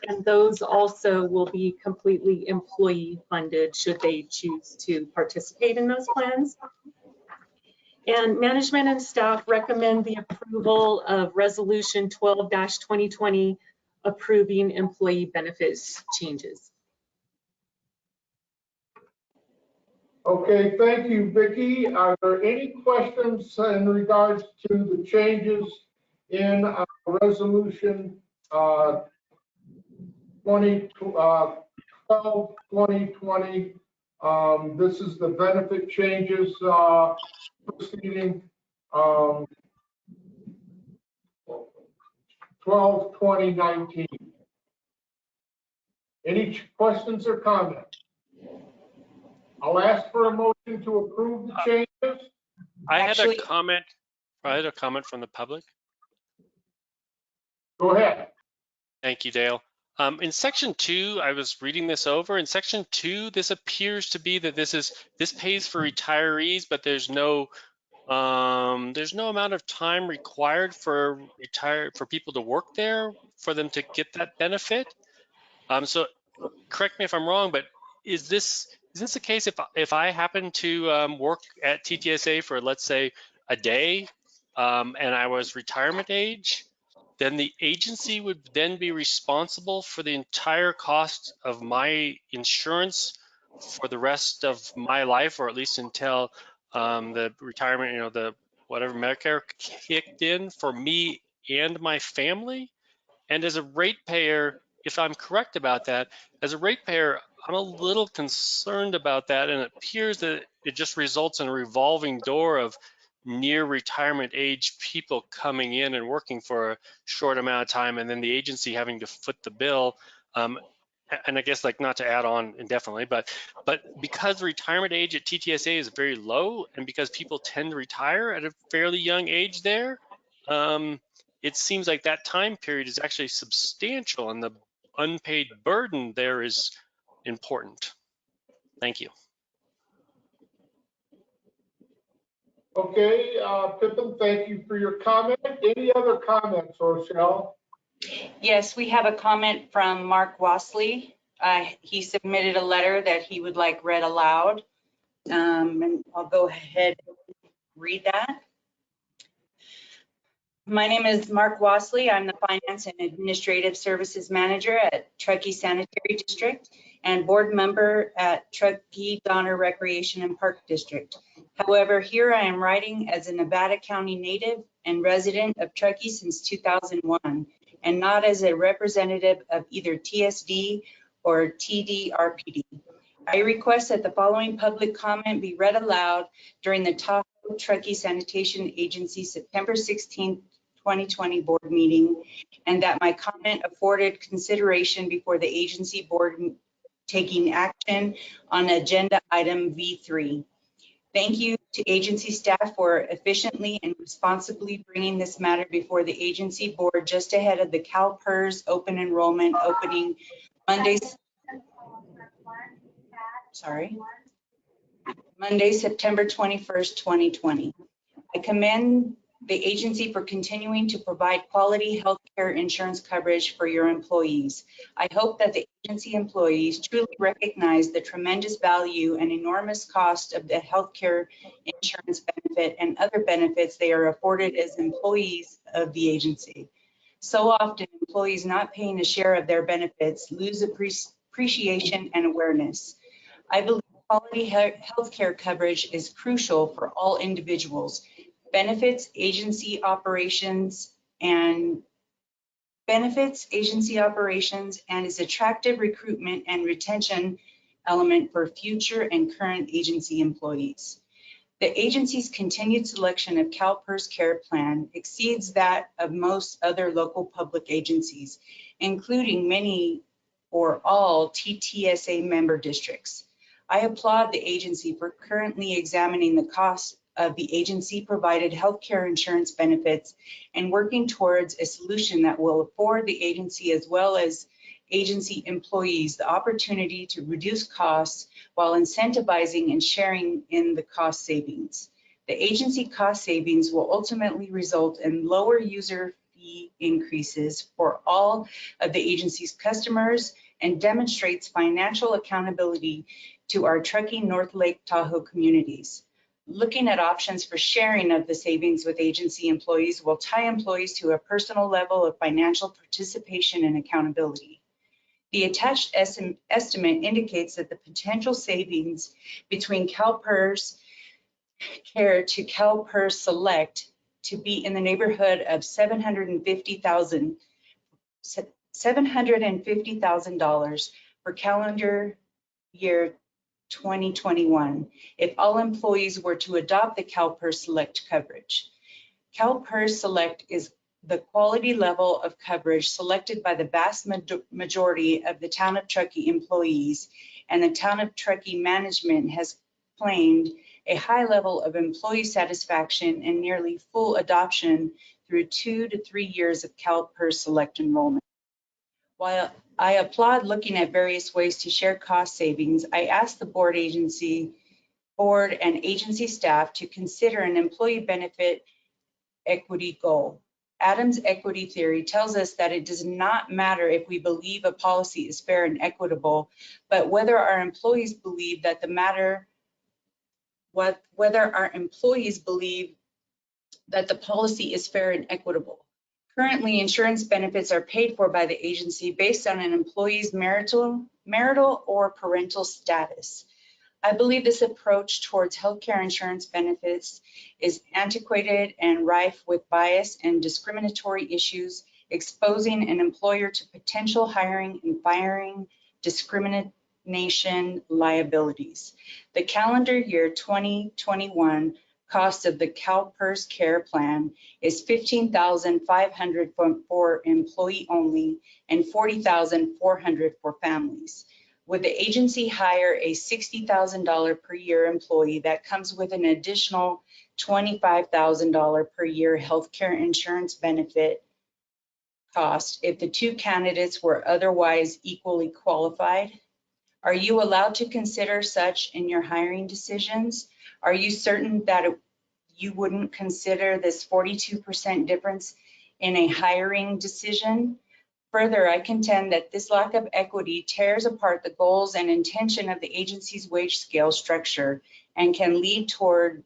and those also will be completely employee funded should they choose to participate in those plans. And management and staff recommend the approval of Resolution 12-2020 approving employee benefits changes. Okay, thank you, Vicki. Are there any questions in regards to the changes in Resolution 12-2020? This is the benefit changes proceeding 12-2019. Any questions or comments? I'll ask for a motion to approve the changes. I had a comment from the public. Go ahead. Thank you, Dale. In section 2, I was reading this over. In section 2, this appears to be that this pays for retirees, but there's no amount of time required for people to work there for them to get that benefit. So correct me if I'm wrong, but is this the case if I happen to work at TTSA for, let's say, a day and I was retirement age, then the agency would then be responsible for the entire cost of my insurance for the rest of my life, or at least until the retirement, the whatever Medicare kicked in for me and my family? And as a ratepayer, if I'm correct about that, as a ratepayer, I'm a little concerned about that, and it appears that it just results in a revolving door of near retirement age people coming in and working for a short amount of time, and then the agency having to foot the bill. And I guess, like, not to add on indefinitely, but because retirement age at TTSA is very low, and because people tend to retire at a fairly young age there, it seems like that time period is actually substantial, and the unpaid burden there is important. Thank you. Okay, Pippin, thank you for your comment. Any other comments, Rochelle? Yes, we have a comment from Mark Wassley. He submitted a letter that he would like read aloud. And I'll go ahead and read that. My name is Mark Wassley. I'm the Finance and Administrative Services Manager at Truckee Sanitary District and board member at Truckee Donner Recreation and Park District. However, here I am writing as a Nevada County native and resident of Truckee since 2001, and not as a representative of either TSD or TDRPD. I request that the following public comment be read aloud during the Tahoe Truckee Sanitation Agency September 16, 2020 board meeting, and that my comment afforded consideration before the agency board taking action on agenda item V3. Thank you to agency staff for efficiently and responsibly bringing this matter before the agency board just ahead of the CalPERS open enrollment opening Monday, September 21st, 2020. I commend the agency for continuing to provide quality healthcare insurance coverage for your employees. I hope that the agency employees truly recognize the tremendous value and enormous cost of the healthcare insurance benefit and other benefits they are afforded as employees of the agency. So often, employees not paying a share of their benefits lose appreciation and awareness. I believe quality healthcare coverage is crucial for all individuals. Benefits agency operations and is attractive recruitment and retention element for future and current agency employees. The agency's continued selection of CalPERS Care Plan exceeds that of most other local public agencies, including many or all TTSA member districts. I applaud the agency for currently examining the cost of the agency-provided healthcare insurance benefits and working towards a solution that will afford the agency as well as agency employees the opportunity to reduce costs while incentivizing and sharing in the cost savings. The agency cost savings will ultimately result in lower user fee increases for all of the agency's customers and demonstrates financial accountability to our Truckee North Lake Tahoe communities. Looking at options for sharing of the savings with agency employees will tie employees to a personal level of financial participation and accountability. The attached estimate indicates that the potential savings between CalPERS Care to CalPERS Select to be in the neighborhood of $750,000 for calendar year 2021 if all employees were to adopt the CalPERS Select coverage. CalPERS Select is the quality level of coverage selected by the vast majority of the town of Truckee employees, and the town of Truckee management has claimed a high level of employee satisfaction and nearly full adoption through 2 to 3 years of CalPERS Select enrollment. While I applaud looking at various ways to share cost savings, I ask the board and agency staff to consider an employee benefit equity goal. Adams equity theory tells us that it does not matter if we believe a policy is fair and equitable, but whether our employees believe that the policy is fair and equitable. Currently, insurance benefits are paid for by the agency based on an employee's marital or parental status. I believe this approach towards healthcare insurance benefits is antiquated and rife with bias and discriminatory issues, exposing an employer to potential hiring and firing discrimination liabilities. The calendar year 2021 cost of the CalPERS Care Plan is $15,500 for employee only and $40,400 for families. Would the agency hire a $60,000 per year employee that comes with an additional $25,000 per year healthcare insurance benefit cost if the two candidates were otherwise equally qualified? Are you allowed to consider such in your hiring decisions? Are you certain that you wouldn't consider this 42% difference in a hiring decision? Further, I contend that this lack of equity tears apart the goals and intention of the agency's wage scale structure and can lead towards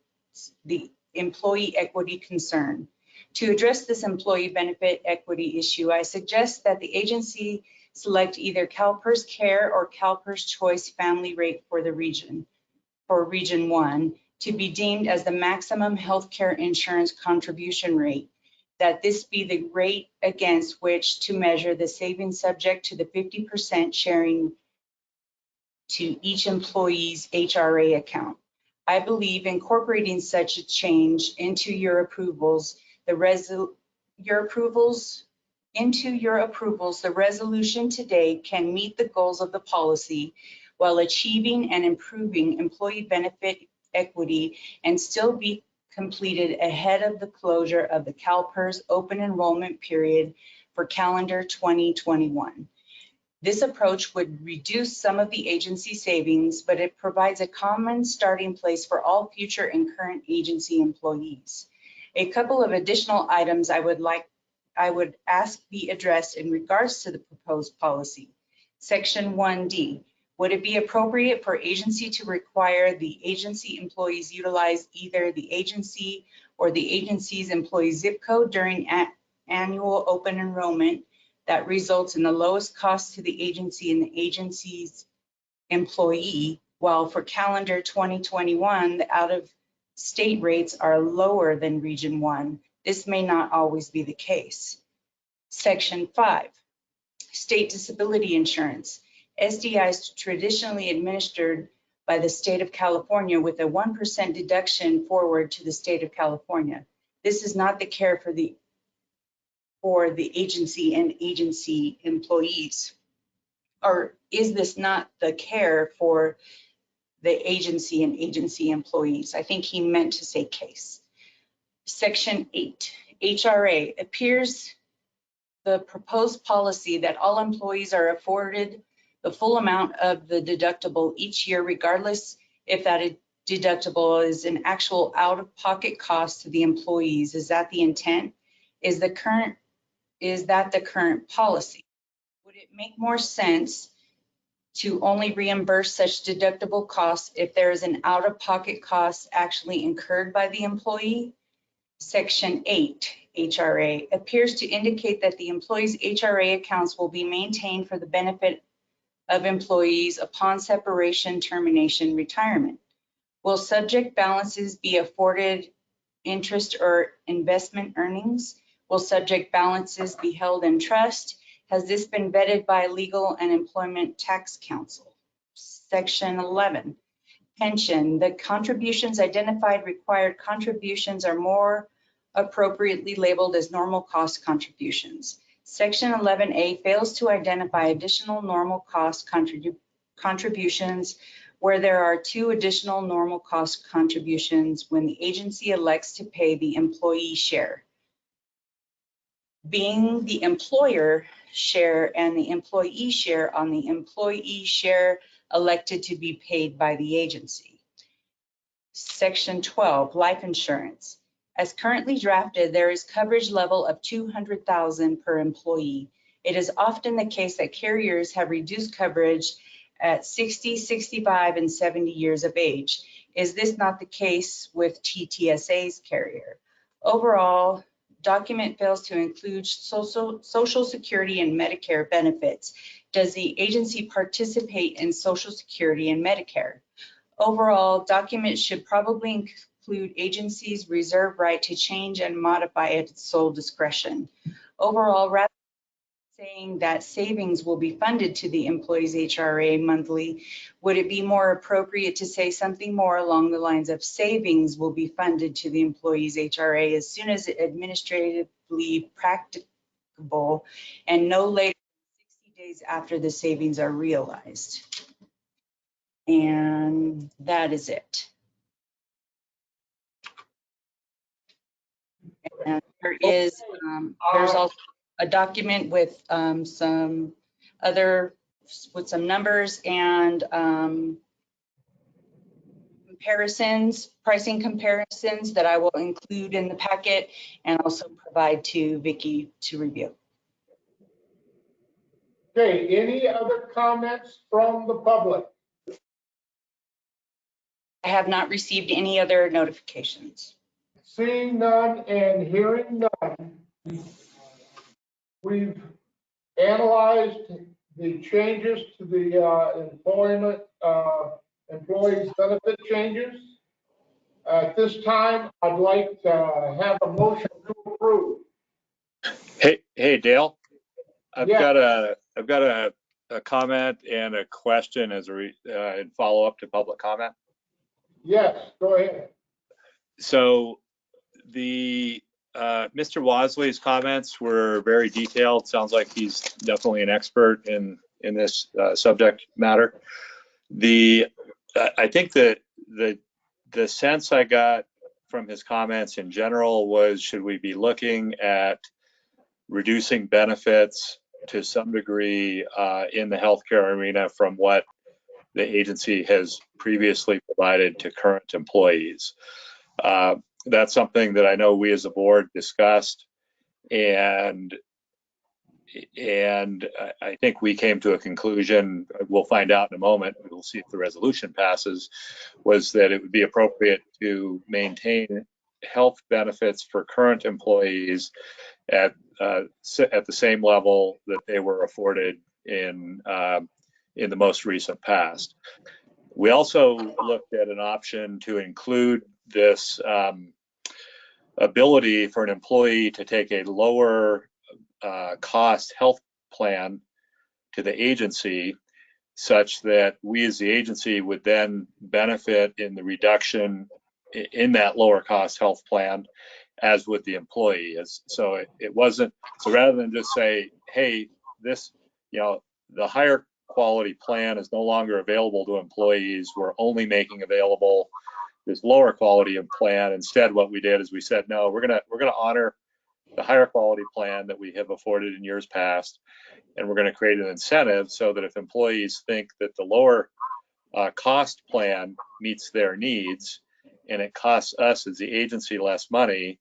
the employee equity concern. To address this employee benefit equity issue, I suggest that the agency select either CalPERS Care or CalPERS Choice family rate for the region. For Region 1, to be deemed as the maximum healthcare insurance contribution rate, that this be the rate against which to measure the savings subject to the 50% sharing to each employee's HRA account. I believe incorporating such a change into your approvals, the resolution today can meet the goals of the policy while achieving and improving employee benefit equity and still be completed ahead of the closure of the CalPERS open enrollment period for calendar 2021. This approach would reduce some of the agency savings, but it provides a common starting place for all future and current agency employees. A couple of additional items I would ask be addressed in regards to the proposed policy. Section 1D, would it be appropriate for agency to require the agency employees utilize either the agency or the agency's employee zip code during annual open enrollment that results in the lowest cost to the agency and the agency's employee, while for calendar 2021, the out-of-state rates are lower than Region 1? This may not always be the case. Section 5, state disability insurance. SDI is traditionally administered by the state of California with a 1% deduction forward to the state of California. This is not the care for the agency and agency employees. Or is this not the care for the agency and agency employees? I think he meant to say case. Section 8, HRA. Appears the proposed policy that all employees are afforded the full amount of the deductible each year, regardless if that deductible is an actual out-of-pocket cost to the employees. Is that the intent? Is that the current policy? Would it make more sense to only reimburse such deductible costs if there is an out-of-pocket cost actually incurred by the employee? Section 8, HRA, appears to indicate that the employee's HRA accounts will be maintained for the benefit of employees upon separation, termination, retirement. Will subject balances be afforded interest or investment earnings? Will subject balances be held in trust? Has this been vetted by Legal and Employment Tax Council? Section 11, pension. The contributions identified required contributions are more appropriately labeled as normal cost contributions. Section 11A fails to identify additional normal cost contributions where there are two additional normal cost contributions when the agency elects to pay the employee share, being the employer share and the employee share on the employee share elected to be paid by the agency. Section 12, life insurance. As currently drafted, there is coverage level of $200,000 per employee. It is often the case that carriers have reduced coverage at 60, 65, and 70 years of age. Is this not the case with TTSA's carrier? Overall, document fails to include Social Security and Medicare benefits. Does the agency participate in Social Security and Medicare? Overall, document should probably include agency's reserve right to change and modify at its sole discretion. Overall, rather than saying that savings will be funded to the employee's HRA monthly, would it be more appropriate to say something more along the lines of savings will be funded to the employee's HRA as soon as administratively practicable and no later than 60 days after the savings are realized? And that is it. And there is, there's also a document with some numbers and comparisons, pricing comparisons that I will include in the packet and also provide to Vicki to review. Okay, any other comments from the public? I have not received any other notifications. Seeing none and hearing none, we've analyzed the changes to the employees benefit changes. At this time, I'd like to have a motion to approve. Hey, Dale. I've Yeah. got a comment and a question as in follow up to public comment. Yes, go ahead. So the Mr. Wasley's comments were very detailed. Sounds like he's definitely an expert in this subject matter. I think that the sense I got from his comments in general was, should we be looking at reducing benefits to some degree in the healthcare arena from what the agency has previously provided to current employees? That's something that I know we as a board discussed, and I think we came to a conclusion, we'll find out in a moment, we'll see if the resolution passes, was that it would be appropriate to maintain health benefits for current employees at the same level that they were afforded in the most recent past. We also looked at an option to include this ability for an employee to take a lower cost health plan to the agency, such that we as the agency would then benefit in the reduction in that lower cost health plan, as would the employee. So it wasn't, so rather than just say, hey, this, the higher quality plan is no longer available to employees, we're only making available this lower quality of plan. Instead, what we did is we said, no, we're gonna honor the higher quality plan that we have afforded in years past, and we're going to create an incentive so that if employees think that the lower cost plan meets their needs and it costs us as the agency less money,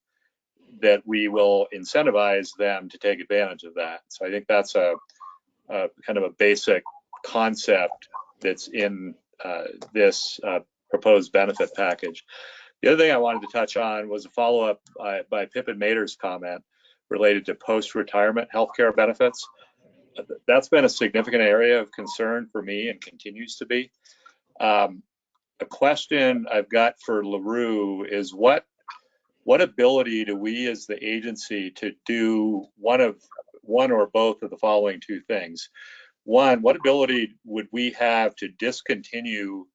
that we will incentivize them to take advantage of that. So I think that's a kind of a basic concept that's in this proposed benefit package. The other thing I wanted to touch on was a follow-up by Pippin Mader's comment related to post-retirement healthcare benefits. That's been a significant area of concern for me and continues to be. A question I've got for LaRue is what ability do we as the agency to do one or both of the following two things? One, what ability would we have to discontinue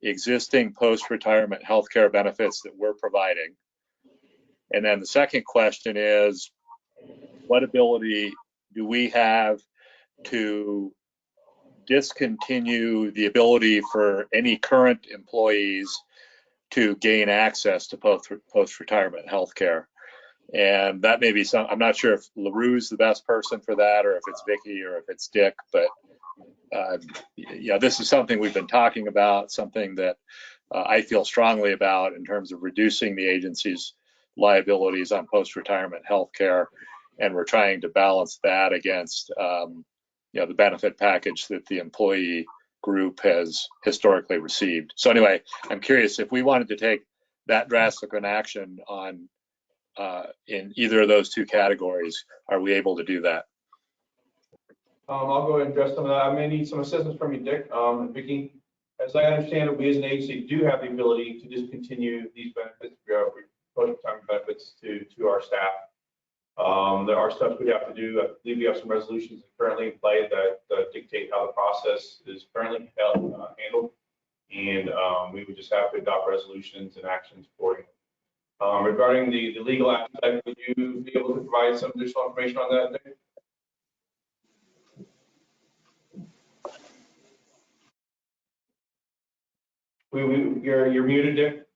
existing post-retirement healthcare benefits that we're providing? And then the second question is, what ability do we have to discontinue the ability for any current employees to gain access to post-retirement healthcare? And that may be I'm not sure if LaRue's the best person for that, or if it's Vicki, or if it's Dick, but this is something we've been talking about, something that I feel strongly about in terms of reducing the agency's liabilities on post-retirement health care, and we're trying to balance that against the benefit package that the employee group has historically received. So anyway, I'm curious if we wanted to take that drastic an action on in either of those two categories, are we able to do that? I'll go ahead and address some of that. I may need some assistance from you, Dick. Vicki, as I understand it, we as an agency do have the ability to discontinue these benefits, post-retirement benefits to our staff. There are steps we have to do. I believe we have some resolutions currently in play that dictate how the process is currently handled. And we would just have to adopt resolutions and actions accordingly. Regarding the legal aspect, would you be able to provide some additional information on that, Dick? You're muted, Dick.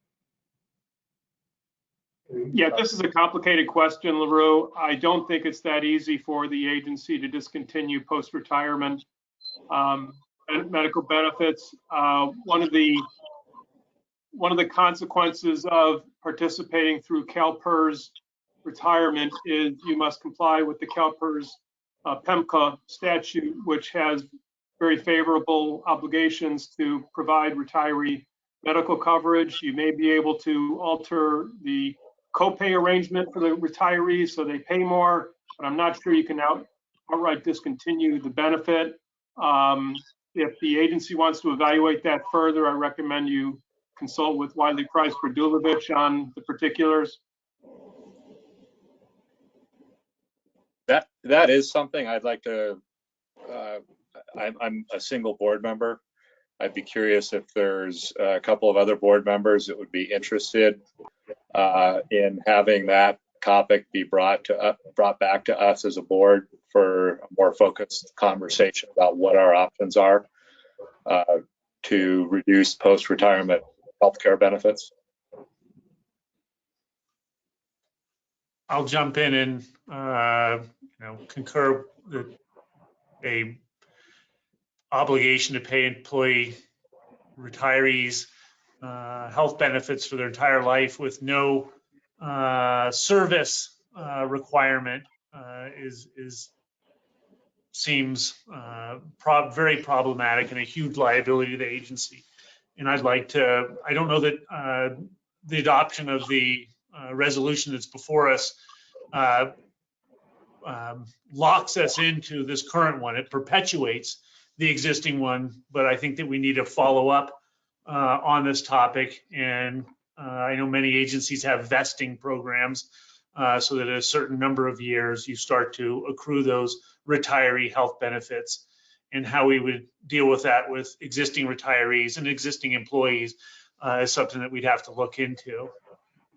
Yeah, this is a complicated question, LaRue. I don't think it's that easy for the agency to discontinue post-retirement medical benefits. One of the consequences of participating through CalPERS retirement is you must comply with the CalPERS PEMCA statute, which has very favorable obligations to provide retiree medical coverage. You may be able to alter the copay arrangement for the retirees so they pay more, but I'm not sure you can outright discontinue the benefit. If the agency wants to evaluate that further, I recommend you consult with Wiley Price Radulovich on the particulars? That is something I'd like to, I'm a single board member. I'd be curious if there's a couple of other board members that would be interested in having that topic be brought back to us as a board for a more focused conversation about what our options are to reduce post-retirement healthcare benefits. I'll jump in and concur that a obligation to pay employee retirees health benefits for their entire life with no service requirement seems very problematic and a huge liability to the agency. And I don't know that the adoption of the resolution that's before us locks us into this current one. It perpetuates the existing one, but I think that we need to follow up on this topic. And I know many agencies have vesting programs so that at a certain number of years you start to accrue those retiree health benefits, and how we would deal with that with existing retirees and existing employees is something that we'd have to look into.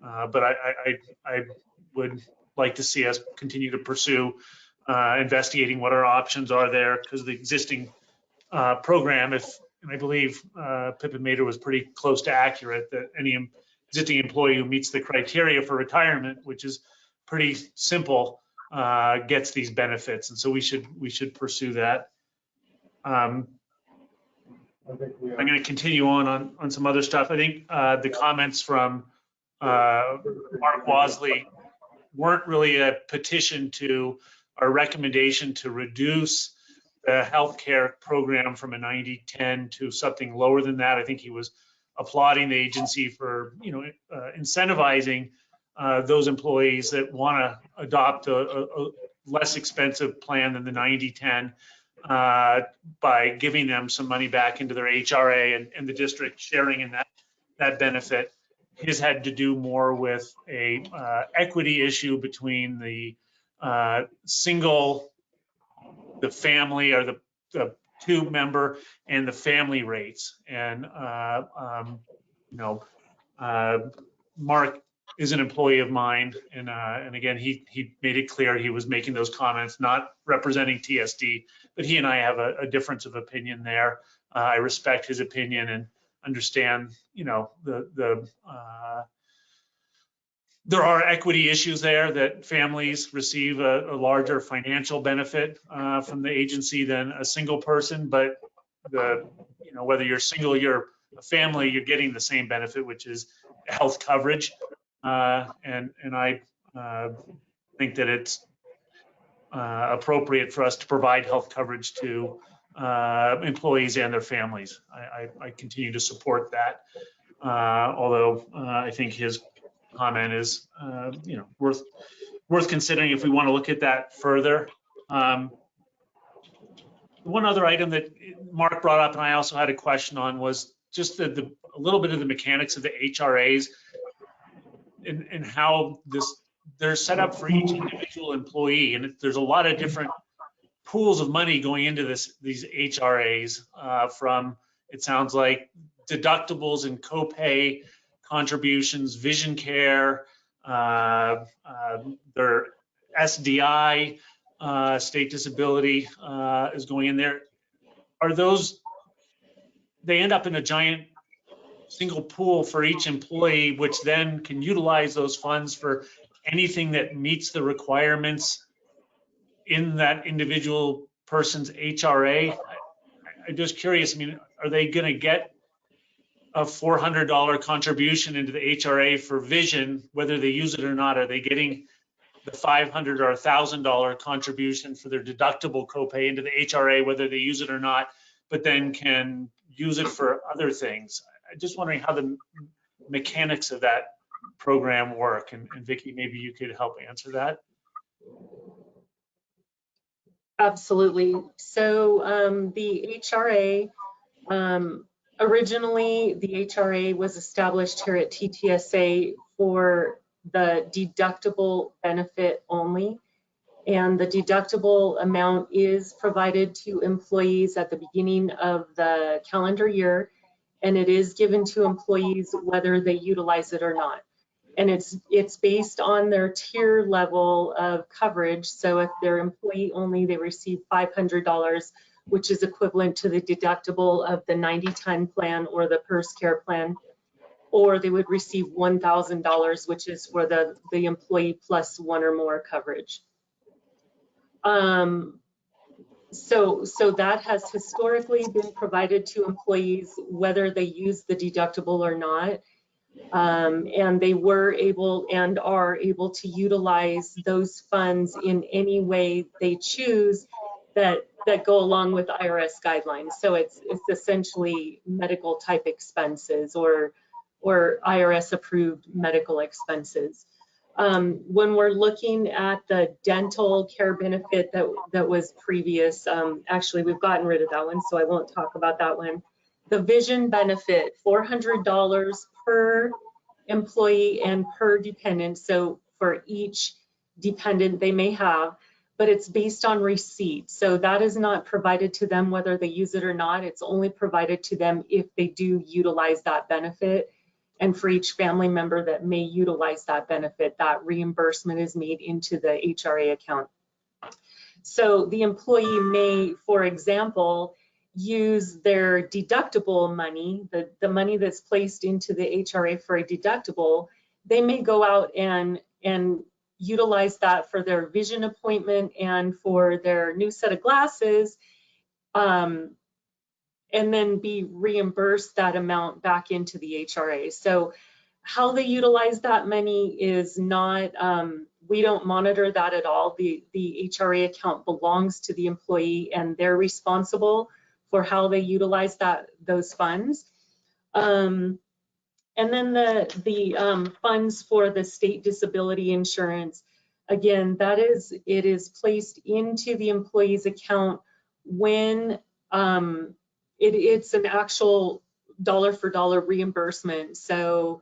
But I would like to see us continue to pursue investigating what our options are there, because the existing program, and I believe Pippin Mater was pretty close to accurate, that any existing employee who meets the criteria for retirement, which is pretty simple, gets these benefits. And so we should pursue that. I'm going to continue on some other stuff. I think the comments from Mark Wasley weren't really a petition to our recommendation to reduce the healthcare program from a 90-10 to something lower than that. I think he was applauding the agency for incentivizing those employees that want to adopt a less expensive plan than the 90-10 by giving them some money back into their HRA and the district sharing in that benefit. His had to do more with a equity issue between the family, or the two member, and the family rates. And Mark is an employee of mine, and again, he made it clear he was making those comments not representing TSD, but he and I have a difference of opinion there. I respect his opinion and understand, there are equity issues there, that families receive a larger financial benefit from the agency than a single person. But whether you're single, you're a family, you're getting the same benefit, which is health coverage. And I think that it's appropriate for us to provide health coverage to employees and their families. I continue to support that, although I think his comment is worth considering if we want to look at that further. One other item that Mark brought up and I also had a question on was just a little bit of the mechanics of the HRAs and how they're set up for each individual employee. And there's a lot of different pools of money going into these HRAs, from, it sounds like, deductibles and copay contributions, vision care, their SDI, state disability is going in there. Are those, they end up in a giant single pool for each employee, which then can utilize those funds for anything that meets the requirements in that individual person's HRA? I'm just curious, I mean, are they going to get a $400 contribution into the HRA for vision, whether they use it or not? Are they getting the $500 or $1,000 contribution for their deductible copay into the HRA, whether they use it or not, but then can use it for other things? I'm just wondering how the mechanics of that program work. And Vicki, maybe you could help answer that. Absolutely. So the HRA Originally, the HRA was established here at TTSA for the deductible benefit only. And the deductible amount is provided to employees at the beginning of the calendar year, and it is given to employees whether they utilize it or not. And it's based on their tier level of coverage. So if they're employee only, they receive $500, which is equivalent to the deductible of the 90/10 plan or the PERS care plan, or they would receive $1,000, which is for the employee plus one or more coverage. So that has historically been provided to employees whether they use the deductible or not. And they were able and are able to utilize those funds in any way they choose that go along with IRS guidelines. So it's essentially medical type expenses or IRS approved medical expenses. When we're looking at the dental care benefit that was previous, actually we've gotten rid of that one, so I won't talk about that one. The vision benefit, $400 per employee and per dependent, so for each dependent they may have, but it's based on receipt. So that is not provided to them whether they use it or not. It's only provided to them if they do utilize that benefit. And for each family member that may utilize that benefit, that reimbursement is made into the HRA account. So the employee may, for example, use their deductible money, the money that's placed into the HRA for a deductible, they may go out and utilize that for their vision appointment and for their new set of glasses, and then be reimbursed that amount back into the HRA. So how they utilize that money is not, we don't monitor that at all. The HRA account belongs to the employee and they're responsible for how they utilize those funds. And then the funds for the state disability insurance, again, it is placed into the employee's account when it's an actual dollar for dollar reimbursement. So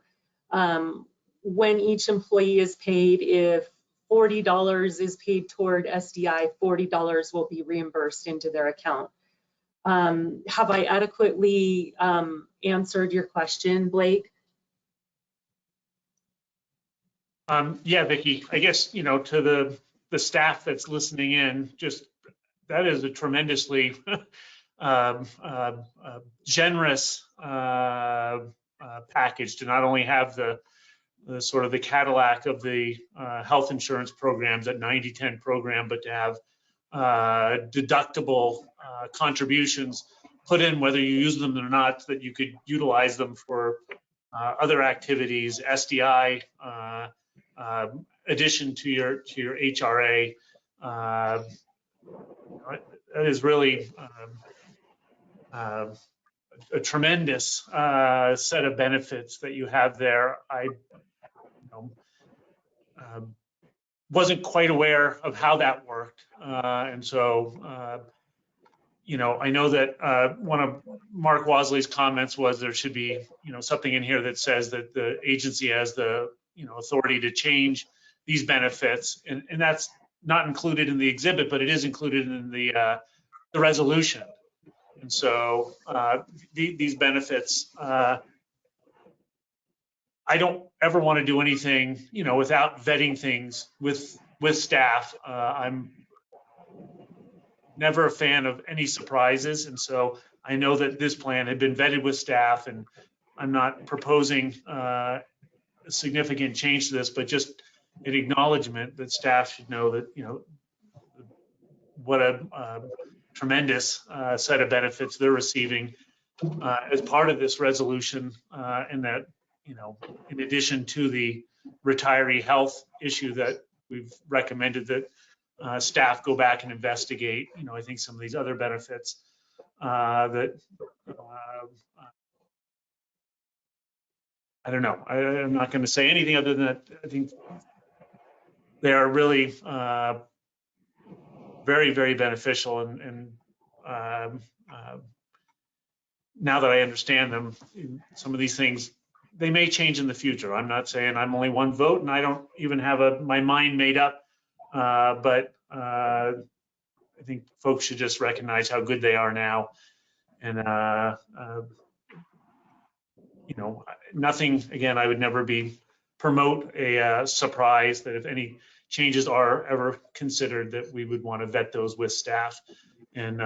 when each employee is paid, if $40 is paid toward SDI, $40 will be reimbursed into their account. Have I adequately answered your question, Blake? Yeah, Vicki, I guess, to the staff that's listening in, just that is a tremendously generous package to not only have the sort of the Cadillac of the health insurance programs, that 90/10 program, but to have deductible contributions put in, whether you use them or not, so that you could utilize them for other activities, SDI, addition to your HRA. That is really a tremendous set of benefits that you have there. I wasn't quite aware of how that worked, and so I know that one of Mark Wasley's comments was there should be something in here that says that the agency has the authority to change these benefits, and that's not included in the exhibit, but it is included in the resolution. And so these benefits, I don't ever want to do anything, without vetting things with staff. I'm never a fan of any surprises, and so I know that this plan had been vetted with staff, and I'm not proposing a significant change to this, but just an acknowledgement that staff should know that what a tremendous set of benefits they're receiving as part of this resolution, and that in addition to the retiree health issue that we've recommended that staff go back and investigate, I think some of these other benefits that I don't know. I'm not going to say anything other than that. I think they are really very, very beneficial, and now that I understand them, some of these things, they may change in the future. I'm not saying I'm only one vote and I don't even have my mind made up. But I think folks should just recognize how good they are now. And, nothing, again, I would never promote a surprise that if any changes are ever considered, that we would want to vet those with staff and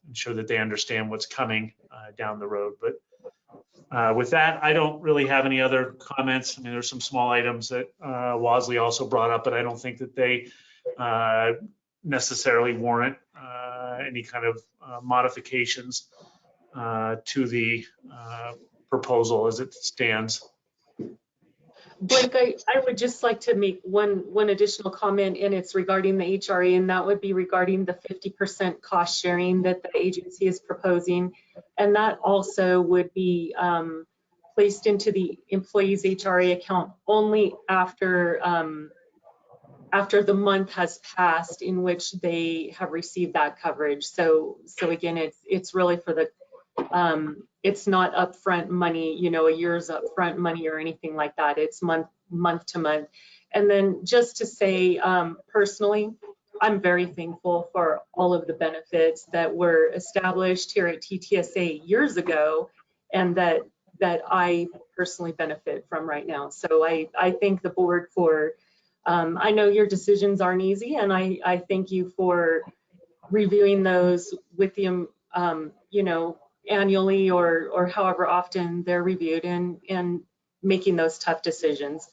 ensure that they understand what's coming down the road. But with that, I don't really have any other comments. I mean, there's some small items that Wasley also brought up, but I don't think that they necessarily warrant any kind of modifications to the proposal as it stands. Blake, I would just like to make one additional comment, and it's regarding the HRA, and that would be regarding the 50% cost sharing that the agency is proposing. And that also would be placed into the employee's HRA account only after the month has passed in which they have received that coverage. So again, it's really for the it's not upfront money, a year's upfront money or anything like that. It's month to month. And then just to say, personally, I'm very thankful for all of the benefits that were established here at TTSA years ago, and that I personally benefit from right now. So I thank the board for, I know your decisions aren't easy, and I thank you for reviewing those with the, annually or however often they're reviewed, and making those tough decisions.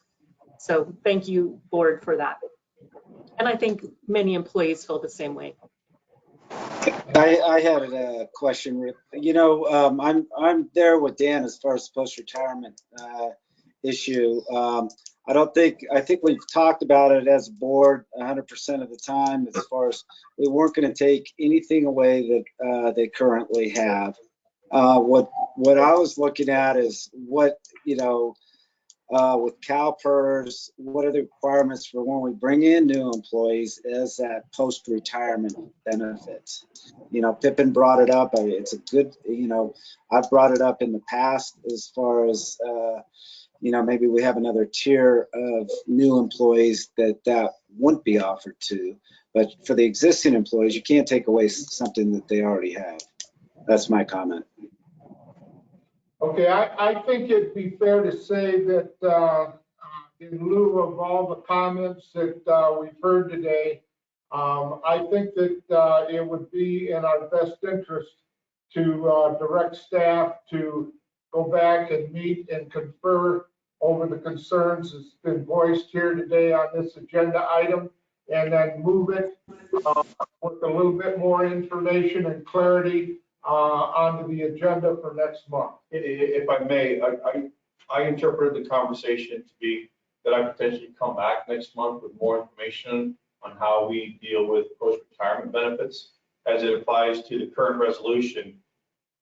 So thank you, board, for that. And I think many employees feel the same way. I had a question. I'm there with Dan as far as the post-retirement issue. I think we've talked about it as a board 100% of the time, as far as we weren't going to take anything away that they currently have. What I was looking at is what, with CalPERS, what are the requirements for when we bring in new employees as that post-retirement benefit? Pippin brought it up. It's a good, I've brought it up in the past as far as, maybe we have another tier of new employees that wouldn't be offered to. But for the existing employees, you can't take away something that they already have. That's my comment. Okay, I think it'd be fair to say that in lieu of all the comments that we've heard today, I think that it would be in our best interest to direct staff to go back and meet and confer over the concerns that's been voiced here today on this agenda item, and then move it with a little bit more information and clarity onto the agenda for next month. If I may, I interpreted the conversation to be that I potentially come back next month with more information on how we deal with post-retirement benefits as it applies to the current resolution.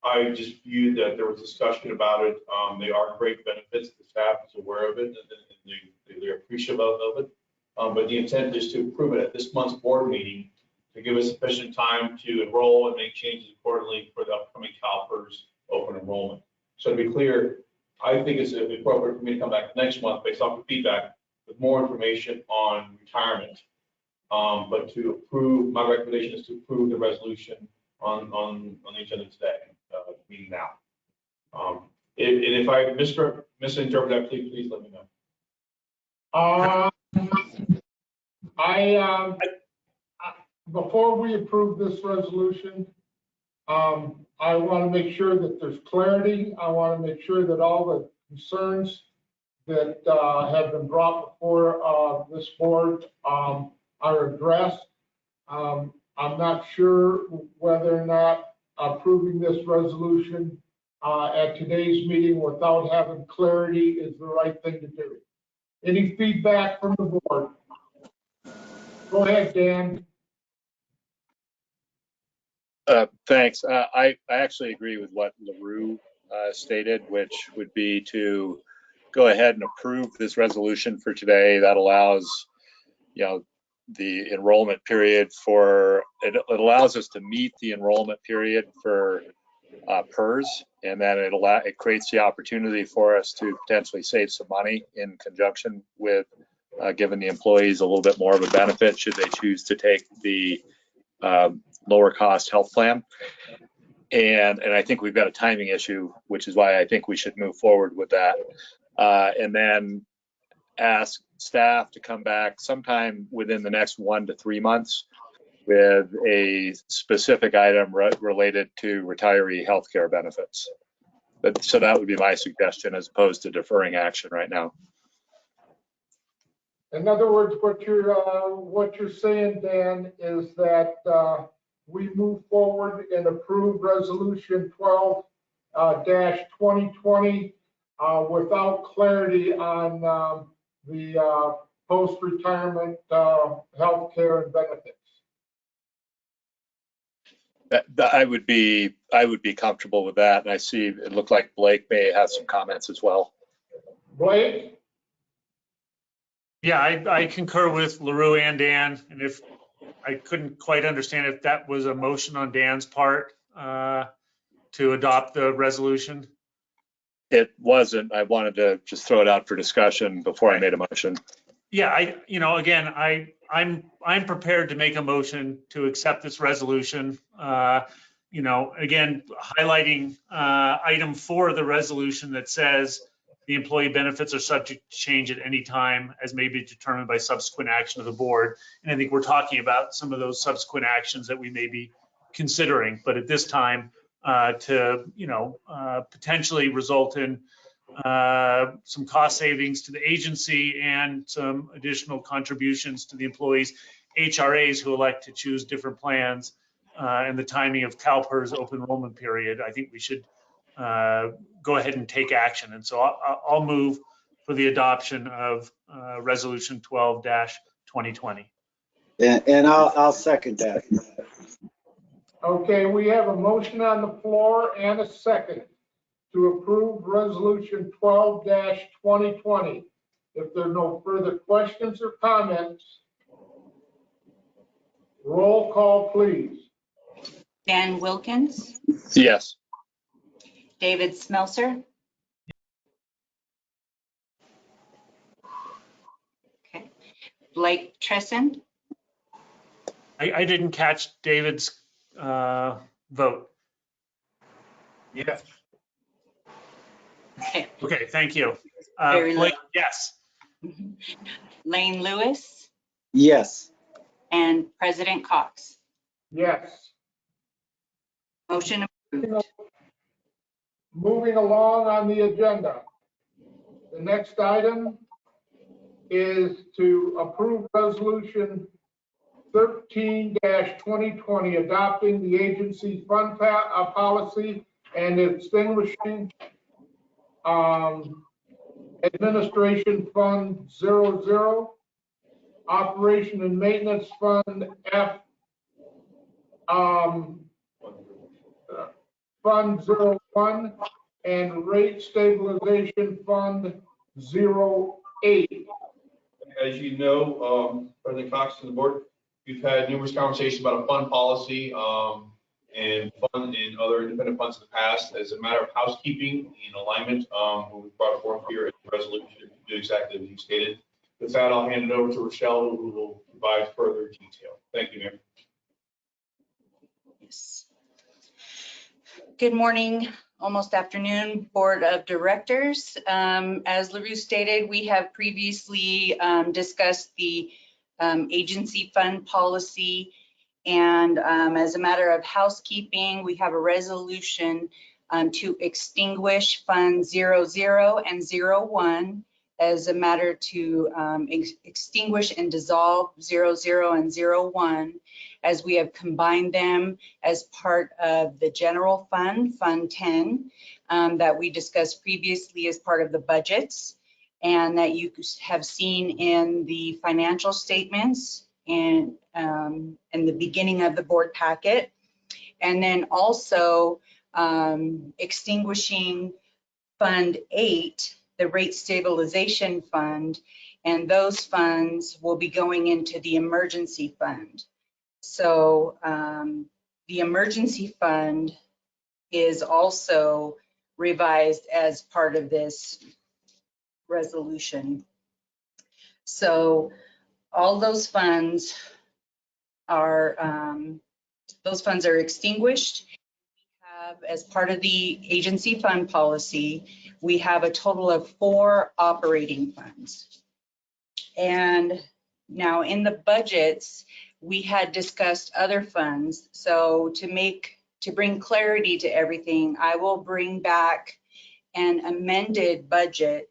I just viewed that there was discussion about it. They are great benefits. The staff is aware of it, and they're appreciative of it. But the intent is to approve it at this month's board meeting to give us sufficient time to enroll and make changes accordingly for the upcoming CalPERS open enrollment. So to be clear, I think it's appropriate for me to come back next month based off the feedback with more information on retirement. But to approve, my recommendation is to approve the resolution on the agenda today, meeting now. And if I misinterpret that, please let me know. Before we approve this resolution, I want to make sure that there's clarity. I want to make sure that all the concerns that have been brought before this board are addressed. I'm not sure whether or not approving this resolution at today's meeting without having clarity is the right thing to do. Any feedback from the board? Go ahead, Dan. Thanks. I actually agree with what LaRue stated, which would be to go ahead and approve this resolution for today. That allows, the enrollment period it allows us to meet the enrollment period for PERS, and then it creates the opportunity for us to potentially save some money in conjunction with giving the employees a little bit more of a benefit should they choose to take the lower cost health plan. And I think we've got a timing issue, which is why I think we should move forward with that. And then ask staff to come back sometime within the next 1 to 3 months with a specific item related to retiree healthcare benefits. So that would be my suggestion as opposed to deferring action right now. In other words, what you're saying, Dan, is that we move forward and approve Resolution 12-2020 without clarity on the post-retirement health care and benefits. I would be comfortable with that. And I see it looked like Blake may have some comments as well. Blake? Yeah, I concur with LaRue and Dan, and if I couldn't quite understand if that was a motion on Dan's part to adopt the resolution. It wasn't. I wanted to just throw it out for discussion before I made a motion. Yeah, I'm prepared to make a motion to accept this resolution. Again, highlighting item 4 of the resolution that says the employee benefits are subject to change at any time as may be determined by subsequent action of the board. And I think we're talking about some of those subsequent actions that we may be considering, but at this time to potentially result in some cost savings to the agency and some additional contributions to the employees, HRAs who elect to choose different plans, and the timing of CalPERS open enrollment period. I think we should go ahead and take action. And so I'll move for the adoption of Resolution 12-2020. And I'll second that. Okay, we have a motion on the floor and a second to approve Resolution 12-2020. If there are no further questions or comments, roll call, please. Dan Wilkins, Yes. David Smelser. Okay. Blake Tresson. I didn't catch David's vote. Yes. Okay, thank you. Blake, yes. Lane Lewis Yes. and President Cox. Yes. Motion approved. Moving along on the agenda. The next item is to approve Resolution 13-2020, adopting the agency fund policy and extinguishing Administration Fund 00, Operation and Maintenance Fund F, Fund 01, and Rate Stabilization Fund 08. As you know, President Cox and the board, we've had numerous conversations about a fund policy and fund and other independent funds in the past. As a matter of housekeeping and alignment, we brought forth here in the resolution to do exactly as you stated. With that, I'll hand it over to Rochelle, who will provide further detail. Thank you, Mayor. Yes. Good morning, almost afternoon, Board of Directors. As LaRue stated, we have previously discussed the agency fund policy. And as a matter of housekeeping, we have a resolution to extinguish Fund 00 and 01 as a matter to extinguish and dissolve 00 and 01, as we have combined them as part of the general fund, Fund 10, that we discussed previously as part of the budgets, and that you have seen in the financial statements and in the beginning of the board packet. And then also extinguishing Fund 8, the Rate Stabilization Fund, and those funds will be going into the emergency fund. So the emergency fund is also revised as part of this resolution. So all those funds are extinguished. As part of the agency fund policy, we have a total of 4 operating funds. And now in the budgets, we had discussed other funds. So to bring clarity to everything, I will bring back an amended budget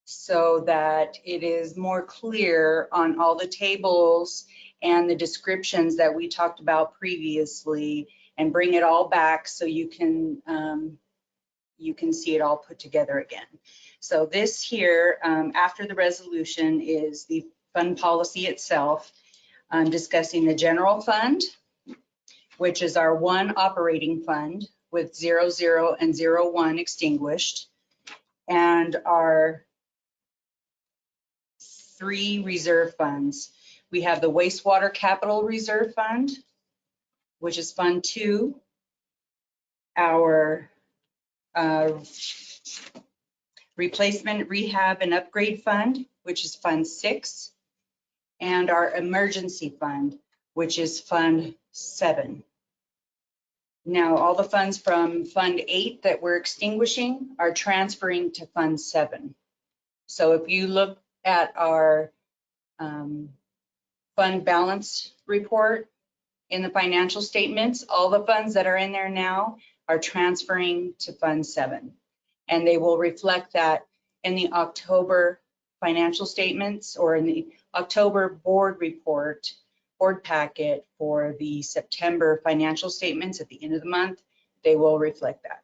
so that it is more clear on all the tables and the descriptions that we talked about previously, and bring it all back so you can see it all put together again. So this here, after the resolution, is the fund policy itself. I'm discussing the general fund, which is our 1 operating fund with 00 and 01 extinguished, and our 3 reserve funds. We have the wastewater capital reserve fund, which is Fund 2, our replacement, rehab, and upgrade fund, which is Fund 6, and our emergency fund, which is Fund 7. Now, all the funds from Fund 8 that we're extinguishing are transferring to Fund 7. So if you look at our fund balance report in the financial statements, all the funds that are in there now are transferring to Fund 7. And they will reflect that in the October financial statements or in the October board report, board packet for the September financial statements at the end of the month. They will reflect that.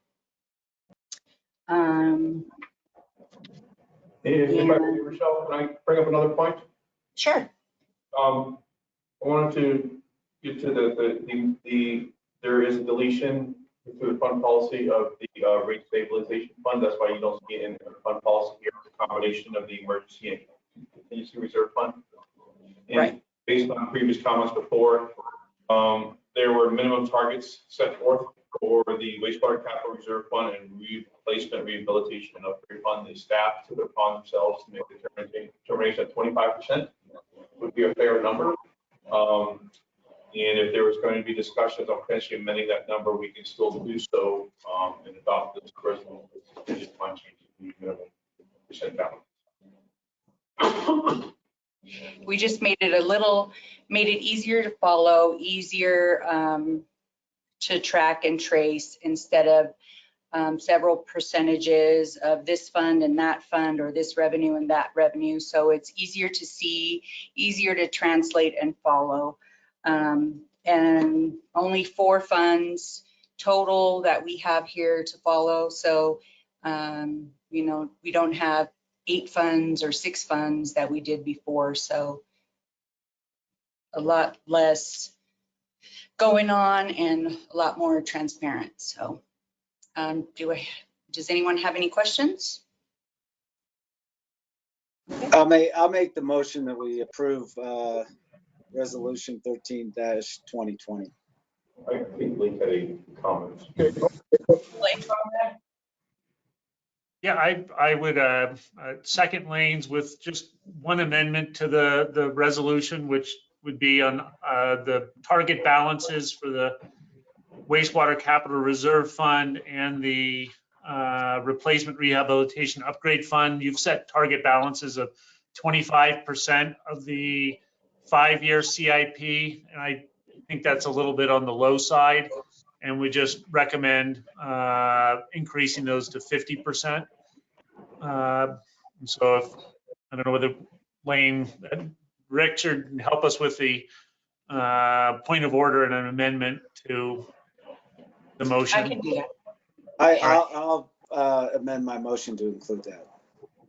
Rochelle, can I bring up another point? Sure. I wanted to get to there is a deletion through the fund policy of the rate stabilization fund. That's why you don't see it in the fund policy here. It's a combination of the emergency and contingency reserve fund. And right. Based on previous comments before, there were minimum targets set forth for the wastewater capital reserve fund and replacement, rehabilitation, and upgrade fund. The staff took it upon themselves to make the determination at 25% would be a fair number. And if there was going to be discussions on potentially amending that number, we can still do so and adopt this resolution contingent upon changing the minimum percent balance. We just made it easier to follow, easier to track and trace instead of several percentages of this fund and that fund or this revenue and that revenue. So it's easier to see, easier to translate and follow. And only 4 funds total that we have here to follow. So, you know, we don't have 8 funds or 6 funds that we did before. So a lot less going on and a lot more transparent. So does anyone have any questions? Okay. I'll make the motion that we approve Resolution 13-2020. I think Blake had a comment. Blake, Yeah, I would second Lane's with just one amendment to the resolution, which would be on the target balances for the wastewater capital reserve fund and the replacement rehabilitation upgrade fund. You've set target balances of 25% of the 5-year CIP, and I think that's a little bit on the low side, and we just recommend increasing those to 50%. So if, I don't know whether Lane, Richard, help us with the point of order and an amendment to the motion. I can do that. I'll amend my motion to include that.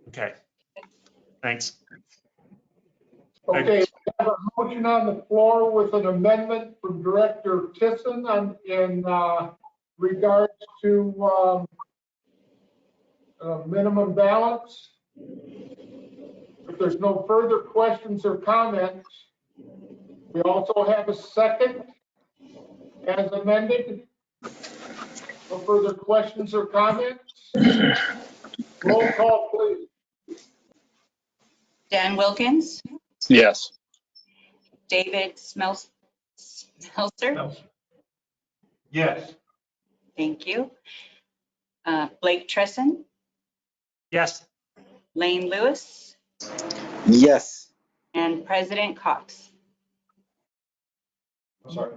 Okay. Thanks. Okay, we have a motion on the floor with an amendment from Director Tisson in regards to minimum balance. If there's no further questions or comments, we also have a second as amended. No further questions or comments? Roll call, please. Dan Wilkins, Yes. David Smeltzer, Yes. thank you. Blake Tresson, Yes. Lane Lewis, Yes. and President Cox. I'm sorry.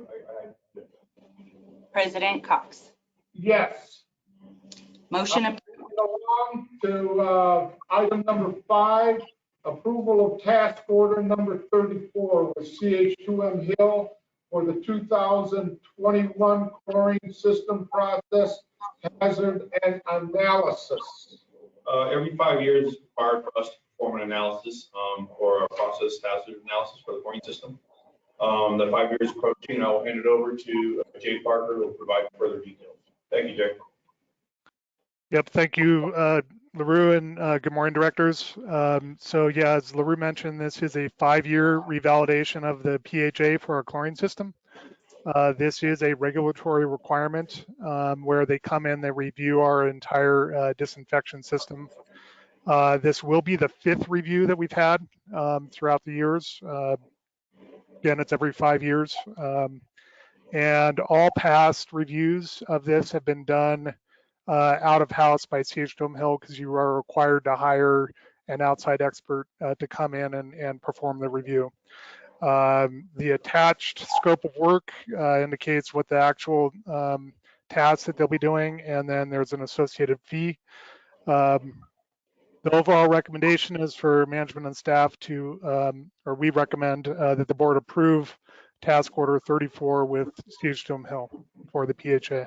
President Cox. Yes. Motion approved. Along to item number 5, approval of task order number 34 with CH2M Hill for the 2021 chlorine system process hazard and analysis. Every 5 years, it's required for us to perform an analysis or a process hazard analysis for the chlorine system. The 5 years approaching, I'll hand it over to Jay Parker, who will provide further details. Thank you, Jay. Yep, thank you, LaRue, and good morning, directors. So yeah, as LaRue mentioned, this is a 5-year revalidation of the PHA for our chlorine system. This is a regulatory requirement where they come in, they review our entire disinfection system. This will be the 5th review that we've had throughout the years. Again, it's every 5 years. And all past reviews of this have been done out of house by CH2M Hill, because you are required to hire an outside expert to come in and perform the review. The attached scope of work indicates what the actual tasks that they'll be doing, and then there's an associated fee. The overall recommendation is for management and staff to, or we recommend that the board approve task order 34 with CH2M Hill for the PHA.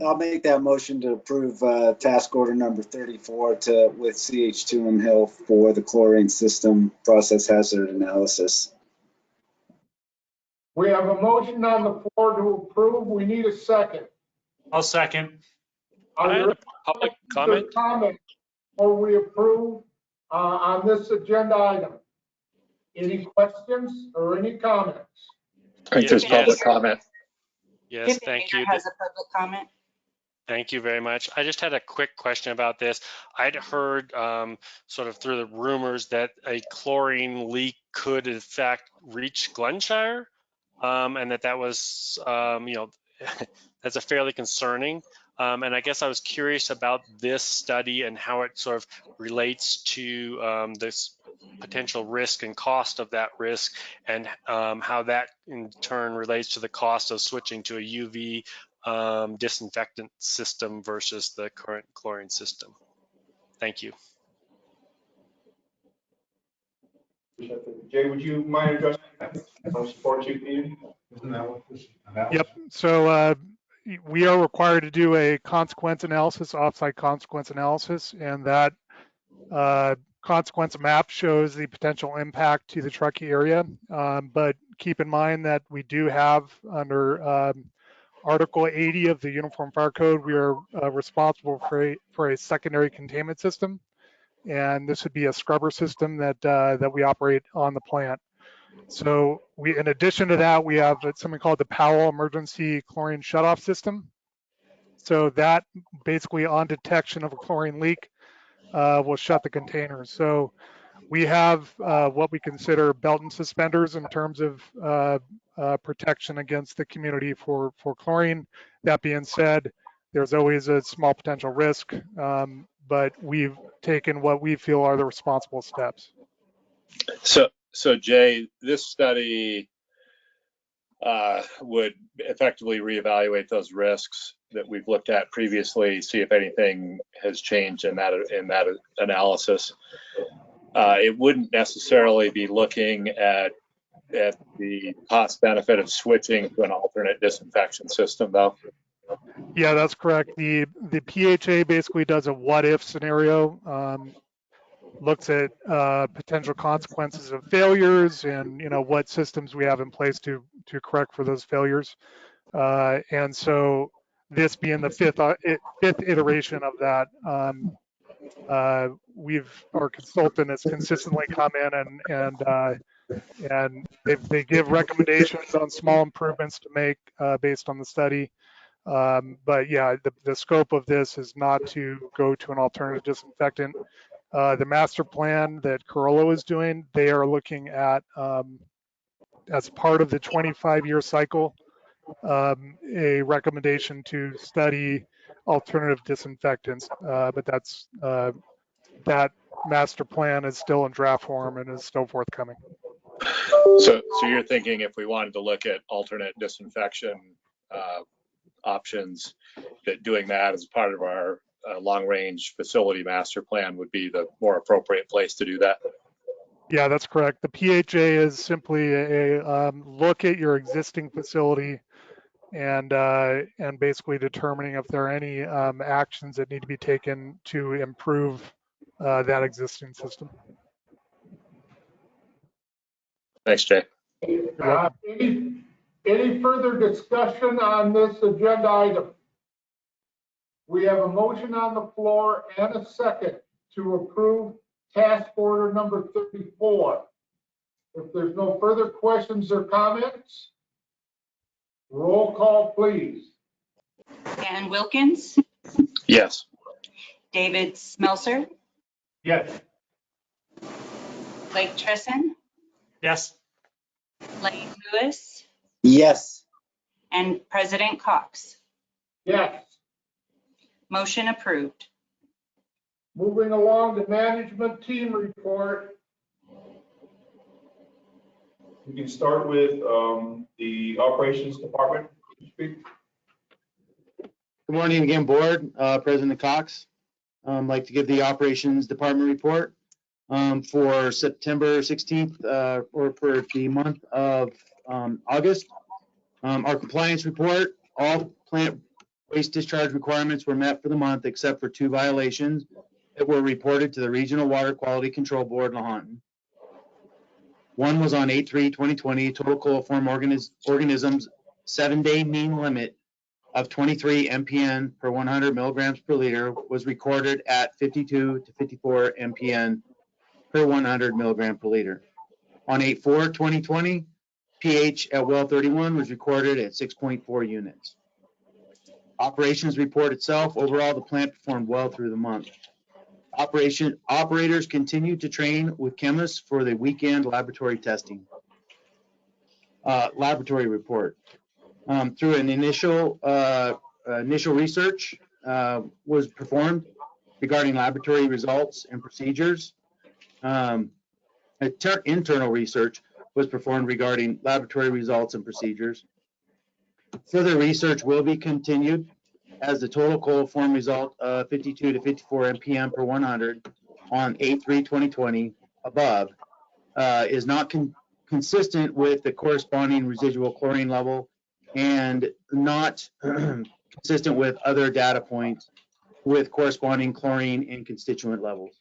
I'll make that motion to approve task order number 34 with CH2M Hill for the chlorine system process hazard analysis. We have a motion on the floor to approve. We need a second. I'll second. Can I add a public comment? Or we approve on this agenda item. Any questions or any comments? I think there's public comment. Yes, thank you. Has a public comment. Thank you very much. I just had a quick question about this. I'd heard sort of through the rumors that a chlorine leak could in fact reach Glenshire, and that was, that's a fairly concerning. And I guess I was curious about this study and how it sort of relates to this potential risk and cost of that risk, and how that in turn relates to the cost of switching to a UV disinfectant system versus the current chlorine system. Thank you. Jay, would you mind addressing that? I'll support you, community. Isn't that what this? Yep. So we are required to do a consequence analysis, offsite consequence analysis, and that consequence map shows the potential impact to the Truckee area. But keep in mind that we do have under Article 80 of the Uniform Fire Code, we are responsible for a secondary containment system, and this would be a scrubber system that we operate on the plant. So in addition to that, we have something called the Powell Emergency Chlorine Shutoff System. So that basically, on detection of a chlorine leak, will shut the containers. So we have what we consider belt and suspenders in terms of protection against the community for chlorine. That being said, there's always a small potential risk, but we've taken what we feel are the responsible steps. So Jay, this study would effectively reevaluate those risks that we've looked at previously, see if anything has changed in that analysis. It wouldn't necessarily be looking at the cost benefit of switching to an alternate disinfection system, though. Yeah, that's correct. The PHA basically does a what if scenario, looks at potential consequences of failures and what systems we have in place to correct for those failures. And so this being the fifth iteration of that, our consultant has consistently come in and they give recommendations on small improvements to make based on the study. But yeah, the scope of this is not to go to an alternative disinfectant. The master plan that Corolla is doing, they are looking at, as part of the 25-year cycle, a recommendation to study alternative disinfectants. But that master plan is still in draft form and is still forthcoming. So you're thinking if we wanted to look at alternate disinfection options, that doing that as part of our long-range facility master plan would be the more appropriate place to do that? Yeah, that's correct. The PHA is simply a look at your existing facility and basically determining if there are any actions that need to be taken to improve that existing system. Thanks, Jay. Any further discussion on this agenda item? We have a motion on the floor and a second to approve task order number 34. If there's no further questions or comments, roll call, please. Dan Wilkins, Yes. David Smelser, Yes. Blake Tresson, Yes. Lane Lewis, Yes. and President Cox. Yes. Motion approved. Moving along to management team report. We can start with the operations department. Good morning again, board. President Cox. I'd like to give the operations department report for September 16th or for the month of August. Our compliance report, all plant waste discharge requirements were met for the month except for 2 violations that were reported to the Regional Water Quality Control Board, Lahontan. One was on 8/3/2020, total coliform organisms 7-day mean limit of 23 MPN per 100 milligrams per liter was recorded at 52 to 54 MPN per 100 milligram per liter. On 8/4/2020, pH at well 31 was recorded at 6.4 units. Operations report itself, overall the plant performed well through the month. Operators continued to train with chemists for the weekend laboratory testing. Laboratory report. Through an initial research was performed regarding laboratory results and procedures. Internal research was performed regarding laboratory results and procedures. Further research will be continued as the total coliform result of 52 to 54 MPM per 100 on 8/3/2020 above is not consistent with the corresponding residual chlorine level and not consistent with other data points with corresponding chlorine and constituent levels.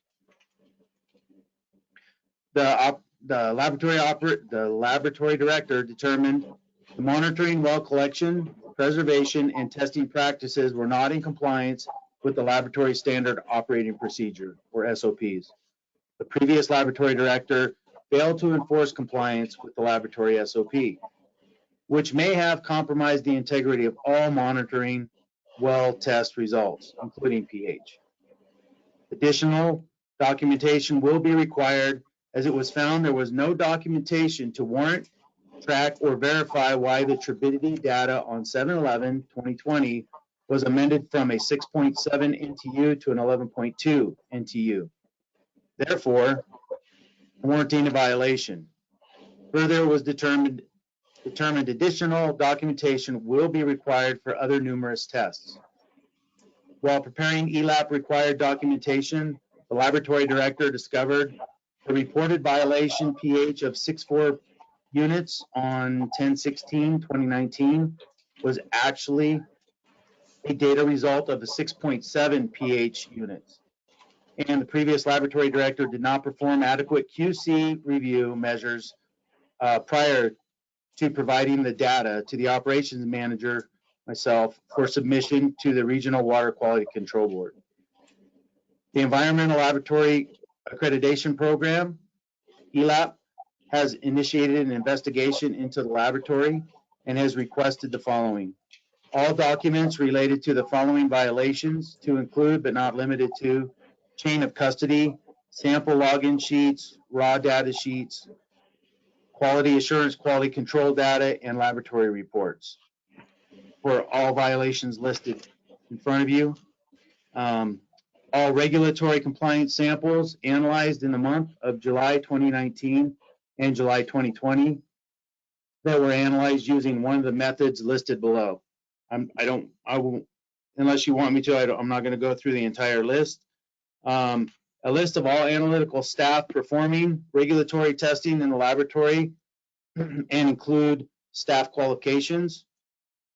The laboratory director determined the monitoring, well collection, preservation, and testing practices were not in compliance with the laboratory standard operating procedure, or SOPs. The previous laboratory director failed to enforce compliance with the laboratory SOP, which may have compromised the integrity of all monitoring well test results, including pH. Additional documentation will be required as it was found there was no documentation to warrant, track, or verify why the turbidity data on 7/11/2020 was amended from a 6.7 NTU to an 11.2 NTU, therefore warranting a violation. Further, it was determined additional documentation will be required for other numerous tests. While preparing ELAP required documentation, the laboratory director discovered the reported violation pH of 6.4 units on 10/16/2019 was actually a data result of a 6.7 pH units. And the previous laboratory director did not perform adequate QC review measures prior to providing the data to the operations manager, myself, for submission to the Regional Water Quality Control Board. The Environmental Laboratory Accreditation Program, ELAP, has initiated an investigation into the laboratory and has requested the following. all documents related to the following violations to include but not limited to chain of custody, sample login sheets, raw data sheets, quality assurance, quality control data, and laboratory reports for all violations listed in front of you. All regulatory compliance samples analyzed in the month of July 2019 and July 2020 that were analyzed using one of the methods listed below. I won't, unless you want me to, I'm not going to go through the entire list. A list of all analytical staff performing regulatory testing in the laboratory and include staff qualifications,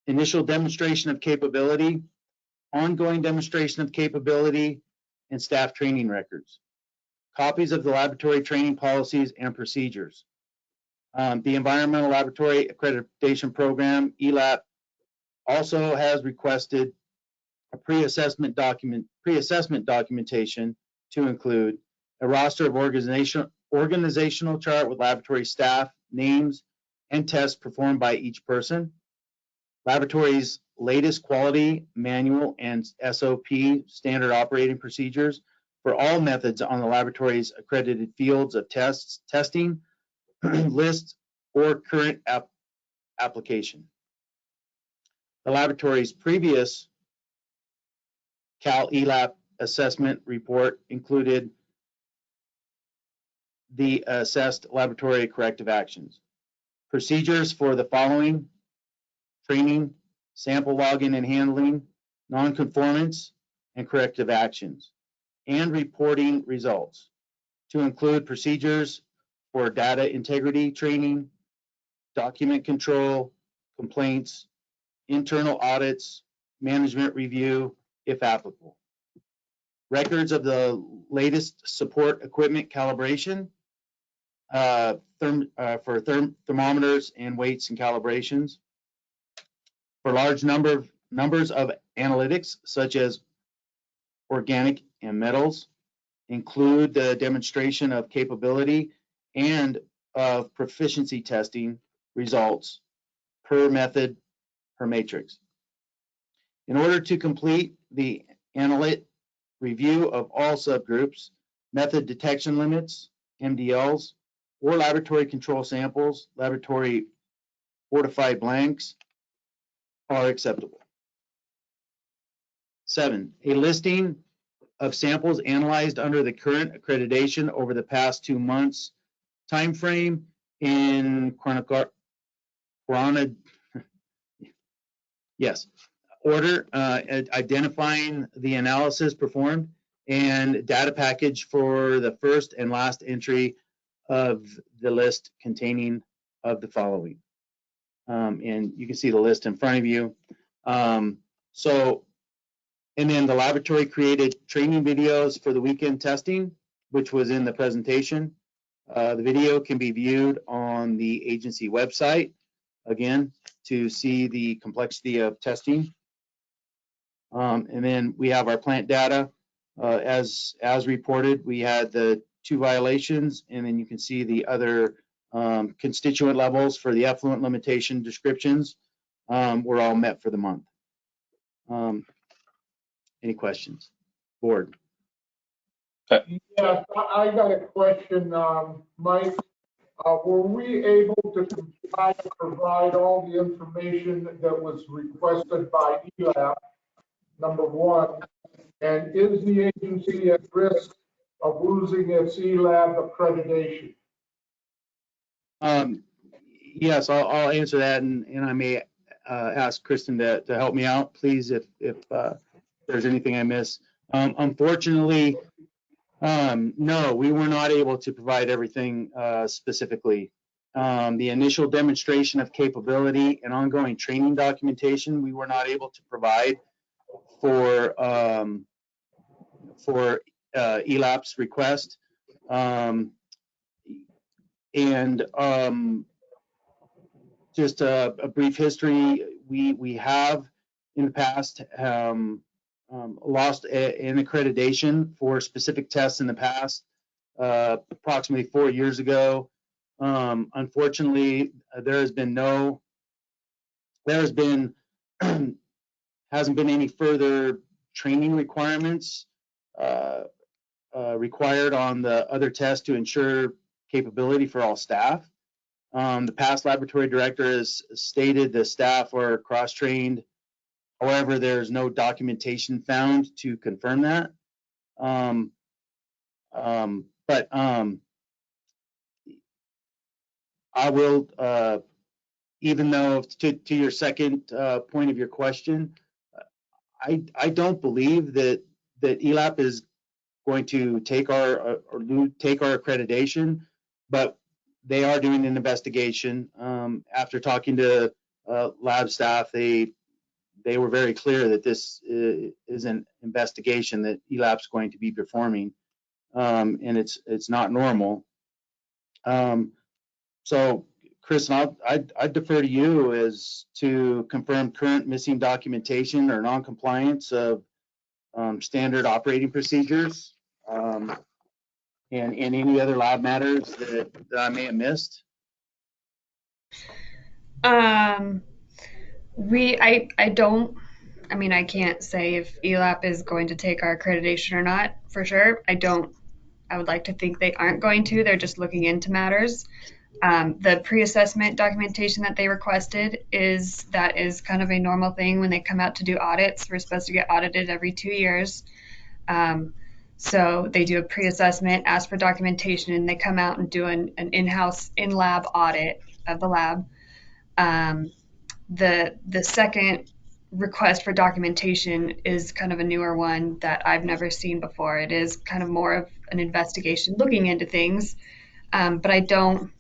initial demonstration of capability, ongoing demonstration of capability, and staff training records. Copies of the laboratory training policies and procedures. The Environmental Laboratory Accreditation Program, ELAP, also has requested a pre-assessment documentation to include a roster of organizational chart with laboratory staff, names, and tests performed by each person, laboratory's latest quality manual and SOP, standard operating procedures, for all methods on the laboratory's accredited fields of testing, list, or current application. The laboratory's previous Cal ELAP assessment report included the assessed laboratory corrective actions. Procedures for the following: training, sample logging and handling, non-conformance, and corrective actions, and reporting results, to include procedures for data integrity training, document control, complaints, internal audits, management review, if applicable. Records of the latest support equipment calibration for thermometers and weights and calibrations. For large numbers of analytics, such as organic and metals, include the demonstration of capability and of proficiency testing results per method, per matrix. In order to complete the analytic review of all subgroups, method detection limits, MDLs, or laboratory control samples, laboratory fortified blanks are acceptable. 7, a listing of samples analyzed under the current accreditation over the past 2 months time frame in order, identifying the analysis performed and data package for the first and last entry of the list containing of the following. And you can see the list in front of you. And then the laboratory created training videos for the weekend testing, which was in the presentation. The video can be viewed on the agency website, again, to see the complexity of testing. And then we have our plant data. As reported, we had the 2 violations, and then you can see the other constituent levels for the effluent limitation descriptions were all met for the month. Any questions? Board? Yes, I got a question, Mike. Were we able to comply and provide all the information that was requested by ELAP, number 1? And is the agency at risk of losing its ELAB accreditation? Yes, I'll answer that, and I may ask Kristen to help me out, please, if there's anything I miss. Unfortunately, no, we were not able to provide everything specifically. The initial demonstration of capability and ongoing training documentation we were not able to provide for ELAP's request. Just a brief history, we have in the past lost an accreditation for specific tests in the past, approximately 4 years ago. Unfortunately, there has been hasn't been any further training requirements required on the other tests to ensure capability for all staff. The past laboratory director has stated the staff are cross-trained. However, there's no documentation found to confirm that. I will, even though to your second point of your question, I don't believe that ELAP is going to take our accreditation, but they are doing an investigation. After talking to lab staff, they were very clear that this is an investigation that ELAP's going to be performing, and it's not normal. So, Kristen, I'd defer to you as to confirm current missing documentation or non-compliance of standard operating procedures, and any other lab matters that I may have missed. I can't say if ELAP is going to take our accreditation or not, for sure. I would like to think they aren't going to. They're just looking into matters. The pre-assessment documentation that they requested is kind of a normal thing when they come out to do audits. We're supposed to get audited every 2 years. So they do a pre-assessment, ask for documentation, and they come out and do an in-house, in-lab audit of the lab. The second request for documentation is kind of a newer one that I've never seen before. It is kind of more of an investigation looking into things, but I don't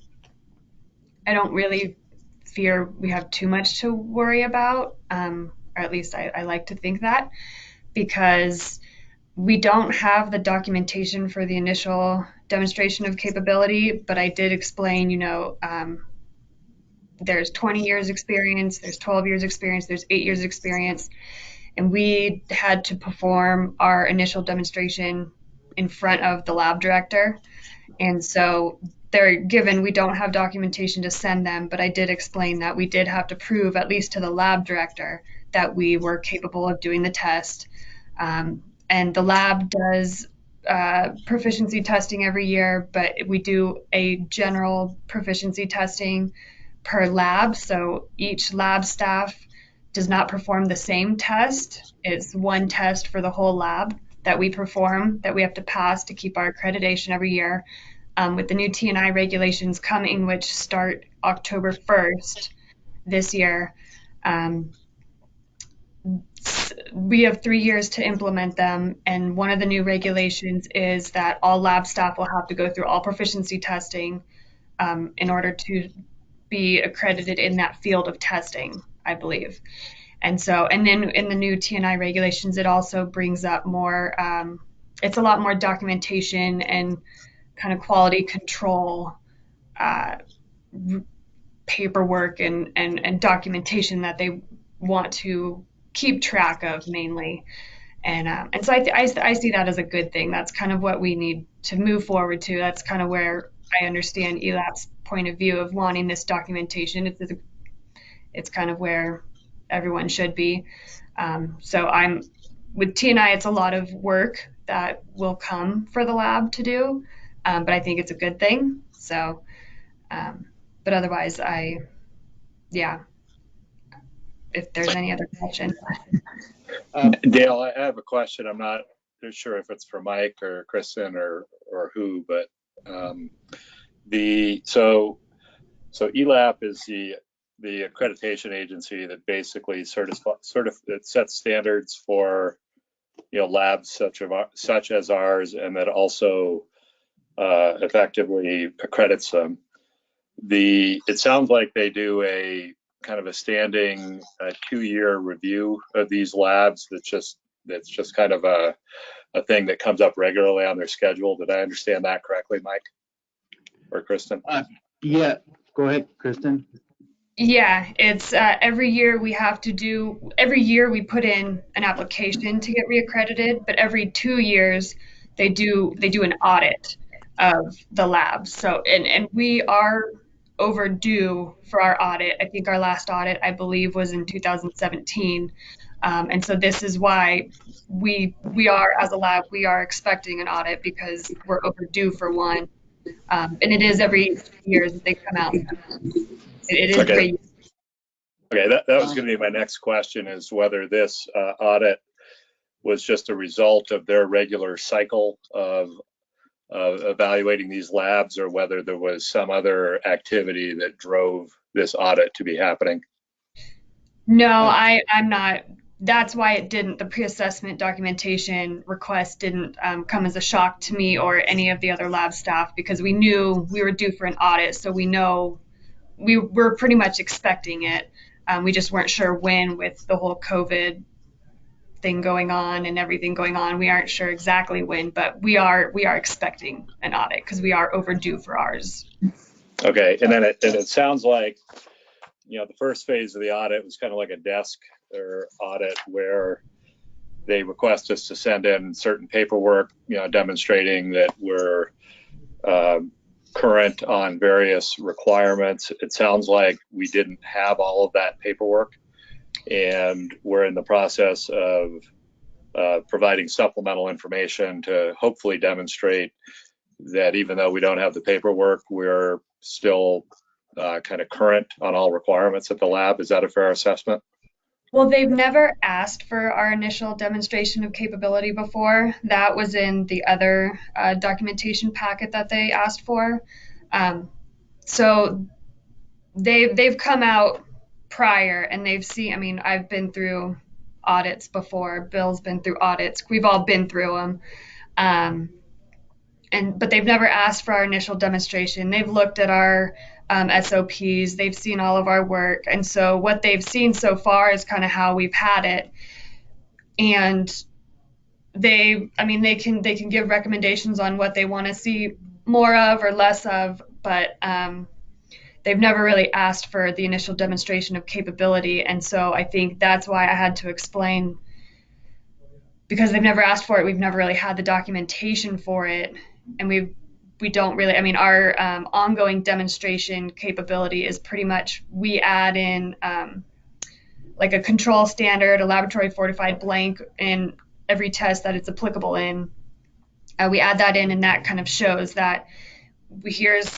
really fear we have too much to worry about, or at least I like to think that, because we don't have the documentation for the initial demonstration of capability, but I did explain, there's 20 years experience, there's 12 years experience, there's 8 years experience, and we had to perform our initial demonstration in front of the lab director. And so we don't have documentation to send them, but I did explain that we did have to prove, at least to the lab director, that we were capable of doing the test. And the lab does proficiency testing every year, but we do a general proficiency testing per lab. So each lab staff does not perform the same test. It's one test for the whole lab that we perform, that we have to pass to keep our accreditation every year. With the new T&I regulations coming, which start October 1st this year, we have 3 years to implement them, and one of the new regulations is that all lab staff will have to go through all proficiency testing in order to be accredited in that field of testing, I believe. And then in the new T&I regulations, it also brings up more, it's a lot more documentation and kind of quality control paperwork and documentation that they want to keep track of mainly. And so I see that as a good thing. That's kind of what we need to move forward to. That's kind of where I understand ELAP's point of view of wanting this documentation. It's kind of where everyone should be. So with T&I, it's a lot of work that will come for the lab to do, but I think it's a good thing. So, but otherwise, if there's any other question. Dale, I have a question. I'm not sure if it's for Mike or Kristen or who, but so ELAP is the accreditation agency that basically it sets standards for labs such as ours, and that also effectively accredits them. It sounds like they do a kind of a standing 2-year review of these labs. That's just kind of a thing that comes up regularly on their schedule. Did I understand that correctly, Mike or Kristen? Yeah, go ahead, Kristen. Yeah, it's every year we put in an application to get reaccredited, but every 2 years they do an audit of the labs. So and we are overdue for our audit. I think our last audit, I believe, was in 2017. And so this is why we are, as a lab, we are expecting an audit because we're overdue for one. And it is every year that they come out. It is Okay. great. Okay, that was going to be my next question, is whether this audit was just a result of their regular cycle of evaluating these labs, or whether there was some other activity that drove this audit to be happening. No, I'm not. That's why it didn't, the pre-assessment documentation request didn't come as a shock to me or any of the other lab staff, because we knew we were due for an audit. So we know we were pretty much expecting it. We just weren't sure when, with the whole COVID thing going on and everything going on. We aren't sure exactly when, but we are expecting an audit because we are overdue for ours. Okay, and then it sounds like, the first phase of the audit was kind of like a desk or audit where they request us to send in certain paperwork, demonstrating that we're current on various requirements. It sounds like we didn't have all of that paperwork, and we're in the process of providing supplemental information to hopefully demonstrate that even though we don't have the paperwork, we're still kind of current on all requirements at the lab. Is that a fair assessment? Well, they've never asked for our initial demonstration of capability before. That was in the other documentation packet that they asked for. So they've come out prior and they've seen, I mean, I've been through audits before. Bill's been through audits. We've all been through them. But they've never asked for our initial demonstration. They've looked at our SOPs. They've seen all of our work. And so what they've seen so far is kind of how we've had it. And they can give recommendations on what they want to see more of or less of, but they've never really asked for the initial demonstration of capability. And so I think that's why I had to explain, because they've never asked for it, we've never really had the documentation for it. And we don't really, I mean, our ongoing demonstration capability is pretty much, we add in like a control standard, a laboratory fortified blank in every test that it's applicable in. We add that in, and that kind of shows that here's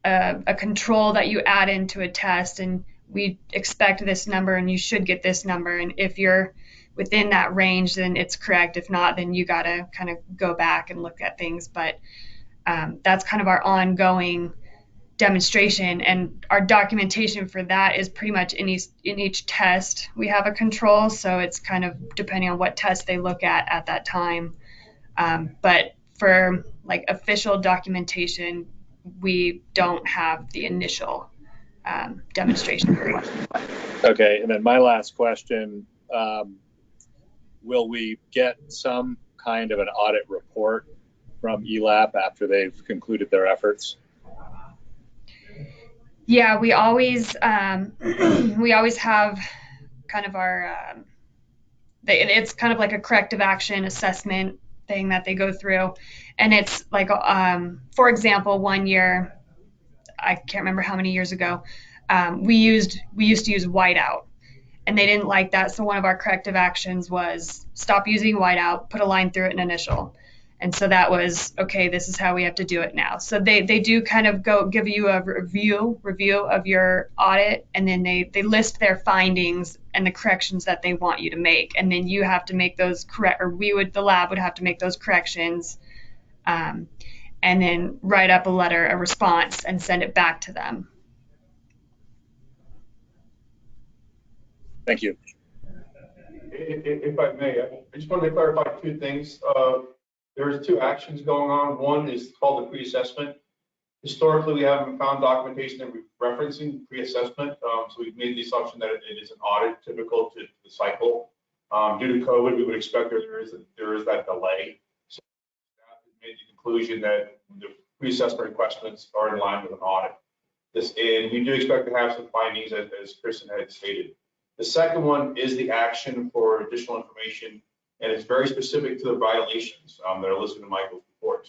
a control that you add into a test, and we expect this number and you should get this number. And if you're within that range, then it's correct. If not, then you got to kind of go back and look at things. But that's kind of our ongoing demonstration, and our documentation for that is pretty much in each test we have a control. So it's kind of depending on what test they look at that time. But for like official documentation, we don't have the initial demonstration. Okay, and then my last question, will we get some kind of an audit report from ELAP after they've concluded their efforts? Yeah, we always have kind of our, it's kind of like a corrective action assessment thing that they go through. And it's like, for example, one year, I can't remember how many years ago, we used to use whiteout, and they didn't like that. So one of our corrective actions was stop using whiteout, put a line through it and initial. And so that was, okay, this is how we have to do it now. So they do kind of give you a review of your audit, and then they list their findings and the corrections that they want you to make. And then you have to make those the lab would have to make those corrections, and then write up a response and send it back to them. Thank you. If I may, I just wanted to clarify two things. There's two actions going on. One is called the pre-assessment. Historically, we haven't found documentation that we're referencing pre-assessment, so we've made the assumption that it is an audit typical to the cycle. Due to COVID, we would expect there is that delay. So staff has made the conclusion that the pre-assessment requests are in line with an audit. And we do expect to have some findings, as Kristen had stated. The second one is the action for additional information, and it's very specific to the violations that are listed in Michael's report.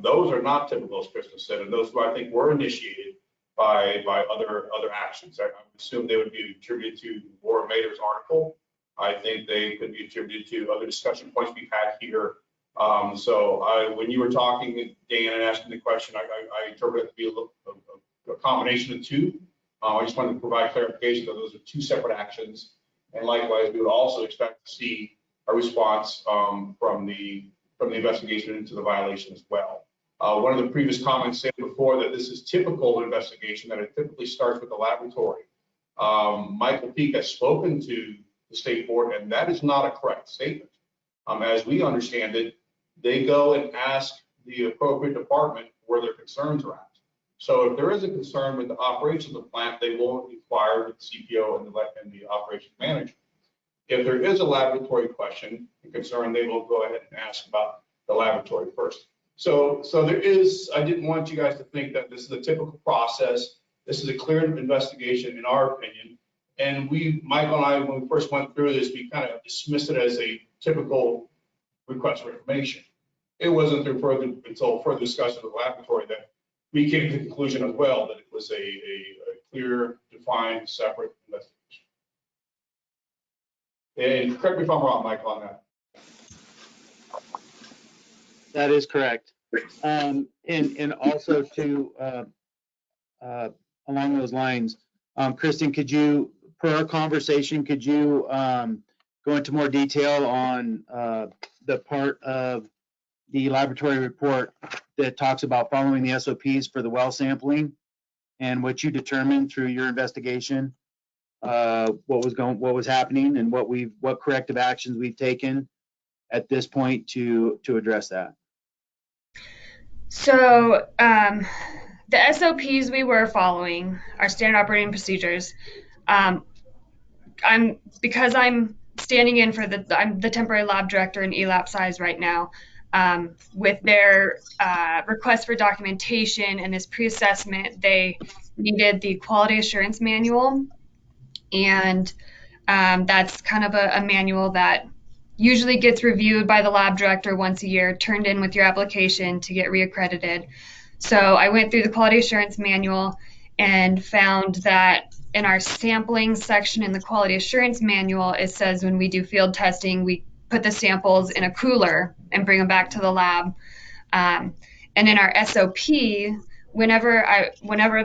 Those are not typical, as Kristen said, and those I think were initiated by other actions. I would assume they would be attributed to Laura Mader's article. I think they could be attributed to other discussion points we've had here. When you were talking, Dan, and asking the question, I interpret it to be a combination of two. I just wanted to provide clarification that those are two separate actions. And likewise, we would also expect to see a response from the investigation into the violation as well. One of the previous comments said before that this is typical investigation, that it typically starts with the laboratory. Michael Peak has spoken to the state board, and that is not a correct statement. As we understand it, they go and ask the appropriate department where their concerns are at. So if there is a concern with the operation of the plant, they will inquire with the CPO and the operations manager. If there is a laboratory question and concern, they will go ahead and ask about the laboratory first. So there is, I didn't want you guys to think that this is a typical process. This is a clear investigation in our opinion. And Michael and I, when we first went through this, we kind of dismissed it as a typical request for information. It wasn't until further discussion with the laboratory that we came to the conclusion as well that it was a clear, defined, separate investigation. And correct me if I'm wrong, Michael, on that. That is correct. And also to along those lines, Kristen, could you, per our conversation, could you go into more detail on the part of the laboratory report that talks about following the SOPs for the well sampling and what you determined through your investigation, what was happening, and what corrective actions we've taken at this point to address that? So the SOPs we were following, our standard operating procedures. Because I'm standing in for I'm the temporary lab director in ELAP size right now. With their request for documentation and this pre-assessment, they needed the quality assurance manual, and that's kind of a manual that usually gets reviewed by the lab director once a year, turned in with your application to get reaccredited. So I went through the quality assurance manual and found that in our sampling section in the quality assurance manual, it says when we do field testing, we put the samples in a cooler and bring them back to the lab. And in our SOP, whenever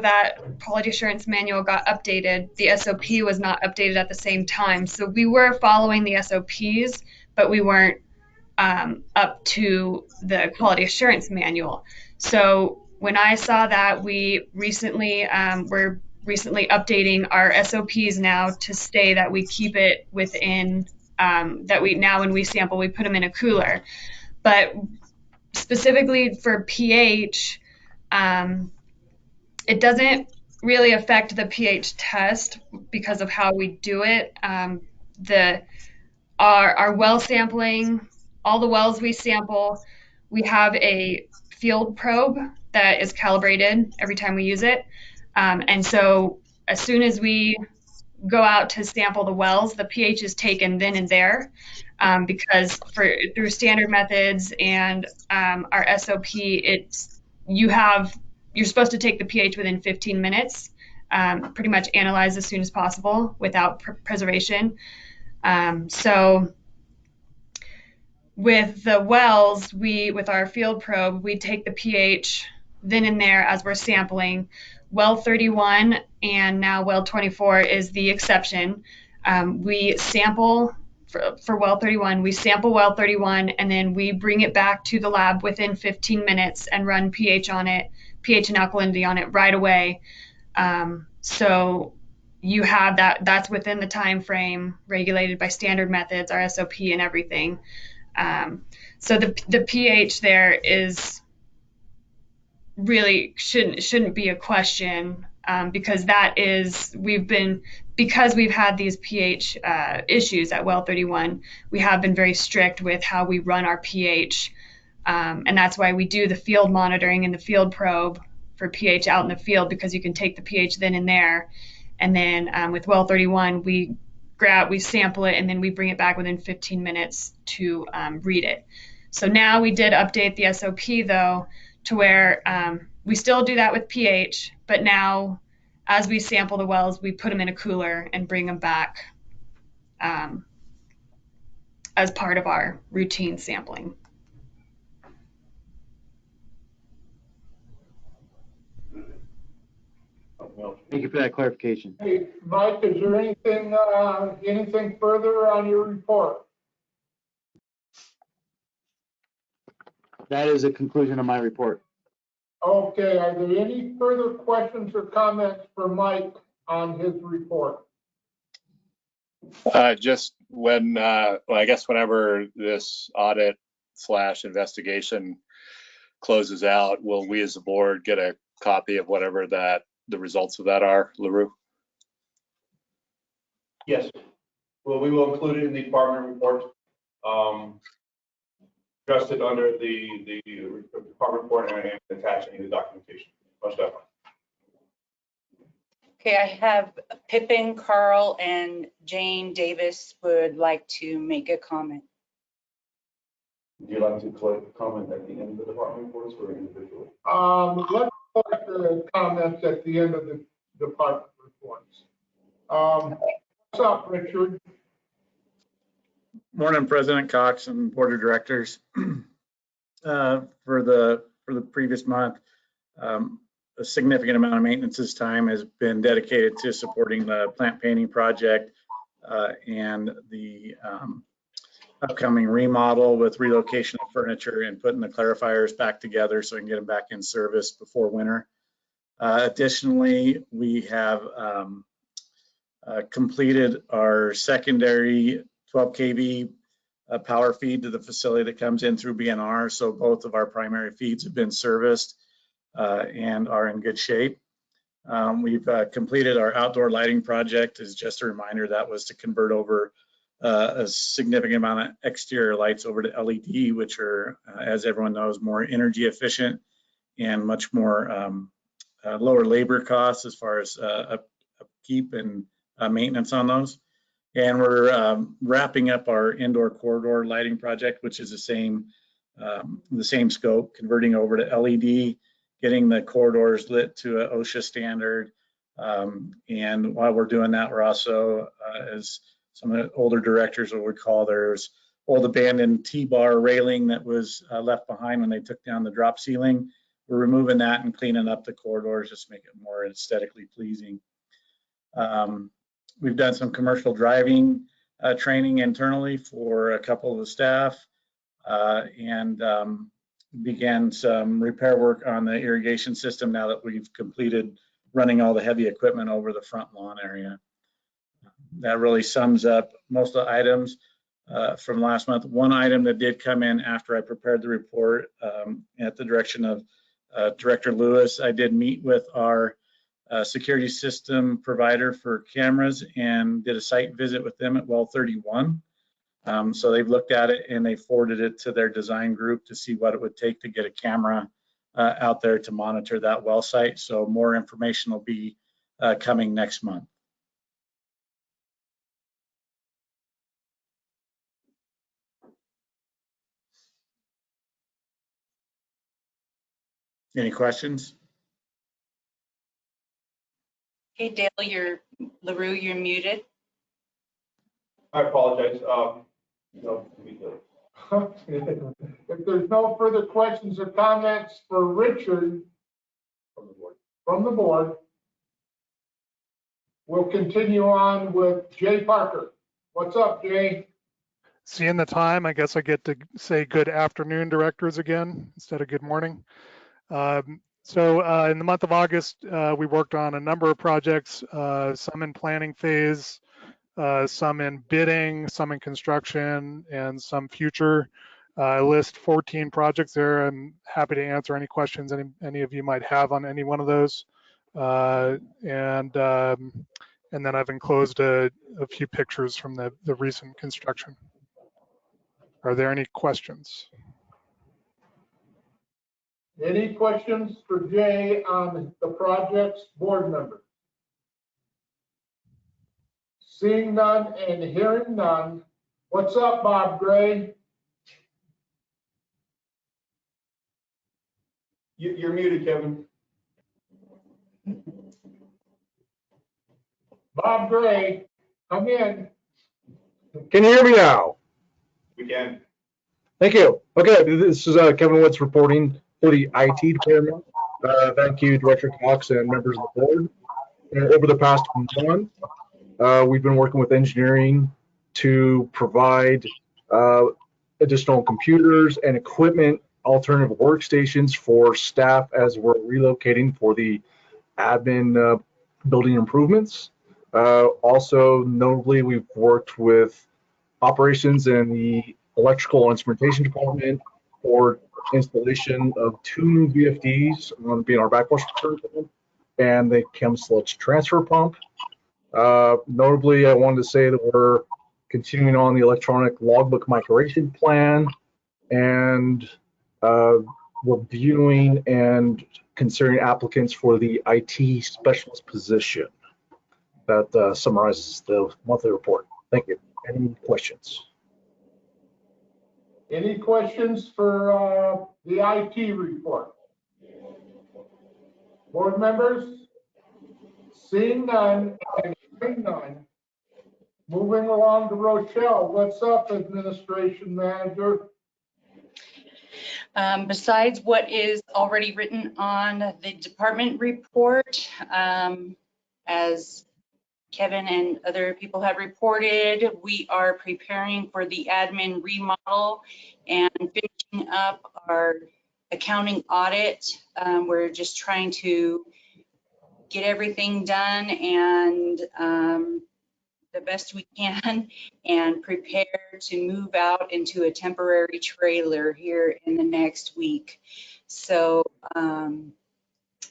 that quality assurance manual got updated, the SOP was not updated at the same time. So we were following the SOPs, but we weren't up to the quality assurance manual. So when I saw that, we recently we're recently updating our SOPs now to say that we keep it within that when we sample, we put them in a cooler. But specifically for pH, it doesn't really affect the pH test because of how we do it. Our well sampling, all the wells we sample, we have a field probe that is calibrated every time we use it. And so as soon as we go out to sample the wells, the pH is taken then and there, because through standard methods and our SOP, you're supposed to take the pH within 15 minutes, pretty much analyze as soon as possible without preservation. So with the wells, with our field probe, we take the pH then and there as we're sampling. Well 31 and now well 24 is the exception. We sample for well 31, we sample well 31, and then we bring it back to the lab within 15 minutes and run pH on it, pH and alkalinity on it right away. So you have that's within the time frame regulated by standard methods, our SOP and everything. So the pH there is really shouldn't be a question, because we've had these pH issues at well 31. We have been very strict with how we run our pH, and that's why we do the field monitoring and the field probe for pH out in the field, because you can take the pH then and there. And then with well 31, we sample it and then we bring it back within 15 minutes to read it. So now we did update the SOP though to where we still do that with pH, but now as we sample the wells, we put them in a cooler and bring them back as part of our routine sampling. Thank you for that clarification. Hey, Mike, is there anything further on your report? That is a conclusion of my report. Okay, are there any further questions or comments for Mike on his report? Just when, well, I guess whenever this audit / investigation closes out, will we as a board get a copy of whatever the results of that are, LaRue? Yes. Well, we will include it in the department report. Adjusted under the department report and attach any of the documentation. Most definitely. Okay, I have Pippin, Carl, and Jane Davis would like to make a comment. Would you like to collect comment at the end of the department reports or individually? Let's collect the comments at the end of the department reports. What's up, Richard? Morning, President Cox and Board of Directors. For the previous month, a significant amount of maintenance time has been dedicated to supporting the plant painting project and the upcoming remodel with relocation of furniture and putting the clarifiers back together so we can get them back in service before winter. Additionally, we have completed our secondary 12 kV power feed to the facility that comes in through BNR. So both of our primary feeds have been serviced and are in good shape. We've completed our outdoor lighting project. As just a reminder, that was to convert over a significant amount of exterior lights over to LED, which are, as everyone knows, more energy efficient and much more lower labor costs as far as upkeep and maintenance on those. And we're wrapping up our indoor corridor lighting project, which is the same scope, converting over to LED, getting the corridors lit to an OSHA standard. And while we're doing that, we're also, as some of the older directors will recall, there's old abandoned T-bar railing that was left behind when they took down the drop ceiling. We're removing that and cleaning up the corridors, just make it more aesthetically pleasing. We've done some commercial driving training internally for a couple of the staff and began some repair work on the irrigation system now that we've completed running all the heavy equipment over the front lawn area. That really sums up most of the items from last month. One item that did come in after I prepared the report at the direction of Director Lewis, I did meet with our security system provider for cameras and did a site visit with them at well 31. So they've looked at it and they forwarded it to their design group to see what it would take to get a camera out there to monitor that well site. So more information will be coming next month. Any questions? Hey, Dale, LaRue, you're muted. I apologize. If there's no further questions or comments for Richard from the board, we'll continue on with Jay Parker. What's up, Jay? Seeing the time, I guess I get to say good afternoon, directors, again, instead of good morning. So in the month of August, we worked on a number of projects, some in planning phase, some in bidding, some in construction, and some future. I list 14 projects there. I'm happy to answer any questions any of you might have on any one of those. And then I've enclosed a few pictures from the recent construction. Are there any questions? Any questions for Jay on the projects, board members? Seeing none and hearing none. What's up, Bob Gray? You're muted, Kevin. Bob Gray, come in. Can you hear me now? We can. Thank you. Okay, this is Kevin Woods reporting for the IT department. Thank you, Director Cox and members of the board. Over the past month, we've been working with engineering to provide additional computers and equipment, alternative workstations for staff as we're relocating for the admin building improvements. Also, notably, we've worked with operations and the electrical instrumentation department for installation of 2 new VFDs on being our backwash pump and the chem sludge transfer pump. Notably, I wanted to say that we're continuing on the electronic logbook migration plan and reviewing and considering applicants for the IT specialist position. That summarizes the monthly report. Thank you. Any questions? Any questions for the IT report? Board members? Seeing none and hearing none. Moving along to Rochelle. What's up, Administration Manager? Besides what is already written on the department report, as Kevin and other people have reported, we are preparing for the admin remodel and finishing up our accounting audit. We're just trying to get everything done and the best we can and prepare to move out into a temporary trailer here in the next week. So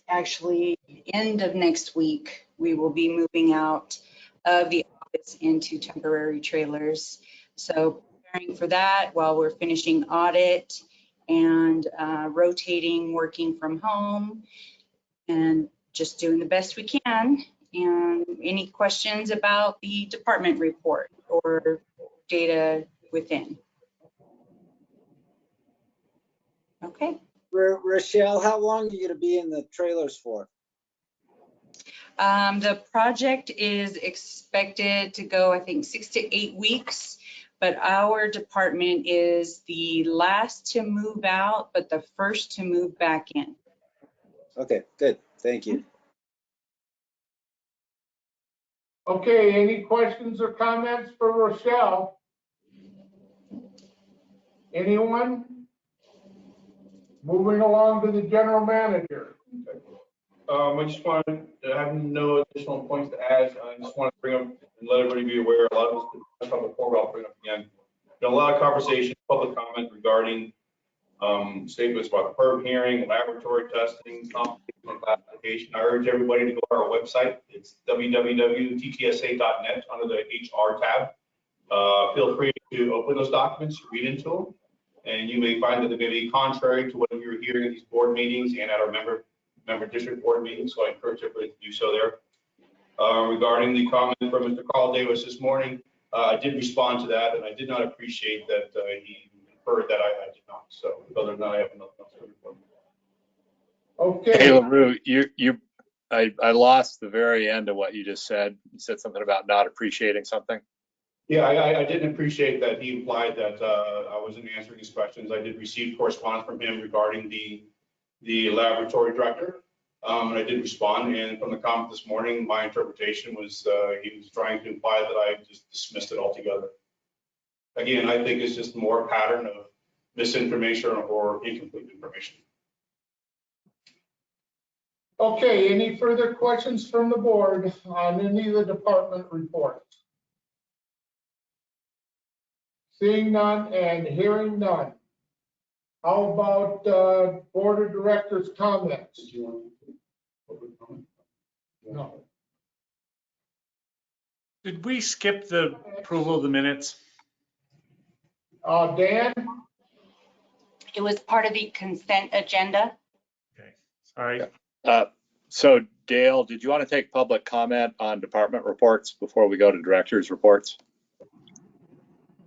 actually, end of next week, we will be moving out of the office into temporary trailers. So preparing for that while we're finishing audit and rotating, working from home, and just doing the best we can. And any questions about the department report or data within? Okay. Rochelle, how long are you going to be in the trailers for? The project is expected to go, I think, 6 to 8 weeks, but our department is the last to move out, but the first to move back in. Okay, good. Thank you. Okay, any questions or comments for Rochelle? Anyone? Moving along to the general manager. I just wanted to have no additional points to add. I just want to bring up and let everybody be aware. A lot of us talked before, but I'll bring it up again. Been a lot of conversation, public comment regarding statements about the PERB hearing, laboratory testing, computational classification. I urge everybody to go to our website. It's www.ttsa.net under the HR tab. Feel free to open those documents, read into them, and you may find that they may be contrary to what you're hearing at these board meetings and at our member district board meetings. So I encourage everybody to do so there. Regarding the comment from Mr. Carl Davis this morning, I did respond to that, and I did not appreciate that he inferred that I did not. So other than that, I have nothing else to report. Okay. Hey, LaRue, I lost the very end of what you just said. You said something about not appreciating something. Yeah, I didn't appreciate that he implied that I wasn't answering his questions. I did receive correspondence from him regarding the laboratory director, and I did respond. And from the comment this morning, my interpretation was he was trying to imply that I just dismissed it altogether. Again, I think it's just more a pattern of misinformation or incomplete information. Okay, any further questions from the board on any of the department reports? Seeing none and hearing none. How about board of directors comments? Did you want public comment? No. Did we skip the approval of the minutes? Dan? It was part of the consent agenda. Okay, sorry. So Dale, did you want to take public comment on department reports before we go to directors' reports?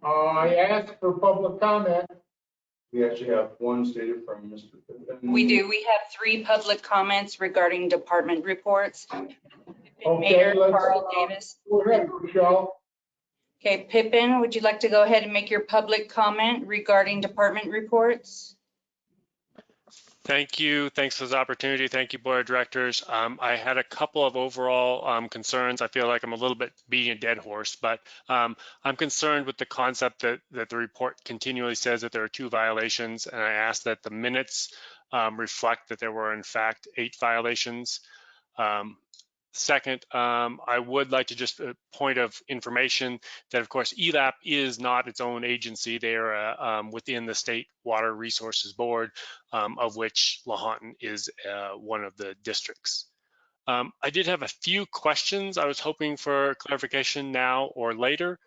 I asked for public comment. We actually have one stated from Mr. Pippin. We do. We have 3 public comments regarding department reports. Okay, Mayor let's, Carl Davis. Go ahead, Michelle. Okay, Pippin, would you like to go ahead and make your public comment regarding department reports? Thank you. Thanks for this opportunity. Thank you, Board of Directors. I had a couple of overall concerns. I feel like I'm a little bit beating a dead horse, but I'm concerned with the concept that the report continually says that there are 2 violations, and I ask that the minutes reflect that there were in fact 8 violations. Second, I would like to just a point of information that, of course, ELAP is not its own agency. They are within the State Water Resources Board, of which Lahontan is one of the districts. I did have a few questions. I was hoping for clarification now or later.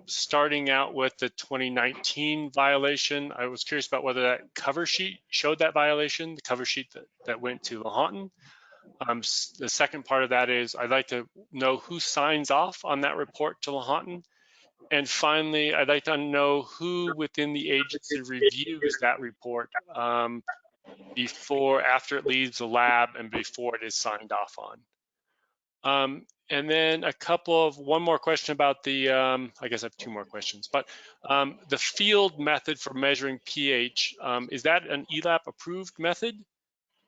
Starting out with the 2019 violation, I was curious about whether that cover sheet showed that violation, the cover sheet that went to Lahontan. The second part of that is I'd like to know who signs off on that report to Lahontan. And finally, I'd like to know who within the agency reviews that report after it leaves the lab and before it is signed off on. And then one more question about the, I guess I have 2 more questions, but the field method for measuring pH, is that an ELAP approved method?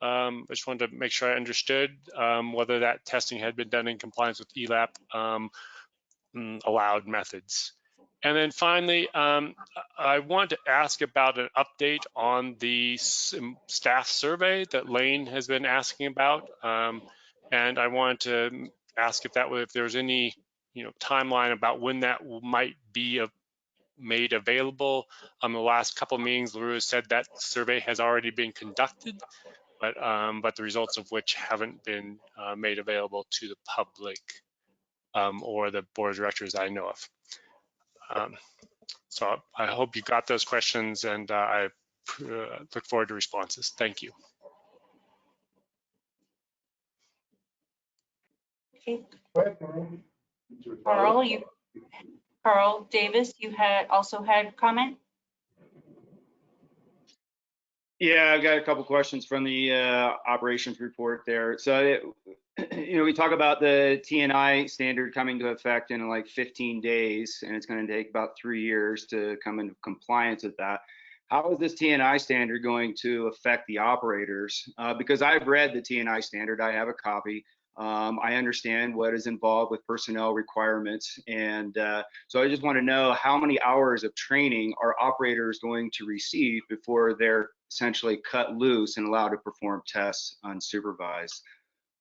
I just wanted to make sure I understood whether that testing had been done in compliance with ELAP allowed methods. And then finally, I want to ask about an update on the staff survey that Lane has been asking about. And I wanted to ask if there's any timeline about when that might be made available. The last couple of meetings, LaRue has said that survey has already been conducted, but the results of which haven't been made available to the public or the board of directors I know of. So I hope you got those questions, and I look forward to responses. Thank you. Okay. Carl Davis, you also had comment? Yeah, I've got a couple questions from the operations report there. So, we talk about the TNI standard coming to effect in like 15 days, and it's going to take about 3 years to come into compliance with that. How is this TNI standard going to affect the operators? Because I've read the TNI standard, I have a copy. I understand what is involved with personnel requirements. And so I just want to know how many hours of training are operators going to receive before they're essentially cut loose and allowed to perform tests unsupervised.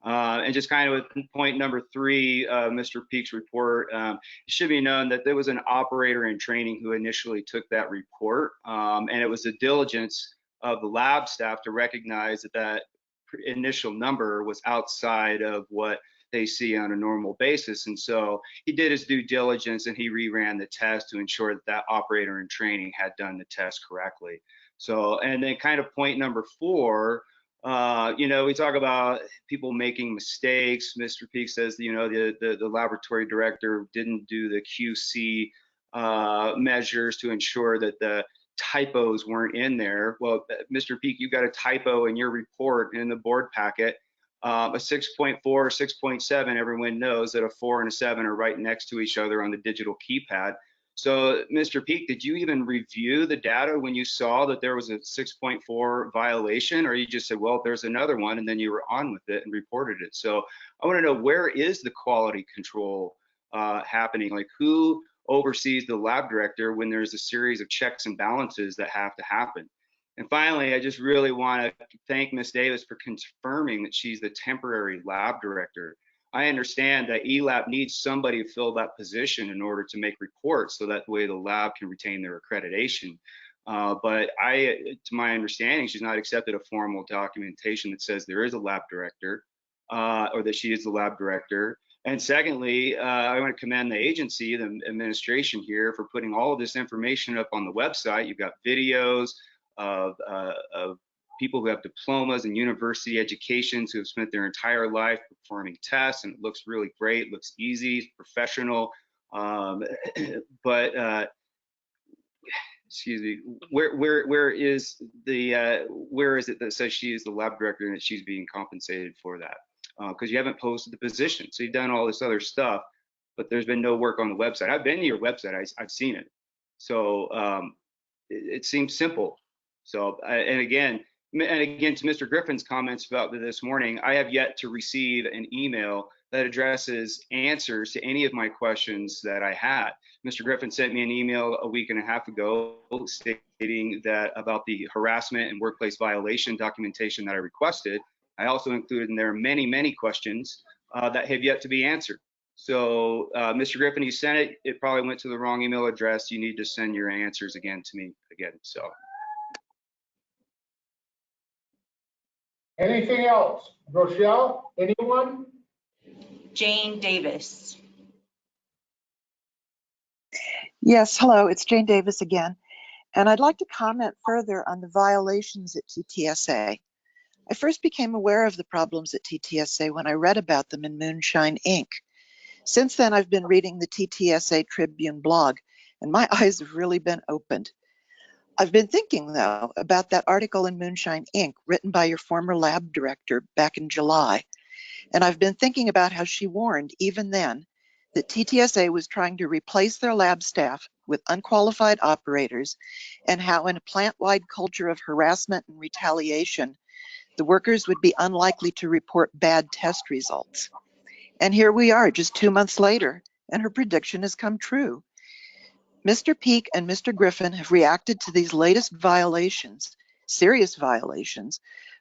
And just kind of with point number 3, Mr. Peak's report, it should be known that there was an operator in training who initially took that report. And it was the diligence of the lab staff to recognize that that initial number was outside of what they see on a normal basis. And so he did his due diligence and he reran the test to ensure that that operator in training had done the test correctly. So, and then kind of point number 4, we talk about people making mistakes. Mr. Peak says, the laboratory director didn't do the QC measures to ensure that the typos weren't in there. Well, Mr. Peak, you got a typo in your report in the board packet. A 6.4 or 6.7, everyone knows that a 4 and a 7 are right next to each other on the digital keypad. So, Mr. Peak, did you even review the data when you saw that there was a 6.4 violation, or you just said, well, there's another one, and then you were on with it and reported it? So I want to know, where is the quality control happening? Like, who oversees the lab director when there's a series of checks and balances that have to happen? And finally, I just really want to thank Ms. Davis for confirming that she's the temporary lab director. I understand that ELAP needs somebody to fill that position in order to make reports so that way the lab can retain their accreditation. But to my understanding, she's not accepted a formal documentation that says there is a lab director or that she is the lab director. And secondly, I want to commend the agency, the administration here, for putting all of this information up on the website. You've got videos of people who have diplomas and university educations who have spent their entire life performing tests, and it looks really great, looks easy, professional. But excuse me, where is it that says she is the lab director and that she's being compensated for that? Because you haven't posted the position. So you've done all this other stuff, but there's been no work on the website. I've been to your website. I've seen it. So it seems simple. So, and again, to Mr. Griffin's comments about this morning, I have yet to receive an email that addresses answers to any of my questions that I had. Mr. Griffin sent me an email a week and a half ago stating that about the harassment and workplace violation documentation that I requested. I also included in there many, many questions that have yet to be answered. So, Mr. Griffin, you sent it. It probably went to the wrong email address. You need to send your answers again to me again. So. Anything else? Rochelle, anyone? Jane Davis. Yes, hello, it's Jane Davis again. And I'd like to comment further on the violations at TTSA. I first became aware of the problems at TTSA when I read about them in Moonshine Inc. Since then, I've been reading the TTSA Tribune blog, and my eyes have really been opened. I've been thinking, though, about that article in Moonshine Inc. written by your former lab director back in July. And I've been thinking about how she warned, even then, that TTSA was trying to replace their lab staff with unqualified operators, and how in a plant-wide culture of harassment and retaliation, the workers would be unlikely to report bad test results. And here we are just 2 months later, and her prediction has come true. Mr. Peak and Mr. Griffin have reacted to these latest violations, serious violations,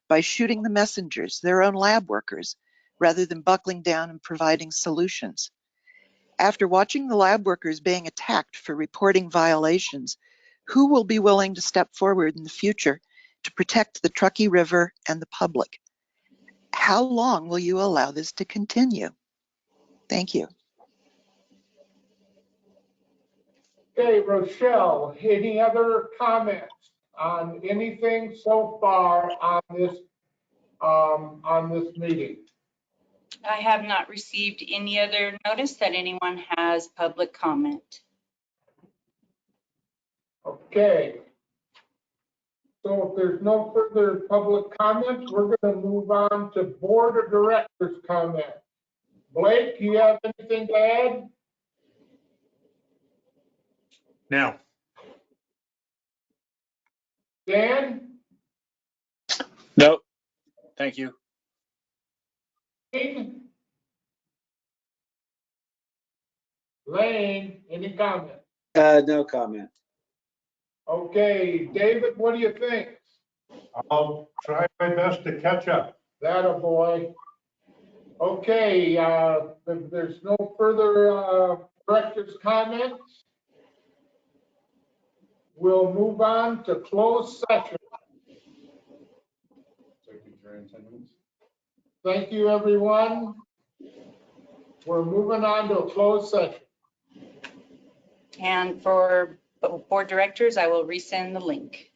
by shooting the messengers, their own lab workers, rather than buckling down and providing solutions. After watching the lab workers being attacked for reporting violations, who will be willing to step forward in the future to protect the Truckee River and the public? How long will you allow this to continue? Thank you. Okay, Rochelle, any other comments on anything so far on this meeting? I have not received any other notice that anyone has public comment. Okay. So if there's no further public comments, we're going to move on to Board of Directors comments. Blake, you have anything to add? Now. Dan? Nope. Thank you. Lane, any comment? No comment. Okay, David, what do you think? I'll try my best to catch up. That a boy. Okay, if there's no further director's comments, we'll move on to closed session. Thank you, everyone. We're moving on to a closed session. And for board directors, I will resend the link.